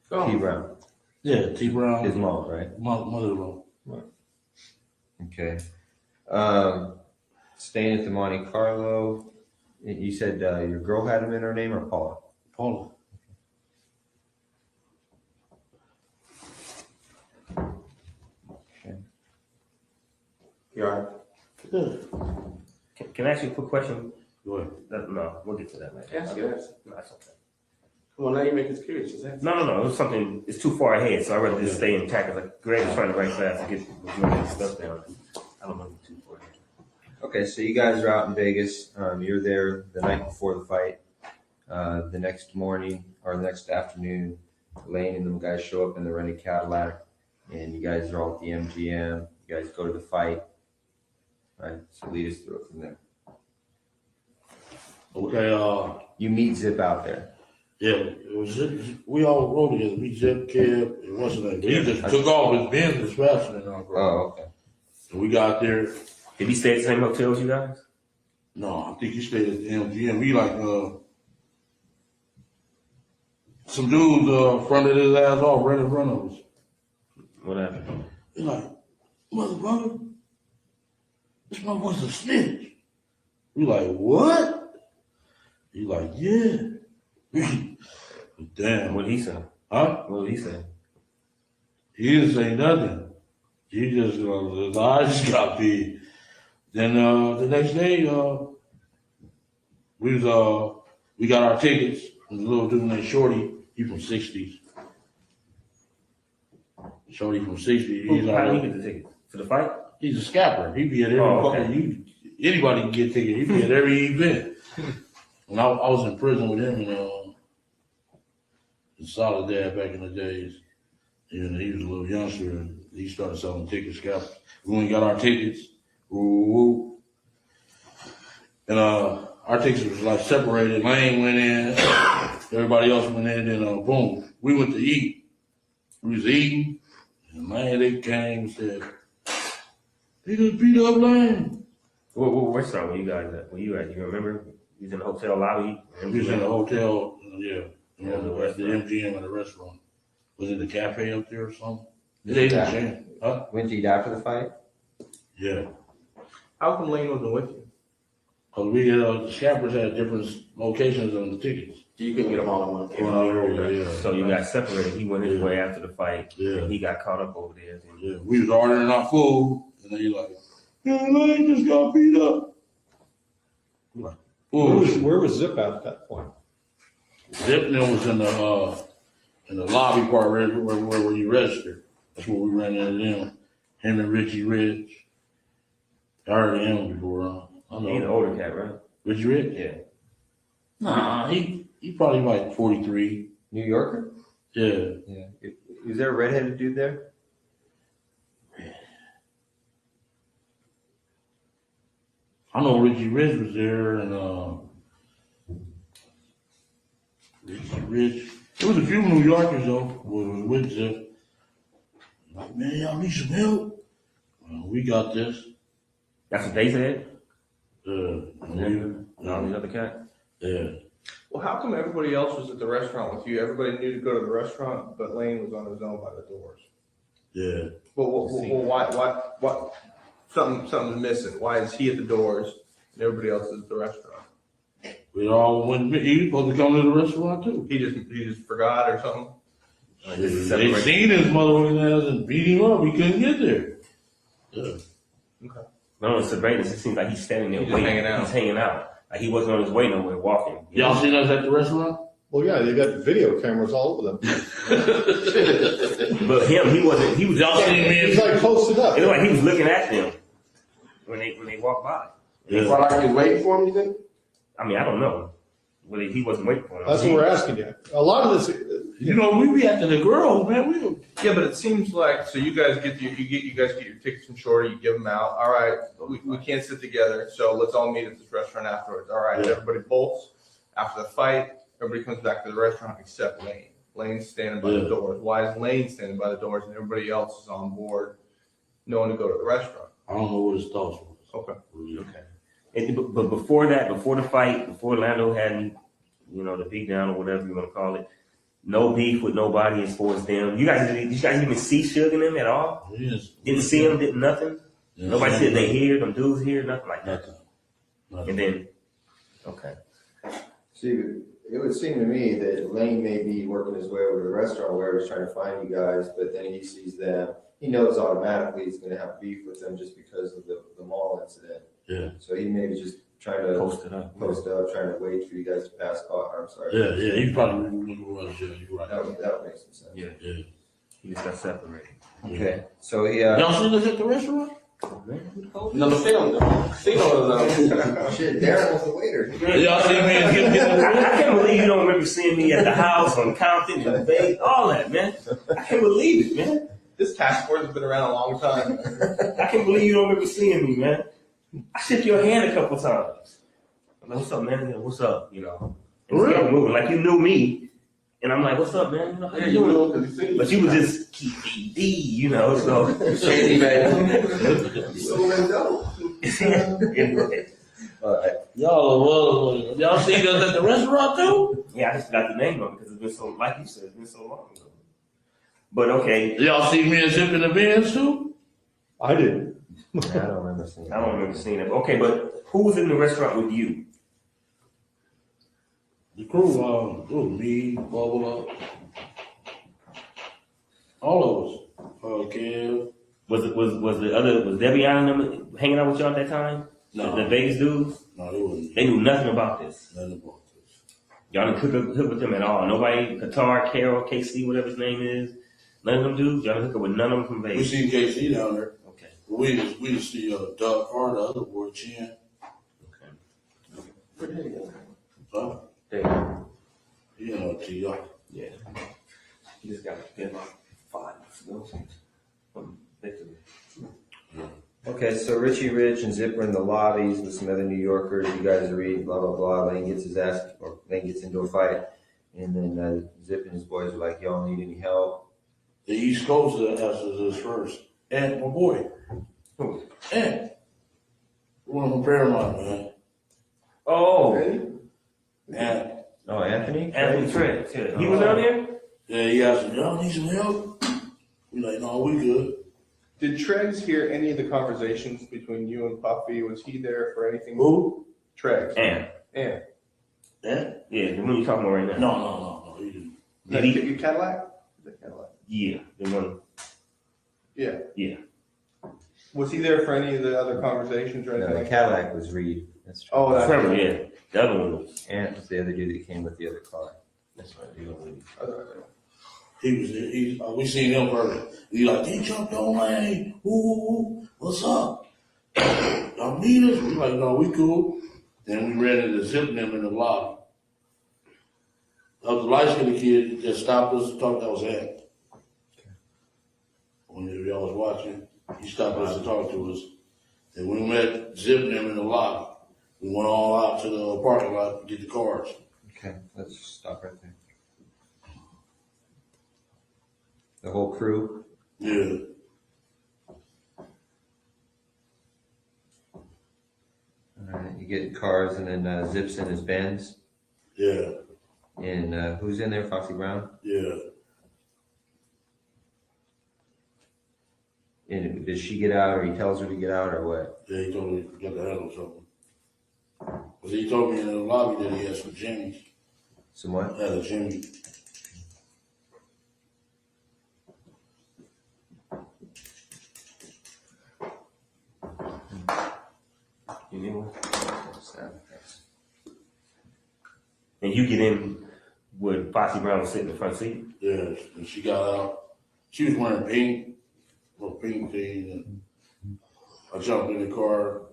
T Brown.
Yeah, T Brown.
His mom, right?
Mother-in-law.
Right.
Okay. Staying at the Monte Carlo, you said your girl had him in her name or Paula?
Paula.
Okay.
You all right?
Good.
Can I ask you a quick question?
Go ahead.
No, we'll get to that later.
Ask it.
No, that's okay.
Come on, now you make us curious. Just ask.
No. It was something, it's too far ahead, so I'd rather just stay intact. Like Greg was trying to write fast to get the stuff down. I don't know too far ahead.
Okay, so you guys are out in Vegas. You're there the night before the fight. The next morning or the next afternoon, Lane and them guys show up in the rented Cadillac, and you guys are all at the MGM. You guys go to the fight. All right, so lead us through it from there.
Okay,
you meet Zip out there.
Yeah, it was Zip. We all rode together. Me, Zip, Kev, and what's his name? He just took off his Benz faster than our brother.
Oh, okay.
So we got there.
Did he stay at the same hotel as you guys?
No, I think he stayed at the MGM. We like some dudes fronted his ass off right in front of us.
What happened?
He's like, motherfucker, this motherfucker's a snitch. We like, what? He like, yeah. Damn.
What did he say?
Huh?
What did he say?
He didn't say nothing. He just, his eyes just got big. Then the next day, we got our tickets from the little dude named Shorty. He from 60s. Shorty from 60s.
How did he get the ticket? For the fight?
He's a scapper. He be at every fucking, anybody can get tickets. He be at every event. And I was in prison with him in Soledad back in the days. And he was a little youngster and he started selling tickets, scalpers. We only got our tickets. Ooh. And our tickets was like separated. Lane went in, everybody else went in, then boom. We went to eat. We was eating, and man, they came and said, they just beat up Lane.
What restaurant were you guys at? Where you at? You remember? You was in the hotel lobby?
We was in the hotel, yeah. At the MGM at the restaurant. Was it the cafe up there or something? Huh?
Went to eat after the fight?
Yeah.
How come Lane wasn't with you?
Because we the scappers had different locations on the tickets.
You couldn't get them all in one
place. Yeah.
So you got separated. He went his way after the fight.
Yeah.
And he got caught up over there.
Yeah. We was ordering our food, and they like, yeah, Lane just got beat up. We're like,
Where was Zip at that point?
Zip was in the lobby part where you register. That's where we ran into them. Him and Richie Rich. I heard him before. I know.
He's an older cat, right?
Richie Rich?
Yeah.
Nah, he probably like 43.
New Yorker?
Yeah.
Yeah. Is there a redheaded dude there?
I know Richie Rich was there and Richie Rich. There was a few New Yorkers though was with Zip. Like, man, y'all need some help? We got this.
That's what they said?
No,
the other cat?
Yeah.
Well, how come everybody else was at the restaurant with you? Everybody knew to go to the restaurant, but Lane was on his own by the doors.
Yeah.
Well, why? Something's missing. Why is he at the doors and everybody else is at the restaurant?
We all went. He was supposed to come to the restaurant too.
He just forgot or something.
They seen his mother ass and beat him up. He couldn't get there. Yeah.
Okay.
No, in surveillance, it seems like he's standing there
He's
waiting.
hanging out.
He's hanging out. Like he wasn't on his way nowhere, walking.
Y'all seen us at the restaurant?
Well, yeah, they got video cameras all over them.
But him, he wasn't. He was.
He's like posted up.
It looked like he was looking at them when they walked by.
Yeah. Well, like you waiting for him, you think?
I mean, I don't know. Well, he wasn't waiting for them.
That's what we're asking you. A lot of this,
You know, we be after the girls, man.
Yeah, but it seems like, so you guys get your tickets from Shorty, you give them out. All right, we can't sit together, so let's all meet at this restaurant afterwards. All right,
Yeah.
everybody bolts. After the fight, everybody comes back to the restaurant except Lane. Lane's standing by the doors. Why is Lane standing by the doors and everybody else is on board knowing to go to the restaurant?
I don't know what his thoughts was.
Okay.
Okay. But before that, before the fight, before Lando had, the beat down or whatever you want to call it, no beef with nobody as far as them. You guys didn't even see Suge and them at all?
Yes.
Didn't see them, did nothing?
Yes.
Nobody said they hear, them dudes here, nothing like that.
Nothing.
And then, okay.
See, it would seem to me that Lane may be working his way over to the restaurant where he's trying to find you guys, but then he sees them. He knows automatically he's going to have beef with them just because of the mall incident.
Yeah.
So he may be just trying to
Post up, trying
to wait for you guys to pass. I'm sorry.
Yeah, he probably was. Yeah, you're right.
That would make some sense.
Yeah.
Yeah.
He just got separated.
Okay. So
Y'all see this at the restaurant?
No, the casino was
Shit, Darren was the waiter.
Y'all see me?
I can't believe you don't remember seeing me at the house on Compton and Bay, all that, man. I can't believe it, man.
This task force has been around a long time.
I can't believe you don't remember seeing me, man. I shook your hand a couple times. I'm like, what's up, man? What's up? And
Really?
kept moving like you knew me. And I'm like, what's up, man? How you doing? But you was just keep ED, so.
Shady, man.
Anyway.
Y'all see us at the restaurant too?
Yeah, I just forgot the name of it because it's been so, like you said, it's been so long ago. But okay.
Y'all see me and Zip in the Benz too?
I didn't.
I don't remember seeing it.
I don't remember seeing it. Okay, but who was in the restaurant with you?
The crew, me, Bubba, all of us. Kev.
Was Debbie and them hanging out with y'all at that time?
No.
The Vegas dudes?
No, they wasn't.
They knew nothing about this.
Nothing about this.
Y'all didn't hook up with them at all. Nobody, Qatar, Carol, KC, whatever his name is. None of them dudes. Y'all didn't hook up with none of them from
We
Vegas.
seen KC down there.
Okay.
We just see Doug Carter, the other boy, Chin. Huh?
There.
You know, T.R.
Yeah. He just got like 5 victory.
Okay, so Richie Rich and Zip were in the lobbies with some other New Yorkers. You guys are reading, blah, blah, blah. Lane gets into a fight. And then Zip and his boys are like, y'all need any help?
The East Coast answers this first. And my boy.
Who?
And. One from Paramount, man.
Oh.
And.
Oh, Anthony?
Anthony Trent. Yeah. He was down there?
Yeah, he asked me, y'all need some help? We like, no, we good.
Did Treggs hear any of the conversations between you and Puffy? Was he there for anything?
Who?
Treggs.
And.
And?
Yeah, the one you talking about right now.
No, he didn't.
Did he?
Your Cadillac? The Cadillac.
Yeah, the one.
Yeah.
Yeah.
Was he there for any of the other conversations or anything
No, the
like
Cadillac was Reed. That's true.
Oh, that's
Trevor, yeah. The other one was.
And was the other dude that came with the other car.
That's right. He was Reed.
He was there. We seen him earlier. He like, they jumped on Lane. Ooh, what's up? Y'all need us? We like, no, we cool. Then we ran into Zip and them in the lobby. The light-skinned kid that stopped us and talked, that was him. When y'all was watching, he stopped us and talked to us. And we met Zip and them in the lobby. We went all out to the parking lot to get the cars.
Okay, let's stop right there. The whole crew?
Yeah.
All right, you get cars and then Zips in his Benz?
Yeah.
And who's in there, Foxy Brown?
Yeah.
And does she get out or he tells her to get out or what?
Yeah, he told me to get the handle something. Because he told me in the lobby that he had some Jimmys.
Some what?
Had a Jimmy.
You need one? And you get in with Foxy Brown was sitting in the front seat.
Yes, and she got out. She was wearing pink, little pink thing, and I jumped in the car.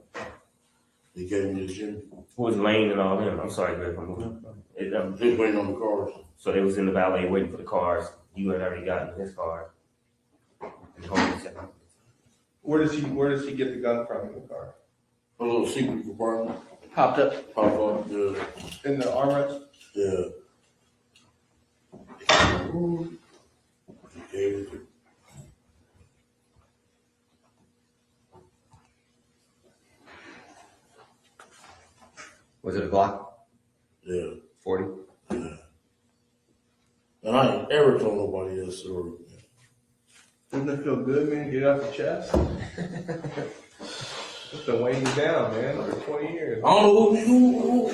He gave me the gym.
Who was Lane and all them? I'm sorry, Greg.
He was waiting on the cars.
So they was in the valet waiting for the cars. You had already gotten in his car.
Where does he get the gun from in the car?
A little secret compartment.
Popped up
Pop up, yeah.
in the armrest?
Yeah. He gave it to
Was it a Glock?
Yeah.
40?
Yeah. And I ain't ever told nobody that story.
Doesn't it feel good, man? Get it off your chest. It's been weighing you down, man, for 20 years.
I don't know who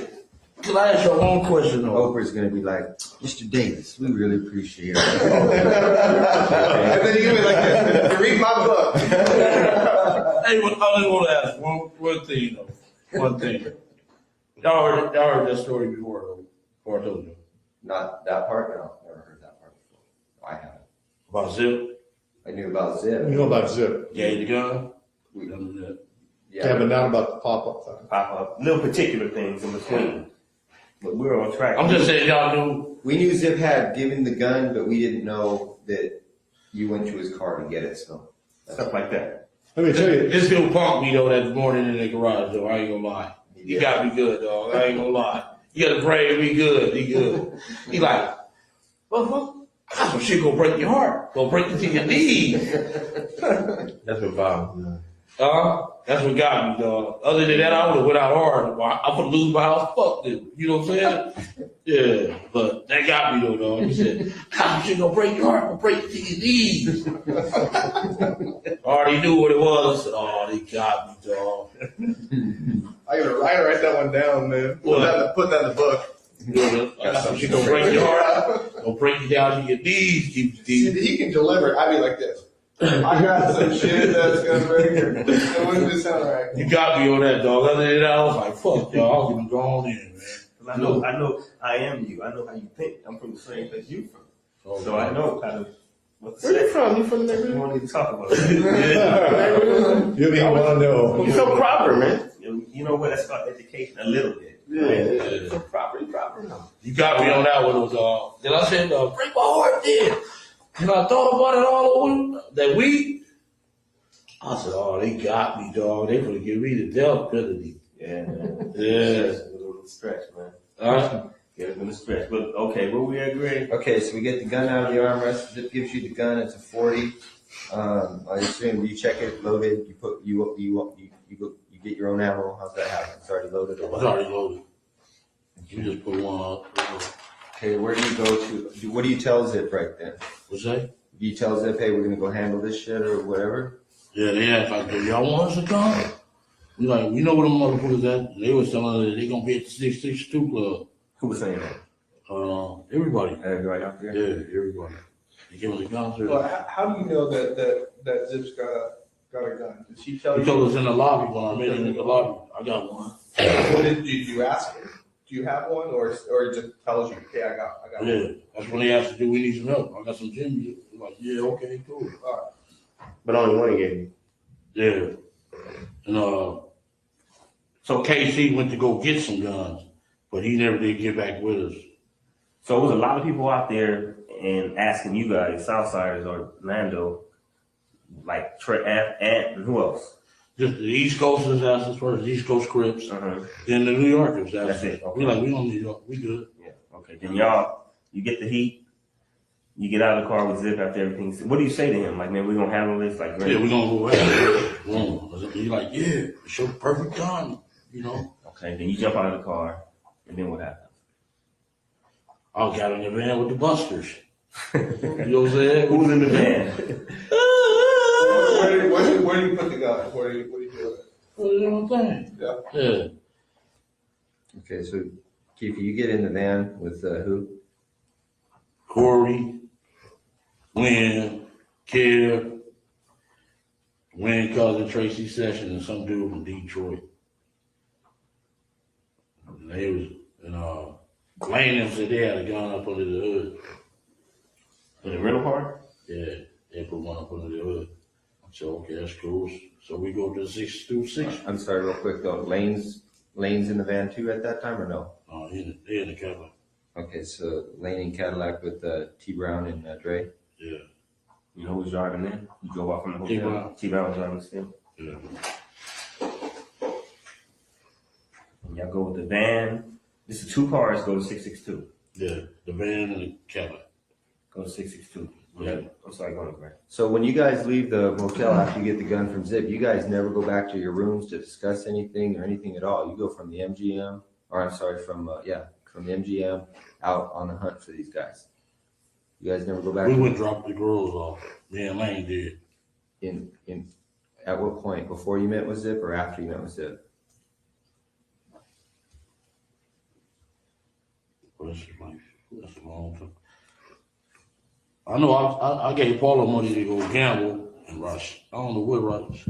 can I ask you one question though?
Oprah's gonna be like, Mr. Davis, we really appreciate it.
And then you give me like this, to read my book.
Hey, I just want to ask one thing though. One thing. Y'all heard that story before though, or I told you.
Not that part? No, never heard that part before. I haven't.
About Zip?
I knew about Zip.
You know about Zip.
Gave the gun?
We,
Yeah, but not about the pop-up thing.
Pop-up. Little particular things in between. But we're on track.
I'm just saying y'all knew.
We knew Zip had given the gun, but we didn't know that you went to his car to get it, so.
Stuff like that.
Let me tell you.
This dude punked me though that morning in the garage though. I ain't gonna lie. He got me good, dog. I ain't gonna lie. You gotta pray me good. He good. He like, well, I got some shit gonna break your heart. Gonna break you to your knees.
That's what bothers me.
That's what got me, dog. Other than that, I would have went out hard. I'm gonna lose my house. Fuck them. You know what I'm saying? Yeah, but that got me though, dog. He said, "How shit gonna break your heart? Gonna break you to your knees." Already knew what it was. Oh, they got me, dog.
I gotta write that one down, man. Put that in the book.
Shit gonna break your heart. Gonna break you down to your knees. Keep
See, he can deliver. I'd be like this. I got some shit that's gonna break your. It wouldn't just sound right.
You got me on that, dog. Other than that, I was like, fuck, y'all. I'll get gone in, man.
I know I am you. I know how you think. I'm from the same place you from.
Oh,
so I know kind of what to
Where
say.
you from? You from the
You
neighborhood?
won't even talk about it.
You didn't want to know.
You're so proper, man.
You know what? That's called education a little bit.
Yeah. So proper now.
You got me on that one, dog. Then I said, break my heart then. And I thought about it all over that week. I said, oh, they got me, dog. They gonna give me the death penalty.
Yeah, man.
Yeah.
It's a little stretch, man. Yeah, it's been a stretch. But okay, where we at, Greg?
Okay, so we get the gun out of the armrest. Zip gives you the gun. It's a 40. I assume you check it, loaded. You put you get your own ammo. How's that happen? It's already loaded. Or
It's
what?
already loaded. You just put one up.
Okay, where do you go to? What do you tell Zip right then?
What's that?
Do you tell Zip, hey, we're gonna go handle this shit or whatever?
Yeah, they asked like, do y'all want us to come? We like, we know where them motherfuckers at. They was telling us that they gonna be at the 662 Club.
Who was saying that?
Everybody.
Everybody out there?
Yeah, everybody. They give us a concert.
Well, how do you know that Zip's got a gun? Did he tell
He
you?
told us in the lobby when I met him in the lobby. I got one.
What did you ask him? Do you have one, or he just tells you, okay, I got one?
Yeah, that's when they asked, do we need some help? I got some gym. Like, yeah, okay, cool.
All right.
But only one gave you.
Yeah. And so KC went to go get some guns, but he never did get back with us.
So it was a lot of people out there and asking you guys, Southsiders or Orlando, like and who else?
Just the East Coasters asked us first, the East Coast Crips, then the New Yorkers asked us.
That's it. Okay.
We like, we don't need help, we good.
Yeah. Okay. Then you get the heat. You get out of the car with Zip after everything. What do you say to him? Like, man, we're gonna handle this. Like,
Yeah, we're gonna go ahead. He's like, yeah, it's your perfect time, you know.
Okay. Then you jump out of the car, and then what happens?
I got in the van with the busters. You know what I'm saying?
Who's in the van?
Where do you put the gun? What do you do with it?
You know what I'm saying? Yeah.
Okay, so Keith, you get in the van with who?
Corey, Wynn, Kev, Wynn cousin Tracy Sessions, and some dude from Detroit. And they was Lane them said they had a gun up under the hood.
In the rental car?
Yeah, they put one up under the hood. So, okay, that's cool. So we go to 626.
I'm sorry, real quick though. Lane's in the van too at that time or no?
They in the Cadillac.
Okay, so Lane in Cadillac with T Brown and Dre.
Yeah.
You know who's driving there? You drove off from the
T.
hotel.
Brown.
T Brown was driving still.
Yeah.
Y'all go with the van. This is 2 cars. Go to 662.
Yeah, the van and the Cadillac.
Go to 662. Yeah. I'm sorry. Go on, Greg.
So when you guys leave the motel after you get the gun from Zip, you guys never go back to your rooms to discuss anything or anything at all. You go from the MGM, or I'm sorry, from the MGM out on the hunt for these guys. You guys never go back.
We went drop the girls off. Me and Lane did.
In at what point? Before you met with Zip or after you met with Zip?
That's a long time. I know I gave Paula money to go gamble and rush. I don't know what rush.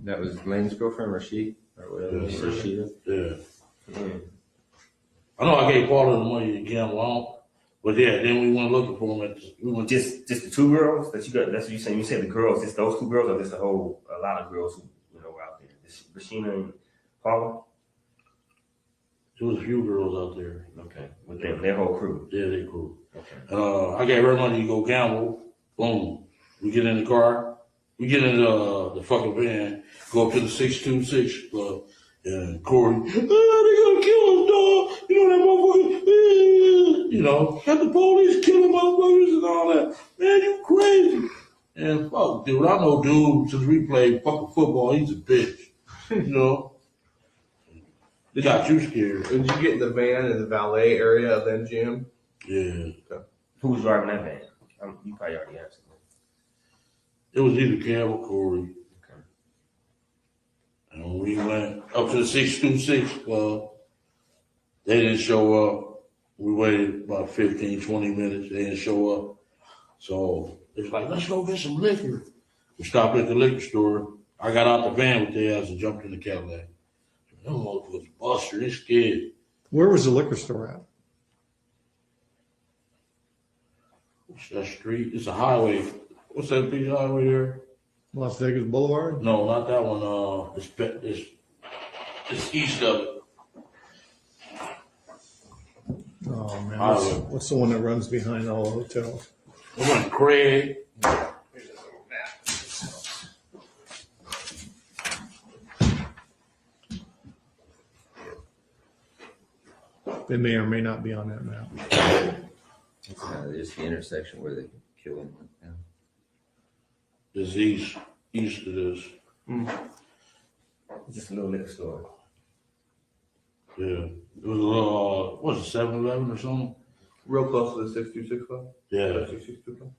That was Lane's girlfriend, Rashid, or whatever.
Yeah.
Rashida.
Yeah. I know I gave Paula the money to gamble on, but yeah, then we went looking for him. We went
Just the 2 girls that you got. That's what you saying. You said the girls. Just those 2 girls, or just a lot of girls who were out there. Just Rashina and Paula.
There was a few girls out there.
Okay, with their whole crew.
Yeah, their crew.
Okay.
I gave her money to go gamble. Boom. We get in the car. We get in the fucking van. Go up to the 626 club. And Corey, they gonna kill us, dog. You know that motherfucker. You know, got the police killing motherfuckers and all that. Man, you crazy. And fuck, dude, I know dude since we played fucking football. He's a bitch. You know. They got you scared.
Did you get in the van in the valet area of the MGM?
Yeah.
Who was driving that van? You probably already answered.
It was either Cam or Corey.
Okay.
And when we went up to the 626 club, they didn't show up. We waited about 15, 20 minutes. They didn't show up. So it's like, let's go get some liquor. We stopped at the liquor store. I got out the van with their ass and jumped in the Cadillac. Them motherfuckers busted. They scared.
Where was the liquor store at?
What's that street? It's a highway. What's that big highway there?
Las Vegas Boulevard?
No, not that one. It's east of it.
Oh, man.
Highway.
What's the one that runs behind all the hotels?
We went to Craig.
They may or may not be on that map.
There's the intersection where they kill him. Yeah.
It's east of this.
Just a little liquor store.
Yeah. It was a little, what's it, 7-Eleven or something?
Real close to the 626 club?
Yeah.
626 club?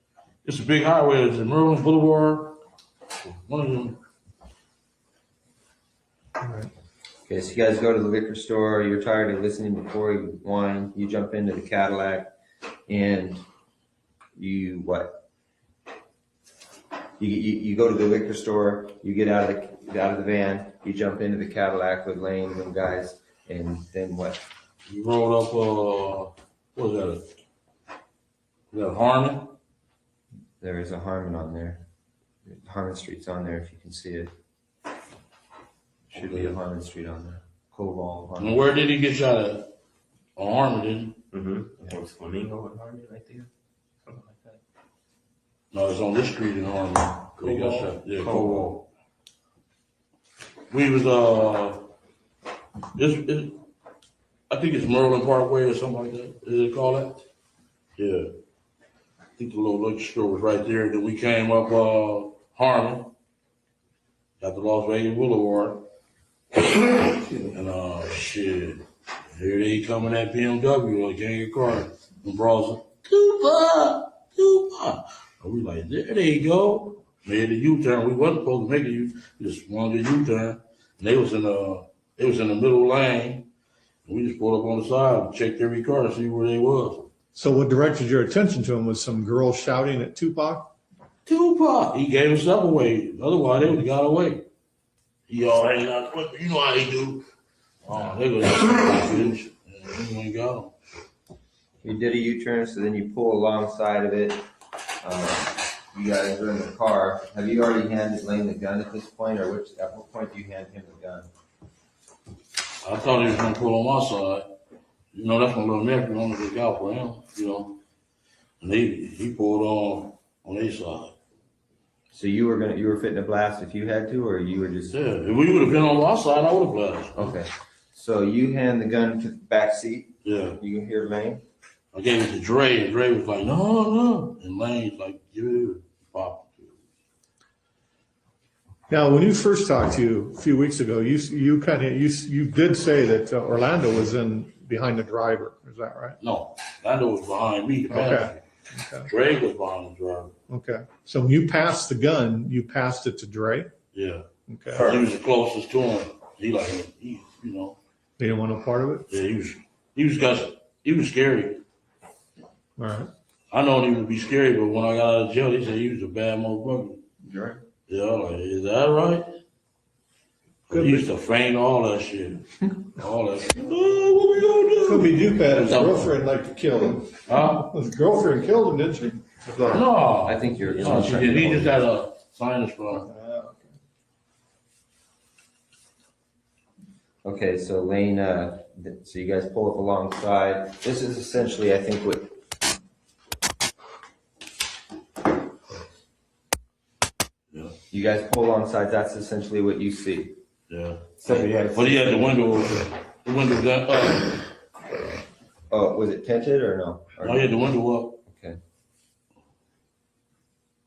It's a big highway. It's in Maryland Boulevard. One of them.
All right.
Okay, so you guys go to the liquor store. You're tired of listening before you whine. You jump into the Cadillac, and you what? You go to the liquor store. You get out of the van. You jump into the Cadillac with Lane and them guys, and then what?
You rolled up. What was that? Harmon?
There is a Harmon on there. Harmon Street's on there if you can see it. Should be a Harmon Street on there. Koval, Harmon.
And where did he get shot at? On Harmon, didn't he?
Mm-hmm. It was Flamingo and Harmon right there. Something like that.
No, it's on this street in Harmon. Where he got shot. Yeah,
Koval.
We was I think it's Merlin Parkway or something like that. Is it called that? Yeah. I think the little liquor store was right there. Then we came up Harmon, got the Las Vegas Boulevard, and shit. Here they coming at BMW, like gang of cars. And bros, Tupac. And we like, there they go. Made a U-turn. We wasn't supposed to make a U-turn. Just wanted a U-turn. And they was in the middle lane. And we just pulled up on the side and checked every car to see where they was.
So what directed your attention to him was some girl shouting at Tupac?
Tupac. He gave himself away. Otherwise, they would have got away. He all hanging out. You know how he do. Oh, they go. and we got him.
You did a U-turn, so then you pull alongside of it. You guys are in the car. Have you already handed Lane the gun at this point, or at what point do you hand him the gun?
I thought he was gonna pull on my side. You know, that's my little nephew. I'm gonna look out for him. You know, and he pulled on his side.
So you were fitting to blast if you had to, or you were just?
Yeah, if we would have been on our side, I would have blasted.
Okay. So you hand the gun to the back seat.
Yeah.
You can hear Lane.
I gave it to Dre, and Dre was like, no. And Lane's like, give it pop.
Now, when you first talked to you a few weeks ago, you did say that Orlando was behind the driver. Is that right?
No, Orlando was behind me.
Okay.
Dre was behind the driver.
Okay. So when you passed the gun, you passed it to Dre?
Yeah.
Okay.
He was the closest to him. He you know.
They didn't want no part of it?
Yeah, he was scary.
All right.
I know he would be scary, but when I got out of jail, he said he was a bad motherfucker.
Right.
Yeah, like, is that right? He used to feign all that shit. All that shit. Oh, what we gonna do?
Could be Duke had his girlfriend like to kill him.
Huh?
His girlfriend killed him, didn't she?
No.
I think you're.
No, she did. He just had a sinus problem.
Okay, so Lane, so you guys pull up alongside. This is essentially, I think, what.
Yeah.
You guys pull alongside. That's essentially what you see.
Yeah.
So he had.
But he had the window open. The window down up.
Oh, was it tinted or no? Or
No, he had the window up.
Okay.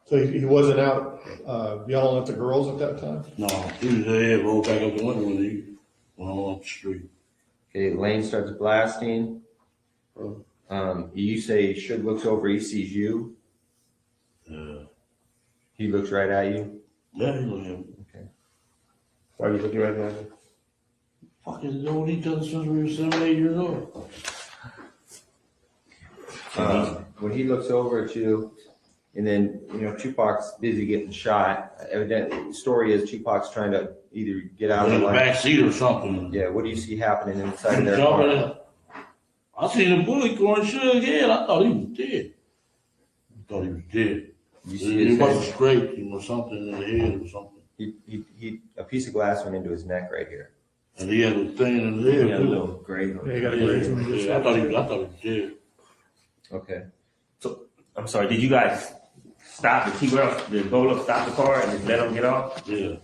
So he wasn't out yelling at the girls at that time?
No, he was there, rolled back up the window when he went on up the street.
Okay, Lane starts blasting. You say Suge looks over, he sees you.
Yeah.
He looks right at you.
Yeah, he looked at me.
Okay.
Why are you looking right at me?
Fucking known each other since we were 7, 8 years old.
When he looks over at you, and then, Tupac's busy getting shot. Evidently, the story is Tupac's trying to either get out of
In
the
the back seat or something.
Yeah, what do you see happening inside of their
Jumping
car?
in. I seen a bullet going Suge head. I thought he was dead.
You see
He
his
wasn't
head?
straight. He was something in the head or something.
He a piece of glass went into his neck right here.
And he had a thing in his head.
Yeah, a
too.
little grave.
Yeah, he got a grave.
Yeah, I thought he was dead.
Okay.
So, I'm sorry, did you guys stop the the bowler stop the car and just let him get off?
Yeah.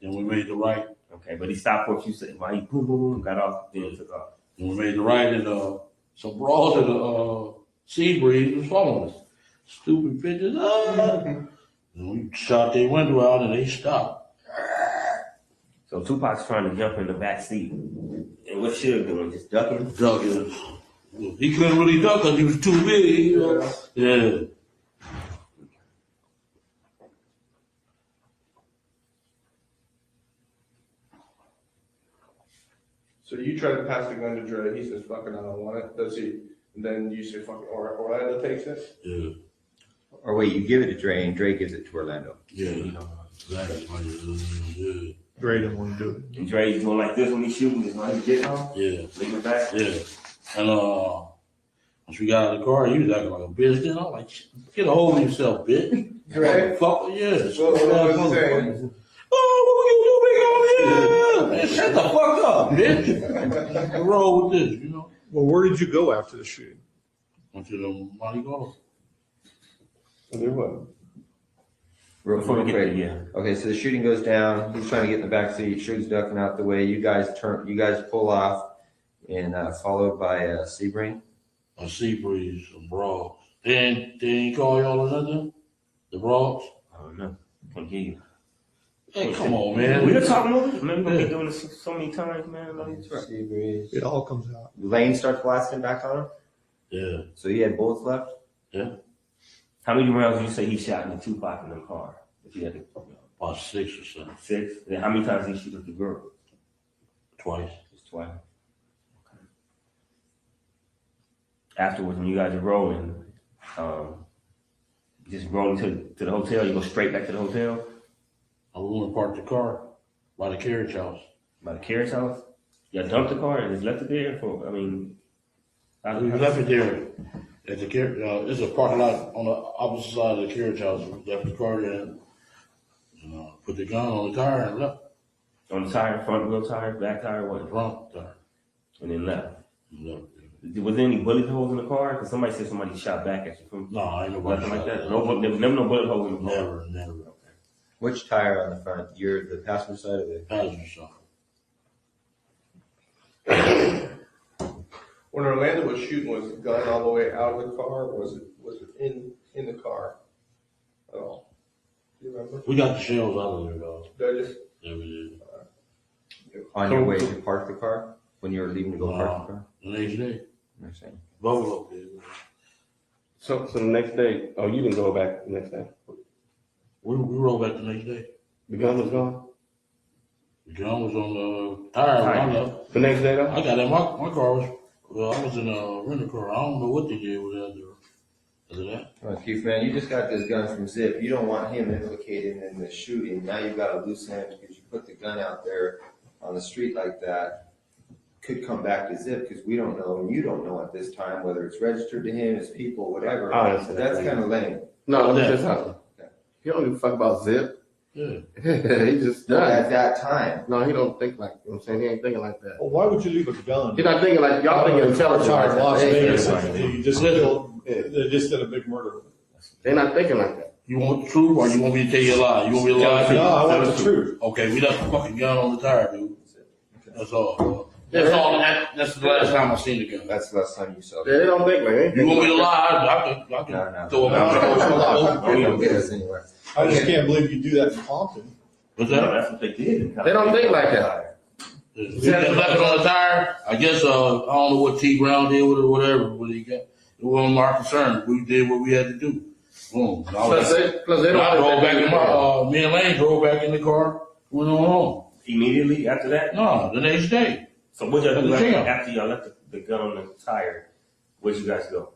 Then we made the right.
Okay, but he stopped what you said, while he boom, boom, boom, got off, then took off.
And we made the right, and some bras in the sea breeze was following us. Stupid bitches. And we shot their window out, and they stopped.
So Tupac's trying to jump in the back seat. And what Suge doing? Just ducking?
Ducking. He couldn't really duck because he was too big. You know? Yeah.
So you try to pass the gun to Dre, he says, fucking, I don't want it, does he? And then you say, fucking, Orlando takes it?
Yeah.
Or wait, you give it to Dre, and Dre gives it to Orlando.
Yeah. Exactly. Yeah.
Dre didn't want to do it.
And Dre's doing like this when he's shooting, is when he's getting off?
Yeah.
Leaving back?
Yeah. And once we got out of the car, he was acting like a bitch. Then I was like, get a hold of yourself, bitch.
Right?
Fuck, yeah.
What was he saying?
Oh, what we gonna do, big on here? Man, shut the fuck up, bitch. What's wrong with this,
Well, where did you go after the shooting?
Went to the Monte Carlo.
And then what?
Real
Before we get
quick.
there, yeah.
Okay, so the shooting goes down. He's trying to get in the back seat. Suge's ducking out the way. You guys pull off, and followed by Sebring.
A sea breeze, some bras. They ain't call y'all or nothing? The bras?
I don't know. Can't hear you.
Hey, come on, man.
We been talking over. Man, we've been doing this so many times, man. Like,
Sebring.
It all comes out.
Lane starts blasting back on him.
Yeah.
So he had bullets left.
Yeah.
how many rounds did you say he shot in the Tupac in the car? If you had to,
About 6 or 7.
6. And how many times did he shoot at the girl?
Twice.
Just twice. Okay. Afterwards, when you guys are rolling, just rolling to the hotel, you go straight back to the hotel?
I went to park the car by the carriage house.
By the carriage house? You dumped the car and just left it there for,
We left it there at the it's a parking lot on the opposite side of the carriage house. We left the car there and put the gun on the tire and left.
On the tire, front wheel tire, back tire, what?
Front tire.
And then left. Was there any bullet holes in the car? Because somebody said somebody shot back at you from.
No, I ain't nobody
nothing like
shot.
that. No, never no bullet holes in the car.
Never.
Which tire on the front? You're the passenger side or the
passenger side?
When Orlando was shooting, was the gun all the way out of the car, or was it in the car at all? Do you remember?
We got the shells out of there, though.
Did you?
Yeah, we did.
on your way to park the car? When you were leaving to go park the car?
The next day.
Next day.
Buffalo.
So the next day, oh, you didn't go back the next day?
We rolled back the next day.
The gun was gone?
The gun was on the tire when I left.
The next day, though?
I got in my car was, well, I was in a rental car. I don't know what they did with that. Other than that.
Well, Keith, man, you just got this gun from Zip. You don't want him implicated in the shooting. Now you've got a loose end because you put the gun out there on the street like that. Could come back to Zip because we don't know and you don't know at this time whether it's registered to him, his people, whatever. That's kind of lame.
No, that's not. He don't give a fuck about Zip.
Yeah.
He just
No, at that time.
No, he don't think like, you know what I'm saying? He ain't thinking like that.
Well, why would you leave a gun?
He's not thinking like, y'all thinking intelligent.
Outside Las
They ain't
Vegas,
thinking like that.
you just killed, they just did a big murder.
They're not thinking like that.
You want the truth or you want me to tell you a lie? You want me to lie?
No, I want the truth.
Okay, we left the fucking gun on the tire, dude. That's all. That's all. That's the last time I seen the gun.
That's the last time you saw it.
Yeah, they don't think like that.
You want me to lie? I can throw them out.
We don't get us anywhere.
I just can't believe you do that in Compton.
What's that?
That's what they did.
They don't think like that.
If he left it on the tire, I guess I don't know what T Brown did with it or whatever. What he got? It wasn't our concern. We did what we had to do. Boom.
Plus they don't
I drove back in
my,
me and Lane drove back in the car. Went on home.
Immediately after that?
No, the next day.
So what y'all do
At the gym.
after y'all left the gun on the tire? Where'd you guys go?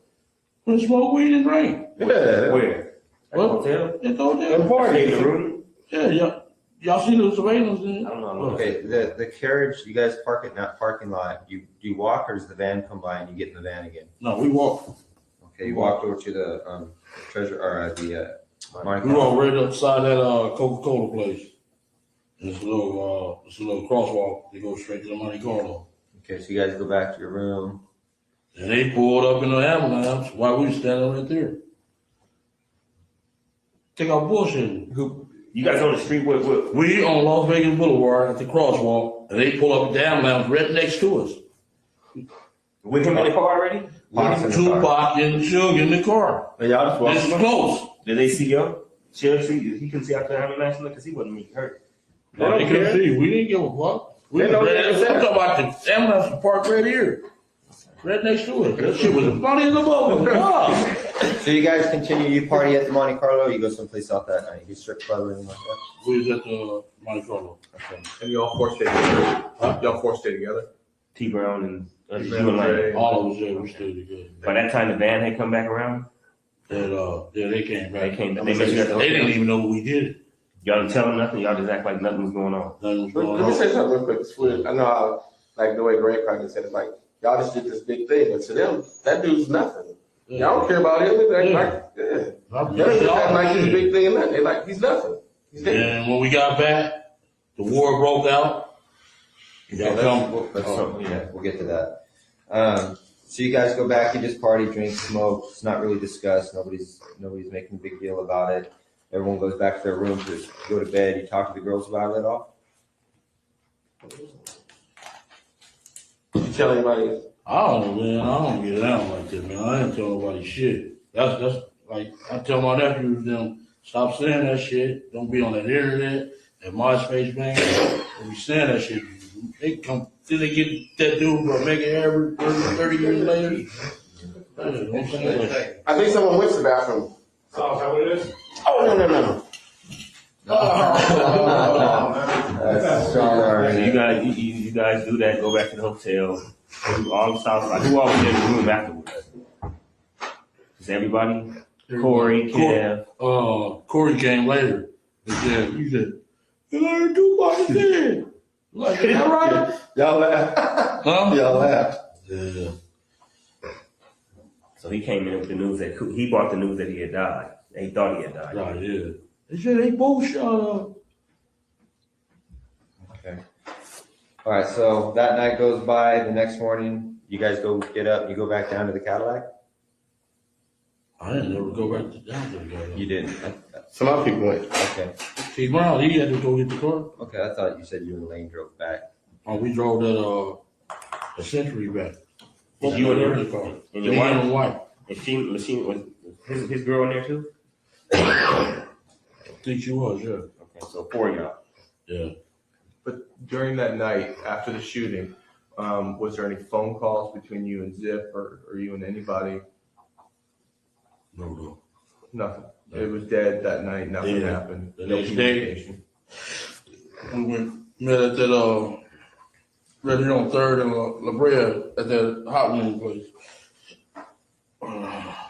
We smoke weed and drink.
Yeah.
Where? At the
What?
hotel?
At the hotel.
Stay in the room?
Yeah. Y'all see the surveillance? Then?
I don't know.
Okay, the carriage, you guys park it in that parking lot. Do you walk or does the van come by and you get in the van again?
No, we walk.
Okay, you walked over to the treasure or the Monte
We
Carlo.
walk right upside that Coca-Cola place. It's a little crosswalk. They go straight to the Monte Carlo.
Okay, so you guys go back to your room.
And they pulled up in the ambulance while we was standing right there. Take our bullshit.
You guys on the street with
We on Las Vegas Boulevard at the crosswalk, and they pull up at the ambulance right next to us.
with him in the car already?
Tupac and Suge in the car.
And y'all just
This is close.
Did they see him? He couldn't see after the ambulance because he wasn't really hurt.
No, they couldn't see. We didn't give a fuck. We
They know
was
that.
I'm talking about the ambulance was parked right here. Right next to us. That shit was funny as a bubble.
So you guys continue, you party at the Monte Carlo, or you go someplace else that night? You strip club or anything like that?
We was at the Monte Carlo.
Okay.
And you all four stayed together? Y'all four stayed together?
T Brown and you
Brown,
and Lane.
Jay.
All of us there, we stayed together.
By that time, the van had come back around.
They came back.
They came.
They didn't even know we did it.
Y'all didn't tell them nothing. Y'all just act like nothing was going on.
Nothing was
Let
going
me
on.
say something real quick. It's weird. I know how, like the way Greg Carli said it, like, y'all just did this big thing, but to them, that dude's nothing. Y'all don't care about him. They like, yeah. They don't just act like he's a big thing and nothing. They like, he's nothing. He's dead.
And when we got back, the war broke out.
Yeah, we'll get to that. So you guys go back, you just party, drink, smoke. It's not really discussed. Nobody's making a big deal about it. Everyone goes back to their room to go to bed. You talk to the girls about it all?
You tell anybody?
I don't know, man. I don't get down like that, man. I ain't tell nobody shit. That's like I tell my nephews them stop saying that shit. Don't be on that internet, that MySpace, man. Don't be saying that shit. They come till they get that dude for making average 30 years later. Don't say that shit.
I think someone went to the bathroom.
Oh, is that what it is?
Oh, no.
That's sorry.
You guys do that. Go back to the hotel. Do all the stuff. Who all was in the room afterwards? Is everybody? Corey, Kev.
Corey came later. He said, "You learned Tupac is dead." Like, is that right?
Y'all laugh.
Huh?
Y'all laugh.
Yeah.
So he came in with the news that he brought the news that he had died. And he thought he had died.
Right, yeah. They said they both shot up.
Okay. All right, so that night goes by. The next morning, you guys go get up. You go back down to the Cadillac.
I didn't ever go back down to the Cadillac.
You didn't.
Some other people went.
Okay.
T. Brown, he had to go get the car.
Okay, I thought you said you and Lane drove back.
Oh, we drove that the Century back.
Was you and him?
The car.
And your wife? And she was his girl in there too?
I think she was, yeah.
Okay, so 4 of y'all.
Yeah.
But during that night after the shooting, was there any phone calls between you and Zip or you and anybody?
No.
Nothing. It was dead that night. Nothing happened.
The
No
next day,
communication.
we met at that right here on 3rd and La Brea at that hot wing place.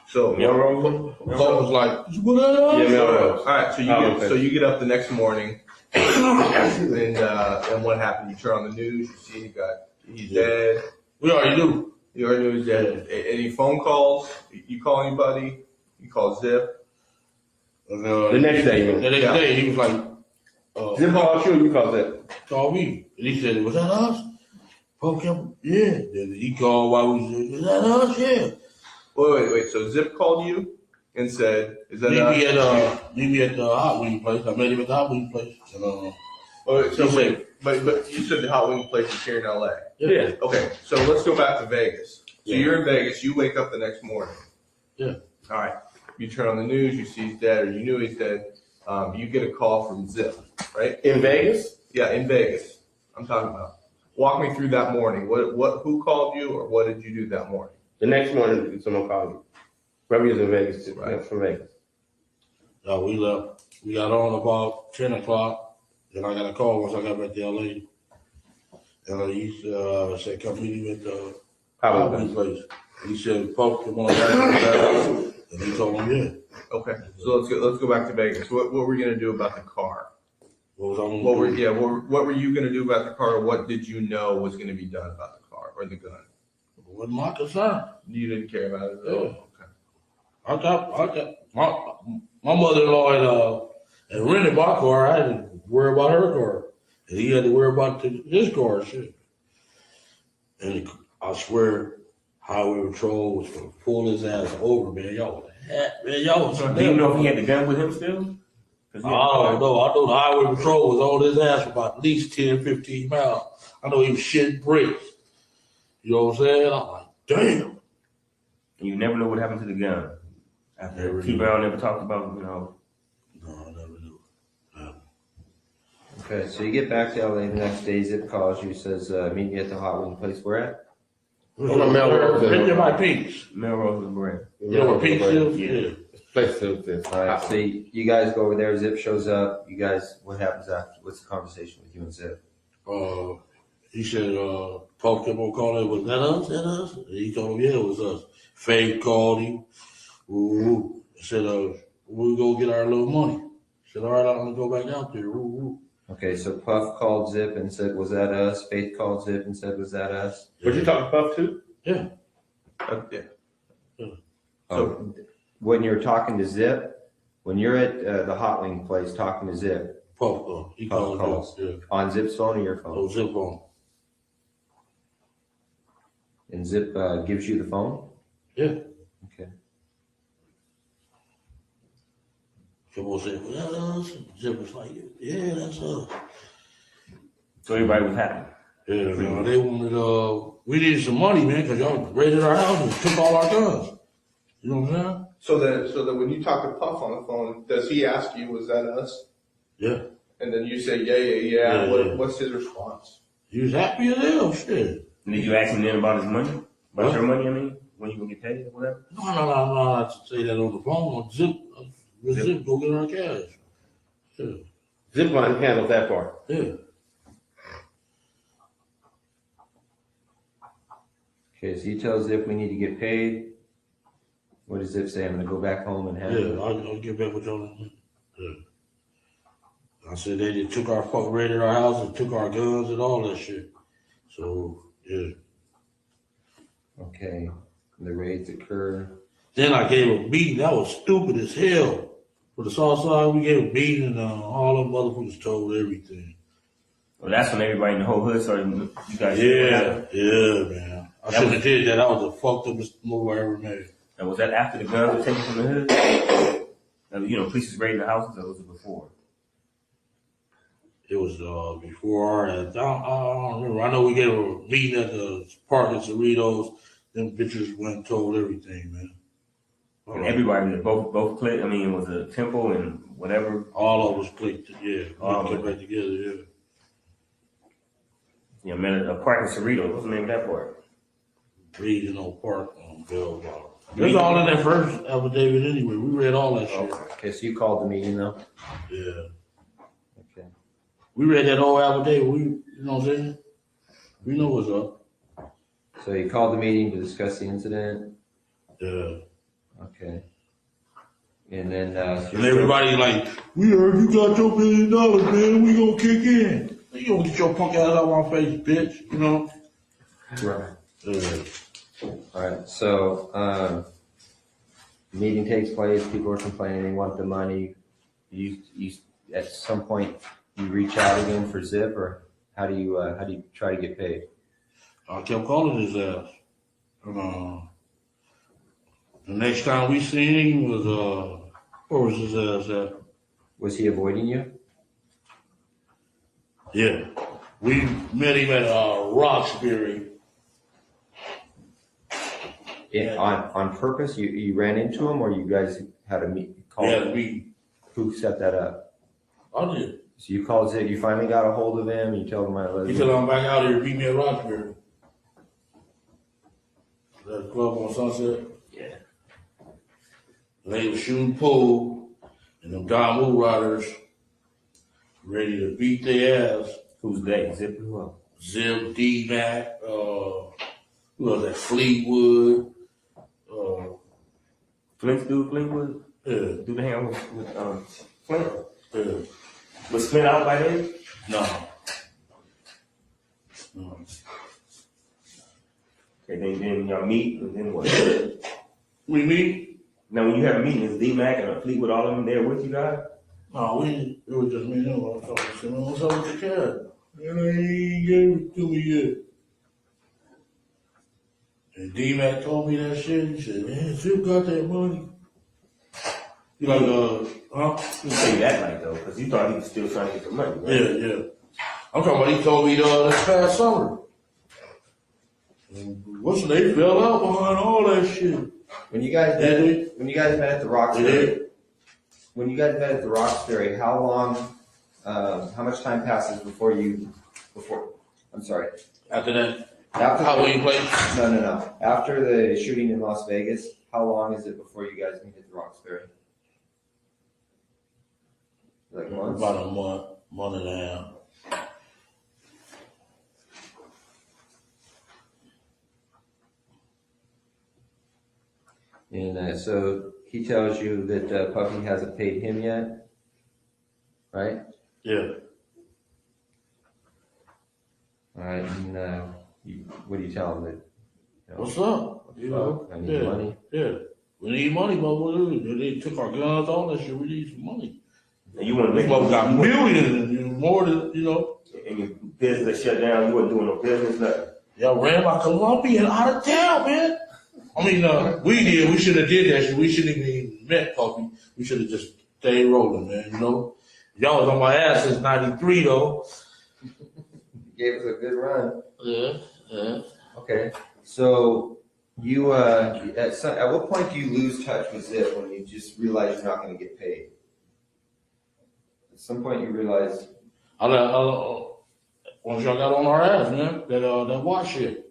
So
Melrose?
Paul was like, "What up?"
Yeah, Melrose.
all right. So you get up the next morning, and what happened? You turn on the news. You see he's dead.
We already knew.
You already knew he's dead. Any phone calls? You call anybody? You call Zip?
And,
The next day,
The next day, he was like,
Zip called you, you called Zip.
call me. And he said, "Was that us?" Paul kept, yeah. Then he called while we said, "Is that us?" Yeah.
Wait. So Zip called you and said, "Is that us?"
Meet me at the hot wing place. I met him at the hot wing place. And,
But you said the hot wing place is here in LA.
Yeah.
Okay, so let's go back to Vegas. So you're in Vegas. You wake up the next morning.
Yeah.
All right. You turn on the news. You see he's dead, or you knew he's dead. You get a call from Zip, right?
In Vegas?
Yeah, in Vegas. I'm talking about. Walk me through that morning. Who called you, or what did you do that morning?
The next morning, someone called me. Whoever was in Vegas, right. From Vegas.
we left. We got on about 10 o'clock. Then I got a call once I got back to LA. And he said, "Come meet him at the hot wing place." He said, "Poke him on that." And he told him, "Yeah."
Okay, so let's go back to Vegas. What were you gonna do about the car?
What
were you gonna do about the car? Or what did you know was gonna be done about the car or the gun?
It wasn't my concern.
You didn't care about it at all. Okay.
I thought my mother-in-law had rented my car. I didn't worry about her car, and he had to worry about his car. Shit. And I swear, Highway Patrol was gonna pull his ass over, man. Y'all was.
Do you know if he had the gun with him still?
I don't know. I know the Highway Patrol was on his ass for about at least 10, 15 miles. I know he was shitting bricks. You know what I'm saying? I'm like, damn.
And you never know what happened to the gun. After T. Brown never talked about,
No, I never knew.
Okay, so you get back to LA the next day. Zip calls you, says, "Meet me at the hot wing place." Where at?
Melrose.
They're my Pinks.
Melrose and Brand.
You know where Pinks is? Yeah.
Place still this.
All right, so you guys go over there. Zip shows up. You guys, what happens after? What's the conversation with you and Zip?
He said, Paul kept on calling, "Was that us? That us?" And he told him, "Yeah, it was us." Faye called him. Ooh. I said, "We go get our little money." He said, "All right, I'm gonna go back out there." Ooh.
Okay, so Puff called Zip and said, "Was that us?" Faith called Zip and said, "Was that us?"
But you talking Puff too?
Yeah.
Yeah.
So when you're talking to Zip, when you're at the hot wing place talking to Zip,
Puff, he calls. Yeah.
On Zip's phone or your phone?
Oh, Zip phone.
And Zip gives you the phone?
Yeah.
Okay.
People said, "Was that us?" Zip was like, "Yeah, that's us."
So everybody was happy.
Yeah, no, they wanted, we needed some money, man, because y'all raided our house and took all our guns. You know what I'm saying?
So that when you talk to Puff on the phone, does he ask you, "Was that us?"
Yeah.
And then you say, yeah. What's his response?
He was happy as hell, shit.
And did you ask him then about his money? About your money, I mean? When you gonna get paid or whatever?
No, I have to say that on the phone. Zip, go get our cash. Yeah.
Zip line handled that part.
Yeah.
Okay, so you tell Zip we need to get paid. What does Zip say? "I'm gonna go back home and handle it."
Yeah, I'll get back with y'all. Yeah. I said they just took raided our house and took our guns and all that shit. So, yeah.
Okay. The raids occur.
Then I gave a beating. That was stupid as hell. For the south side, we gave a beating, and all them motherfuckers told everything.
Well, that's when everybody in the whole hood started. You guys.
Yeah, man. I shouldn't have did that. That was the fucked upest move I ever made.
And was that after the guns were taken from the hood? And, police was raiding the houses, or was it before?
It was before our. I don't remember. I know we gave a meeting at the park at Cerritos. Them bitches went and told everything, man.
And everybody, both clicked. I mean, it was a temple and whatever.
All of us clicked. Yeah, all clicked right together. Yeah.
Yeah, man, a park in Cerritos. What's the name of that park?
Regional Park on Belleville. It's all in that first affidavit anyway. We read all that shit.
Okay, so you called the meeting though?
Yeah.
Okay.
We read that whole affidavit. You know what I'm saying? We know what's up.
So you called the meeting to discuss the incident?
Yeah.
Okay. And then
and everybody like, we heard you got your $1 billion, man. We gonna kick in. You don't get your punk ass out of my face, bitch. You know?
Right.
Yeah.
All right. So meeting takes place. People are complaining. They want the money. You at some point you reach out again for Zip, or how do you try to get paid?
I kept calling his ass. The next time we seen him was where was his ass at?
Was he avoiding you?
Yeah. We met him at Roxbury.
Yeah, on purpose? You ran into him, or you guys had a call?
Yeah, we.
Who set that up?
I did.
So you called Zip. You finally got a hold of him. You told him I let
He said I'm back out here. Meet me at Roxbury. That club on Sunset.
Yeah.
They was shooting pool, and them Don Woo Riders ready to beat their ass.
Who's that? Zip who else?
Zip, D-Mac, who was that? Fleetwood.
Fleetwood?
Yeah.
Do they hang out with Flint?
Yeah.
Was Flint out by then?
No.
Okay, then y'all meet, and then what?
We meet?
Now, when you have a meeting, is D-Mac and Fleetwood all of them there with you guys?
No, it was just me and him. I was talking to him. What's up with the cat? And he ain't gave it to me yet. And D-Mac told me that shit. He said, man, Zip got that money. He like, huh?
He say that like though, because you thought he was still trying to get the money, right?
Yeah. I'm talking about he told me this past summer. What's they fell out behind all that shit.
When you guys met at the Roxbury, how long, how much time passes I'm sorry.
After that,
after
Halloween place?
No. After the shooting in Las Vegas, how long is it before you guys meet at the Roxbury? Like months?
About a month and a half.
And so he tells you that Puffy hasn't paid him yet, right?
Yeah.
All right. And what do you tell him? That
What's up?
I need money.
Yeah. We need money, motherfucker. They took our guns, all that shit. We need some money.
And you want to
got millions and more than,
And your business shut down, you wasn't doing no business, nothing.
Y'all ran my Colombian out of town, man. I mean, we did. We should have did that shit. We shouldn't even met Puffy. We should have just stayed rolling, man. Y'all was on my ass since '93, though.
Gave us a good run.
Yeah.
Okay. So you at what point do you lose touch with Zip when you just realize you're not going to get paid? At some point you realize.
Once y'all got on our ass, man, that watch shit.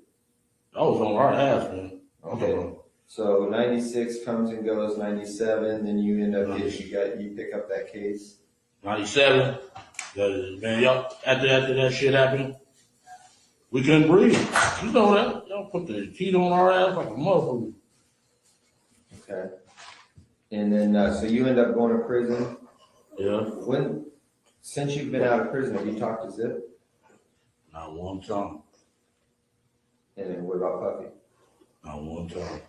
I was on our ass, man.
Okay. So 96 comes and goes, 97, then you end up you pick up that case.
97. Man, y'all after that shit happened, we couldn't breathe. You know that. Y'all put the heat on our ass like a motherfucker.
Okay. And then so you end up going to prison.
Yeah.
Since you've been out of prison, have you talked to Zip?
Not one time.
And then what about Puffy?
Not one time.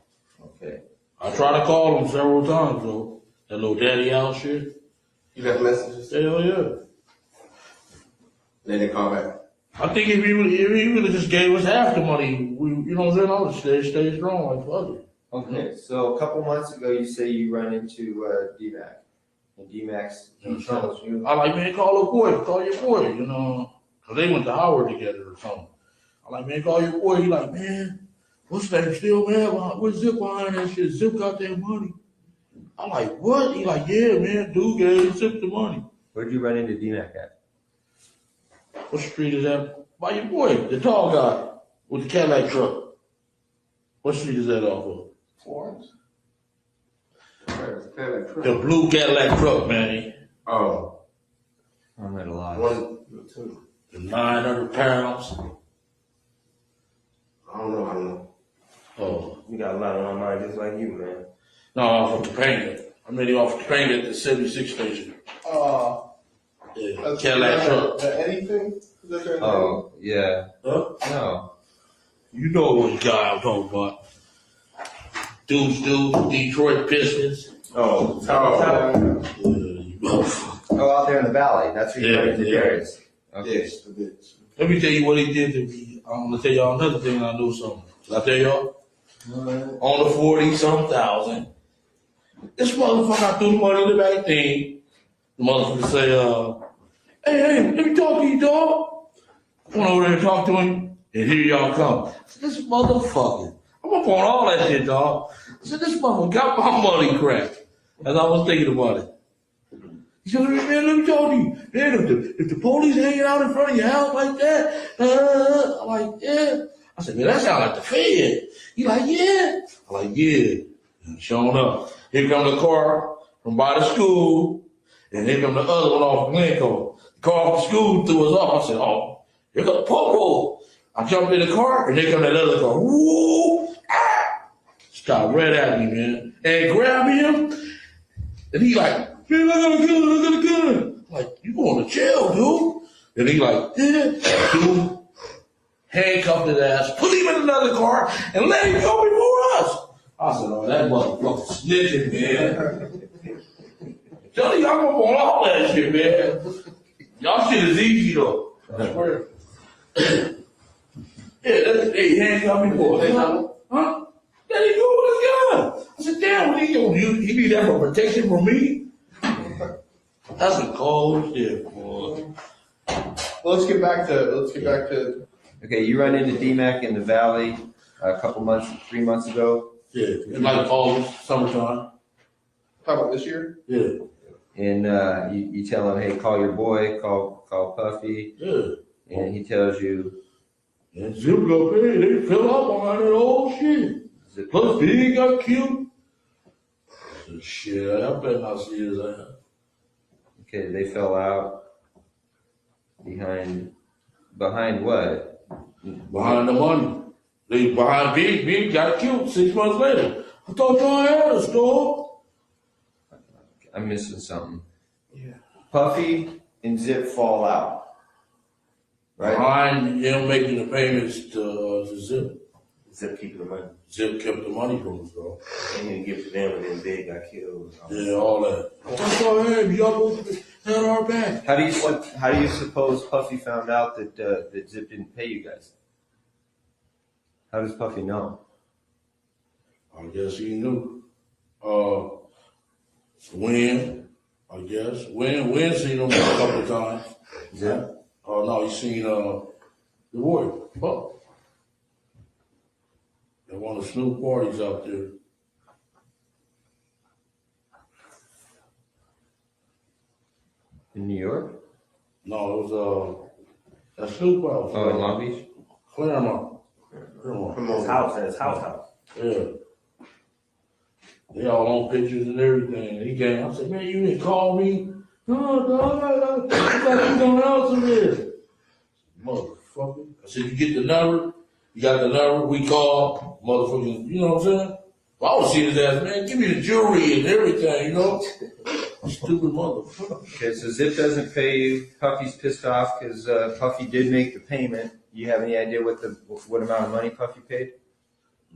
Okay.
I tried to call him several times though. That little daddy out shit.
You left messages?
Hell yeah.
They didn't call back.
I think if he would have just gave us half the money, you know what I'm saying? I would stay strong like fuck it.
Okay, so a couple months ago, you say you run into DMAC. And DMAX tells you.
I like, man, call your boy, you know. Cause they went to Howard together or something. I like, man, call your boy. He like, man, what's that still, man? What's Zip behind that shit? Zip got that money. I'm like, what? He like, yeah, man, dude gave Zip the money.
Where'd you run into DMAC at?
What street is that? By your boy, the tall guy with the Cadillac truck. What street is that off of?
Florence?
The blue Cadillac truck, man.
Oh.
I'm at a lot.
1, 2.
The 900 pounds.
I don't know.
Oh.
You got a lot on my mind, just like you, man.
No, off of Topanga. I met him off of Topanga at the 76 station. Yeah, Cadillac truck.
Anything?
Oh, yeah.
Huh?
No.
You know what guy I'm talking about. Dudes, Detroit Pistons.
Oh,
Oh, out there in the valley. That's where you run into Darius. Okay.
Yes, the bitch.
Let me tell you what he did to me. I'm gonna tell y'all another thing. I knew something. Did I tell y'all? On the 40-some-thousand. This motherfucker, I threw the money in the back thing. The motherfucker say, hey, let me talk to you, dog. I went over there and talked to him, and here y'all come. I said, this motherfucker. I'm up on all that shit, dog. I said, this motherfucker got my money cracked. As I was thinking about it. He said, man, let me talk to you. Man, if the police hanging out in front of your house like that, I'm like, yeah. I said, man, that sound like the Fed. He like, yeah. I'm like, yeah. And showing up. Here come the car from by the school, and here come the other one off of Glencoe. The car off the school threw us off. I said, oh, here come the popo. I jumped in the car, and here come that other car. Woo! Ah! Stopped right at me, man. And grabbed him, and he like, man, look at the gun, look at the gun. I'm like, you going to jail, dude. And he like, yeah, dude. Handcuffed his ass, put him in another car, and let him go before us. I said, oh, that motherfucker snitching, man. Tell you, I'm up on all that shit, man. Y'all shit is easy, though. I swear. Yeah, they handcuffed me for it. Huh? Let him go with his gun. I said, damn, what he need that for protection from me? That's a cold shit, boy.
Well, let's get back to.
Okay, you run into DMAC in the valley a couple months, 3 months ago.
Yeah, in like August, summertime.
Talk about this year?
Yeah.
And you tell him, hey, call your boy, call Puffy.
Yeah.
And he tells you.
And Zip got paid. They fell out behind that old shit. Plus, Big got killed. I said, shit, I better not see his ass.
Okay, they fell out behind what?
Behind the money. They behind Big. Big got killed 6 months later. I thought y'all had a store.
I'm missing something.
Yeah.
Puffy and Zip fall out. Right?
Behind him making the payments to Zip.
Zip keeping the money.
Zip kept the money from us, bro.
And he didn't give it to them, and then Big got killed.
Yeah, all that. I thought y'all had. Y'all had our back.
How do you suppose Puffy found out that Zip didn't pay you guys? How does Puffy know?
I guess he knew. When, I guess. When seen him a couple of times.
Yeah.
Oh, no, he seen the warrior. Oh. At one of the Snoop parties out there.
In New York?
No, it was at Snoop house.
Oh, in Long Beach?
Claremont.
From his house, at his house.
Yeah. They all on pictures and everything. He came. I said, man, you didn't call me. No, dog. I thought you gonna answer this. Motherfucker. I said, you get the number. You got the number. We call. Motherfucker. You know what I'm saying? Well, I would see his ass, man. Give me the jewelry and everything, you know? Stupid motherfucker.
Okay, so Zip doesn't pay you. Puffy's pissed off because Puffy did make the payment. You have any idea what amount of money Puffy paid?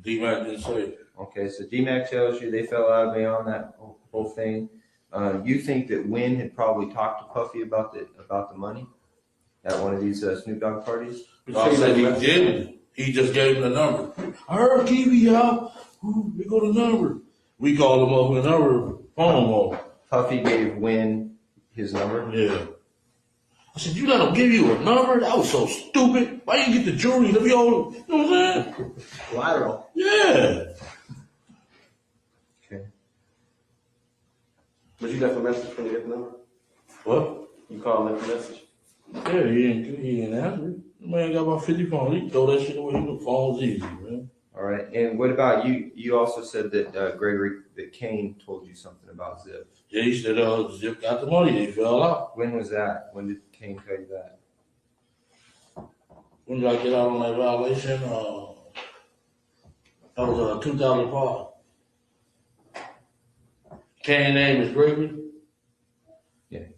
D-Man didn't say it.
Okay, so DMAC tells you they fell out of me on that whole thing. You think that Wynn had probably talked to Puffy about the money at one of these Snoop Dogg parties?
I said he didn't. He just gave him the number. I heard Kiwi out. We got a number. We called him up with a number. Phone call.
Puffy gave Wynn his number?
Yeah. I said, you let him give you a number? That was so stupid. Why you get the jury to be all, you know what I'm saying?
Collateral.
Yeah.
Okay.
But you left a message when you get the number?
What?
You called and left a message?
Yeah, he ain't answer. The man got about 50 phones. He can throw that shit away. The phone's easy, man.
All right. And what about you? You also said that that Kane told you something about Zip.
Yeah, he said Zip got the money. They fell out.
When was that? When did Kane tell you that?
When did I get out on that violation? That was 2005. Kane's name is Gregory.
Yeah.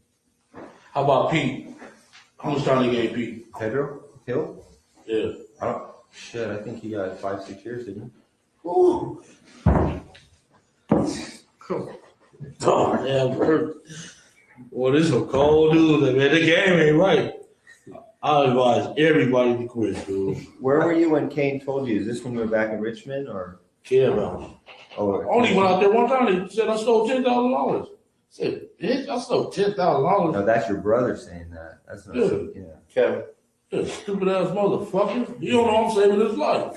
How about Pete? How much time they gave Pete?
Pedro Hill?
Yeah.
Shit, I think he got 5-6 years, didn't he?
Ooh. Oh, yeah, hurt. Well, this is a cold dude, man. The game ain't right. I advise everybody to quit, dude.
Where were you when Kane told you? Is this when you were back in Richmond or?
Care about it.
Oh,
I only went out there one time. They said I stole $10,000. I said, bitch, I stole $10,000.
No, that's your brother saying that. That's not
Yeah.
Kevin.
Yeah, stupid ass motherfucker. You don't know I'm saving his life.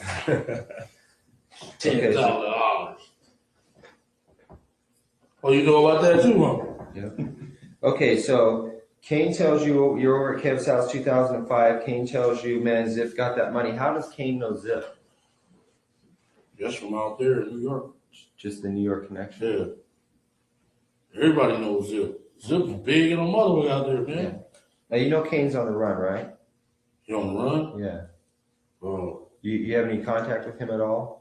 $10,000. Oh, you know about that too, huh?
Yeah. Okay, so Kane tells you you're over at Kev's house 2005. Kane tells you, man, Zip got that money. How does Kane know Zip?
Just from out there in New York.
Just the New York connection?
Yeah. Everybody knows Zip. Zip's big and a mother out there, man.
Yeah. Now, you know Kane's on the run, right?
He on the run?
Yeah.
Oh.
You have any contact with him at all?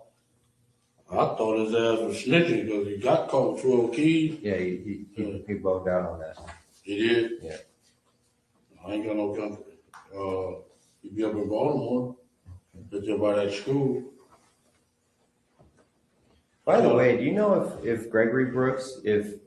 I thought his ass was snitching because he got caught with 12 keys.
Yeah, he bugged out on that.
He did?
Yeah.
I ain't got no company. He be up in Baltimore. But they're by that school.
By the way, do you know if Gregory Brooks, if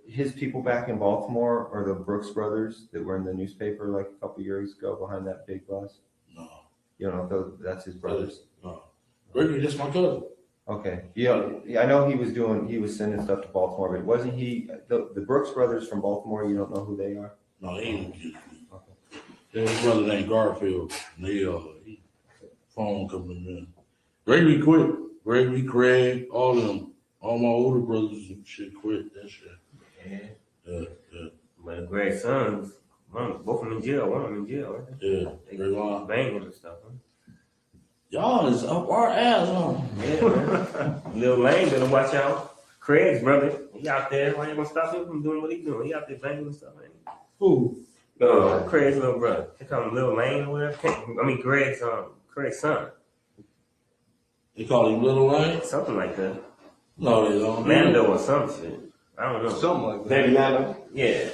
his people back in Baltimore are the Brooks brothers that were in the newspaper like a couple years ago behind that big bus?
No.
You don't know if that's his brothers?
No. Gregory, that's my cousin.
Okay. Yeah, I know he was sending stuff to Baltimore, but wasn't he, the Brooks brothers from Baltimore, you don't know who they are?
No, he ain't. Okay. His brother named Garfield. He phone company, man. Gregory quit. Gregory, Craig, all of them. All my older brothers and shit quit that shit. Yeah.
My grandsons, both of them in jail. One of them in jail. Right?
Yeah.
They got banging and stuff. Huh?
Y'all is up our ass, huh?
Yeah, man. Lil Lane better watch out. Craig's brother, he out there. Why you gonna stop him from doing what he doing? He out there banging and stuff, man.
Who?
Craig's little brother. They call him Lil Lane or whatever. Craig's son.
They call him Little Lane?
Something like that.
No, they don't.
Mando or some shit. I don't know.
Something like that.
Baby Mando? Yeah.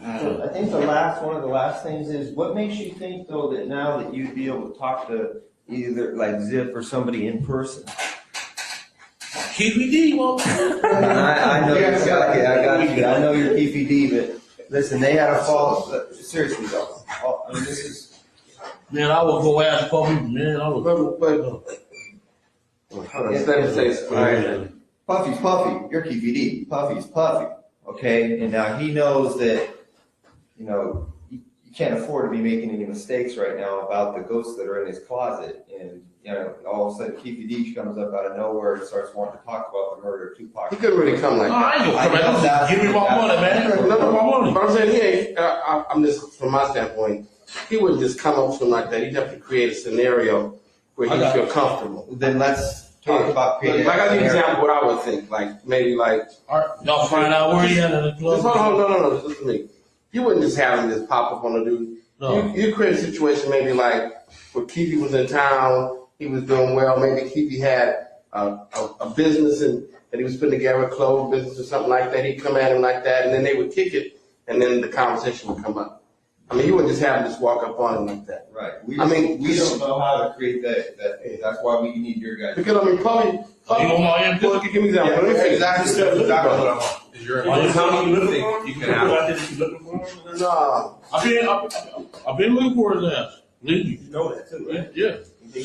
So I think one of the last things is, what makes you think though that now that you'd be able to talk to either like Zip or somebody in person?
KPD,
I know you got it. I got you. I know you're KPD, but listen, they had a fall. Seriously though, I mean, this is.
Man, I would go ask Puffy. Man, I would.
Puffy's Puffy. You're KPD. Puffy's Puffy. Okay, and now he knows that, you can't afford to be making any mistakes right now about the ghosts that are in his closet. And, all of a sudden KPD comes up out of nowhere and starts wanting to talk about the murder of Tupac.
He couldn't really come like that.
I ain't gonna come back. Give me my money, man.
No, but I'm saying, I'm just, from my standpoint, he wouldn't just come up to him like that. He'd have to create a scenario where he'd feel comfortable.
Then let's talk about creating.
Like, I'll give you an example of what I would think. Like, maybe like.
Y'all find out where he at in the club?
No, listen to me. You wouldn't just have him just pop up on a dude. No. You create a situation maybe like where Keefe was in town, he was doing well. Maybe Keefe had a business and he was putting together a clothes business or something like that. He'd come at him like that, and then they would kick it, and then the conversation would come up. I mean, you wouldn't just have him just walk up on him like that.
Right.
I mean,
we don't know how to create that. That's why we need your guys.
Because I mean, probably.
You want my input?
Well, give me an example.
Yeah,
Let me finish.
exactly.
Just
Exactly
look,
what I
bro.
want.
Is your
How
opinion?
you looking
You can have.
Nah.
I've been looking for his ass. Believe me.
You know that too, right?
Yeah.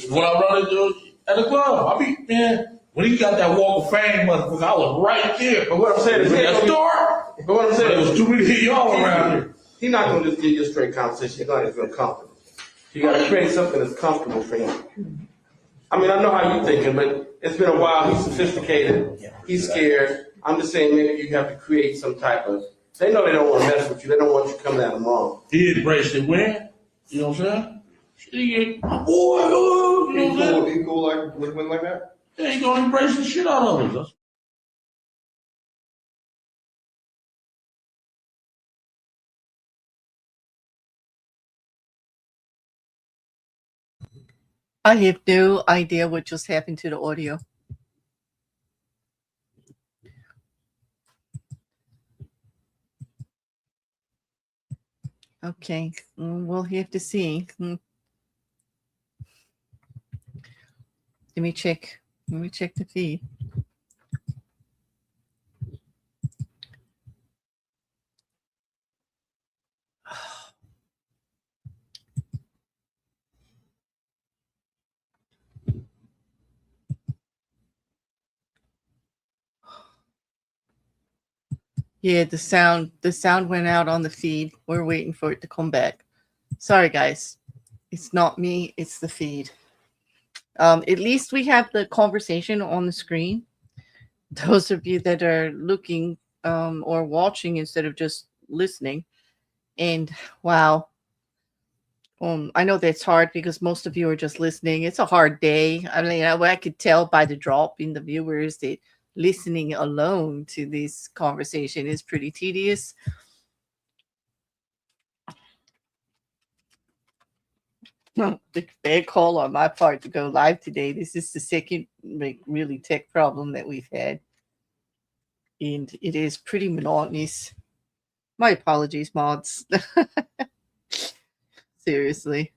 When I run into at the club, man, when he got that walk of fame, motherfucker, I was right there.
But what I'm saying is,
That store.
but what I'm saying
There was too many of y'all around here.
He's not going to just give you a straight conversation. He's going to feel comfortable. You got to create something that's comfortable for him. I mean, I know how you're thinking, but it's been a while. He's sophisticated. He's scared. I'm just saying maybe you have to create some type of. They know they don't want to mess with you. They don't want you coming at them wrong.
He embraced it when, you know what I'm saying? He, boy, you know what I'm saying?
He cool like with women like that?
Yeah, he gonna embrace the shit out of us.
I have no idea what just happened to the audio. Okay, we'll have to see. Let me check. Let me check the feed. Yeah, the sound went out on the feed. We're waiting for it to come back. Sorry, guys. It's not me, it's the feed. At least we have the conversation on the screen. Those of you that are looking or watching instead of just listening. And wow. I know that's hard because most of you are just listening. It's a hard day. I mean, I could tell by the drop in the viewers that listening alone to this conversation is pretty tedious. The bad call on my part to go live today. This is the second really tech problem that we've had. And it is pretty monotonous. My apologies, mods. Seriously.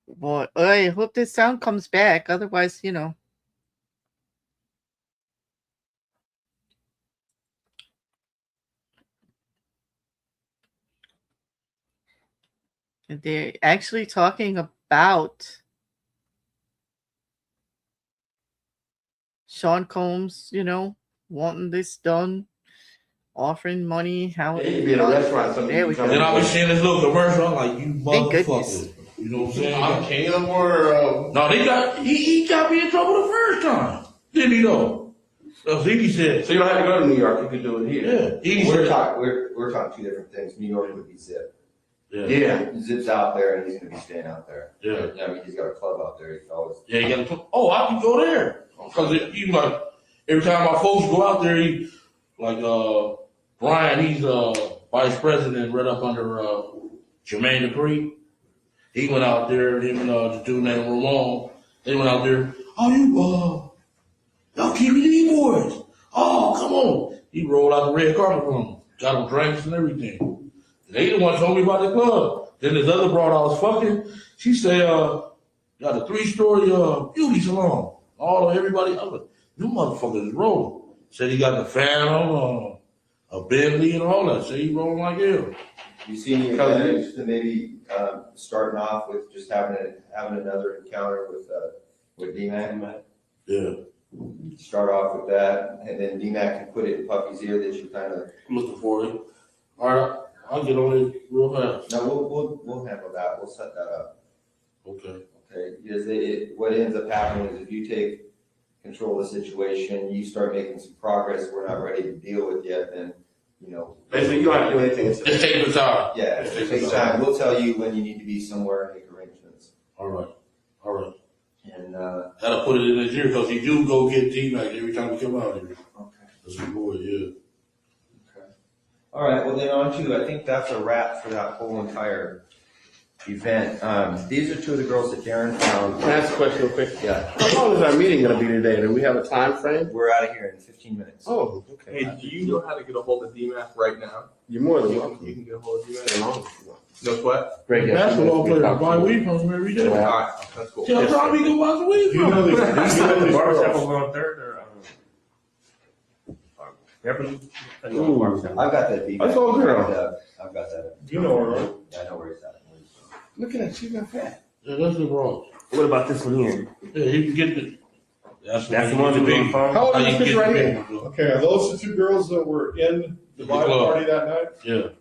Boy, I hope this sound comes back. Otherwise, you know. They're actually talking about Sean Combs, you know, wanting this done, offering money. How
Yeah, you be in a restaurant.
There we go.
Then I was seeing this little commercial. I'm like, you
Thank goodness.
motherfucker. You know what I'm saying?
I'm Caleb or
No, he got me in trouble the first time. Didn't he though? That's what he said.
So you don't have to go to New York. You can do it here.
Yeah. He
We're
said,
talking, we're talking two different things. New York would be Zip.
Yeah.
Zip's out there and he's gonna be staying out there.
Yeah.
I mean, he's got a club out there. He can always.
Yeah, you gotta. Oh, I can go there because he like every time my folks go out there, he like Brian. He's vice president right up under Jermaine Dupree. He went out there. Him and the dude named Ramon. They went out there. Oh, y'all keep me these boys. Oh, come on. He rolled out the red carpet for them. Got them drinks and everything. They the one told me about the club. Then this other broad I was fucking, she said, got a 3-story beauty salon. All of everybody, I was like, you motherfuckers is rolling. Said he got the Phantom, a Bentley and all that. Said he rolling like hell.
You see any advantage to maybe starting off with just having another encounter with D-Mac?
Yeah.
Start off with that, and then D-Mac can put it in Puffy's ear that you kind of.
Looking for it. All right, I'll get on it real fast.
No, we'll handle that. We'll set that up.
Okay.
Okay. Because what ends up happening is if you take control of the situation, you start making some progress we're not ready to deal with yet, then you know.
Basically, you don't have to do anything.
Just take the time.
Yeah,
Just
take time. We'll tell you when you need to be somewhere and make arrangements.
All right.
And
gotta put it in his ear because he do go get D-Mac every time we come out here.
Okay.
That's a boy, yeah.
Okay. All right. Well, then on to I think that's a wrap for that whole entire
event. These are two of the girls that Darren found.
Can I ask a question real quick?
Yeah.
How long is our meeting gonna be today? Do we have a time frame?
We're out of here in 15 minutes.
Oh, okay.
Hey, do you know how to get a hold of DMAC right now?
You're more than
You
welcome.
can get a hold of
Stay
DMAC.
long if you want.
Knows what?
Great. yeah,
Basketball
you
players
talk to
buy
me.
weed from him every day.
All right, that's cool.
Tell Tommy to buy some weed
You
from
know
him.
these, you know these
Barbershop
girls.
over on Third or Beverly?
Ooh.
I've got that.
That's all girl.
I've got that.
You know her, right?
Yeah, I know where he's at.
Look at that, she's not fat.
Yeah, that's the wrong.
What about this one here?
Yeah, he can get the.
That's the one
the
who's on
big.
the phone?
How old
How
is
you
this
get
right
the
here?
big?
Okay, are those the two girls that were in the vibe
club.
party that night?
Yeah.
Okay.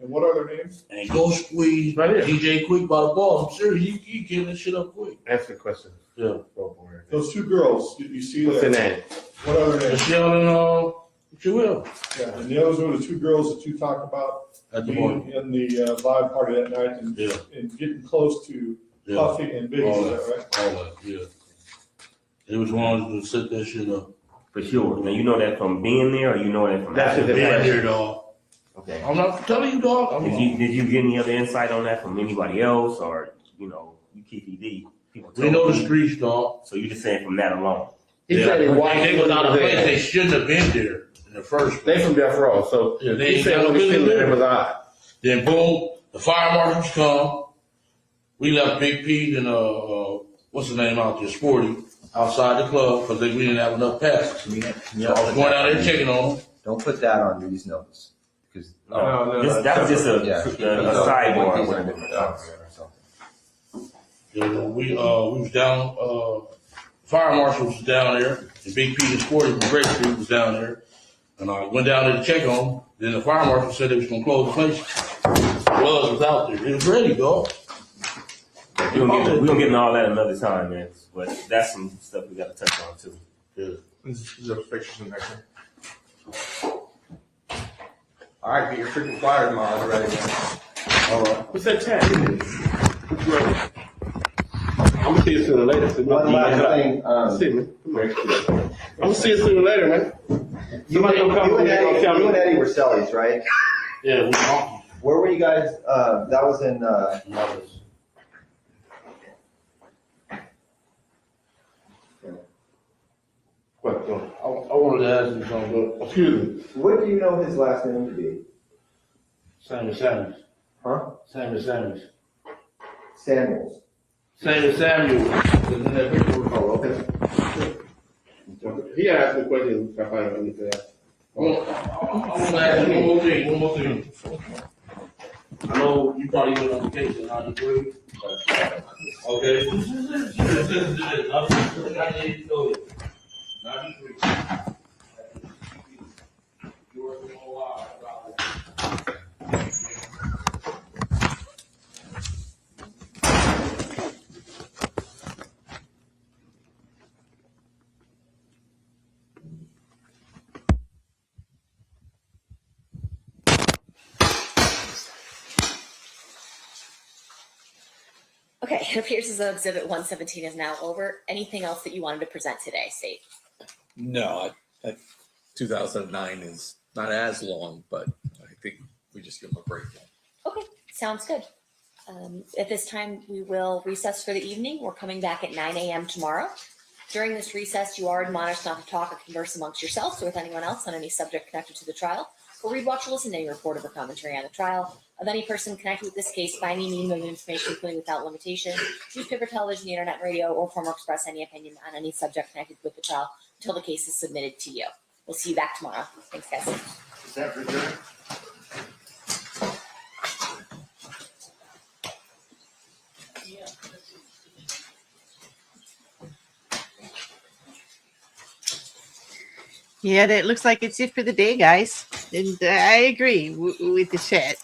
And what are their names?
And go squeeze
Right here.
DJ Quick by the ball. I'm serious. He getting that shit up quick.
Ask a question.
Yeah.
Those two girls, you see
What's their
there?
name?
What are their names?
Michelle and Joel
Yeah, and the others were the two girls that you talked about
at the
being
morning.
in the vibe party that night and,
Yeah.
and getting close to
Yeah.
Puffy and Biggie,
All
is that right?
All that. Yeah. It was one to set that shit up.
For sure. Now you know that from being there, or you know that from
That's
after?
it.
Being there, dog.
Okay.
I'm not telling you, dog.
Did you get any other insight on that from anybody else, or you keep ED? People
We know
told
the
you.
streets, dog.
So you just saying from that alone?
He said he watched
They was out of
them
place.
there.
They shouldn't have been there in the first
They
place.
from Death Row, so
Yeah, they
he
ain't
said
got
when
no
we seen
business
them, it
there.
was odd.
Then boom, the fire marshals come. We left Big Pete and what's his name out there, Sporty, outside the club because we didn't have enough passes. So I was going out there checking on them.
Don't put that on these notes. Because
That was just a sidebar.
Yeah, we was down. Fire marshal was down there, and Big Pete and Sporty from Great Street was down there, and I went down there to check on them. Then the fire marshal said they was gonna close the place. Blood was out there. It was ready, dog.
We gonna get into all that another time, man. But that's some stuff we got to touch on too.
Yeah.
This is a pictures in there. All right, get your freaking flyer tomorrow ready.
All right.
What's that chat? I'm gonna see you sooner or later. So
One last thing.
See me. Come on. I'm gonna see you sooner or later, man.
You and Eddie were Sellies, right?
Yeah, we talking.
Where were you guys? That was in.
What?
I wanted to ask you something.
Excuse me.
What do you know his last name to be?
Sammy.
Huh?
Sammy.
Samuels.
Sammy Samuel.
Oh, okay.
He asked me a question. I find out anything else.
Well, I want to ask you one more thing. I know you probably went on vacation, 93. Okay. I need to know it. 93. You were in a while, probably.
Okay, it appears as though Exhibit 117 is now over. Anything else that you wanted to present today, State?
No, 2009 is not as long, but I think we just give them a break.
Okay, sounds good. At this time, we will recess for the evening. We're coming back at 9 a.m. tomorrow. During this recess, you are admonished not to talk or converse amongst yourselves or with anyone else on any subject connected to the trial, or read, watch, or listen to any report or commentary on the trial of any person connected with this case by any means of information, including without limitation, newspaper, television, the internet, radio, or form or express any opinion on any subject connected with the trial until the case is submitted to you. We'll see you back tomorrow. Thanks, guys.
Is that for sure?
Yeah, that looks like it's it for the day, guys. And I agree with the chat.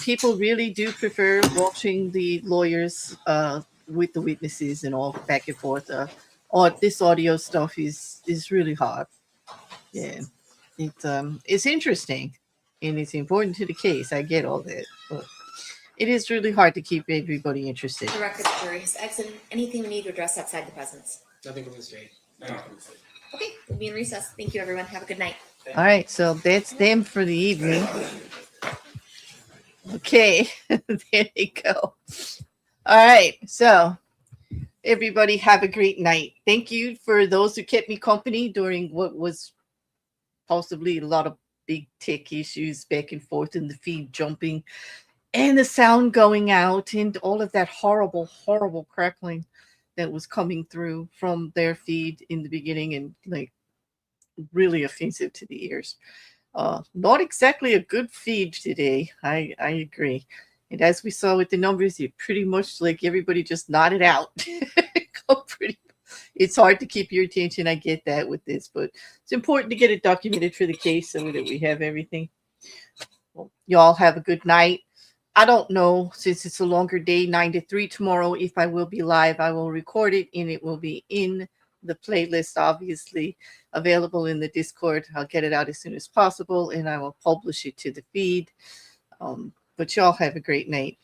People really do prefer watching the lawyers with the witnesses and all back and forth. Or this audio stuff is really hard. Yeah, it's interesting and it's important to the case. I get all that, but it is really hard to keep everybody interested.
The record jury has exited. Anything we need to address outside the presence?
Nothing from the state.
Okay, we'll be in recess. Thank you, everyone. Have a good night.
All right, so that's them for the evening. Okay, there you go. All right, so everybody have a great night. Thank you for those who kept me company during what was possibly a lot of big tech issues back and forth and the feed jumping and the sound going out and all of that horrible, horrible crackling that was coming through from their feed in the beginning and like really offensive to the ears. Not exactly a good feed today. I agree. And as we saw with the numbers, it pretty much like everybody just nodded out. It's hard to keep your attention. I get that with this, but it's important to get it documented for the case so that we have everything. Well, y'all have a good night. I don't know, since it's a longer day, 9 to 3 tomorrow, if I will be live. I will record it and it will be in the playlist, obviously available in the Discord. I'll get it out as soon as possible and I will publish it to the feed. But y'all have a great night.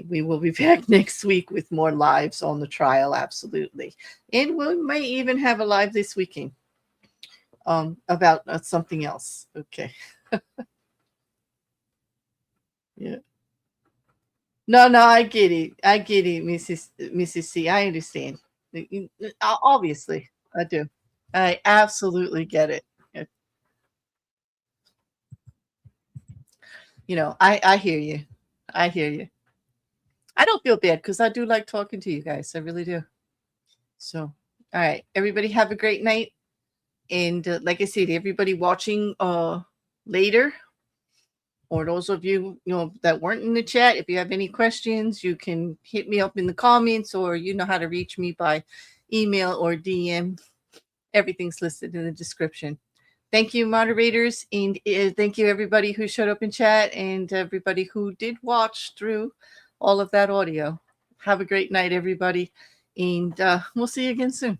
We will be back next week with more lives on the trial, absolutely. And we may even have a live this weekend about something else. Okay. Yeah. No, I get it. I get it, Mrs. C. I understand. Obviously, I do. I absolutely get it. You know, I hear you. I hear you. I don't feel bad because I do like talking to you guys. I really do. So, all right, everybody have a great night. And like I said, everybody watching later, or those of you, that weren't in the chat, if you have any questions, you can hit me up in the comments, or you know how to reach me by email or DM. Everything's listed in the description. Thank you, moderators, and thank you everybody who showed up in chat and everybody who did watch through all of that audio. Have a great night, everybody, and we'll see you again soon.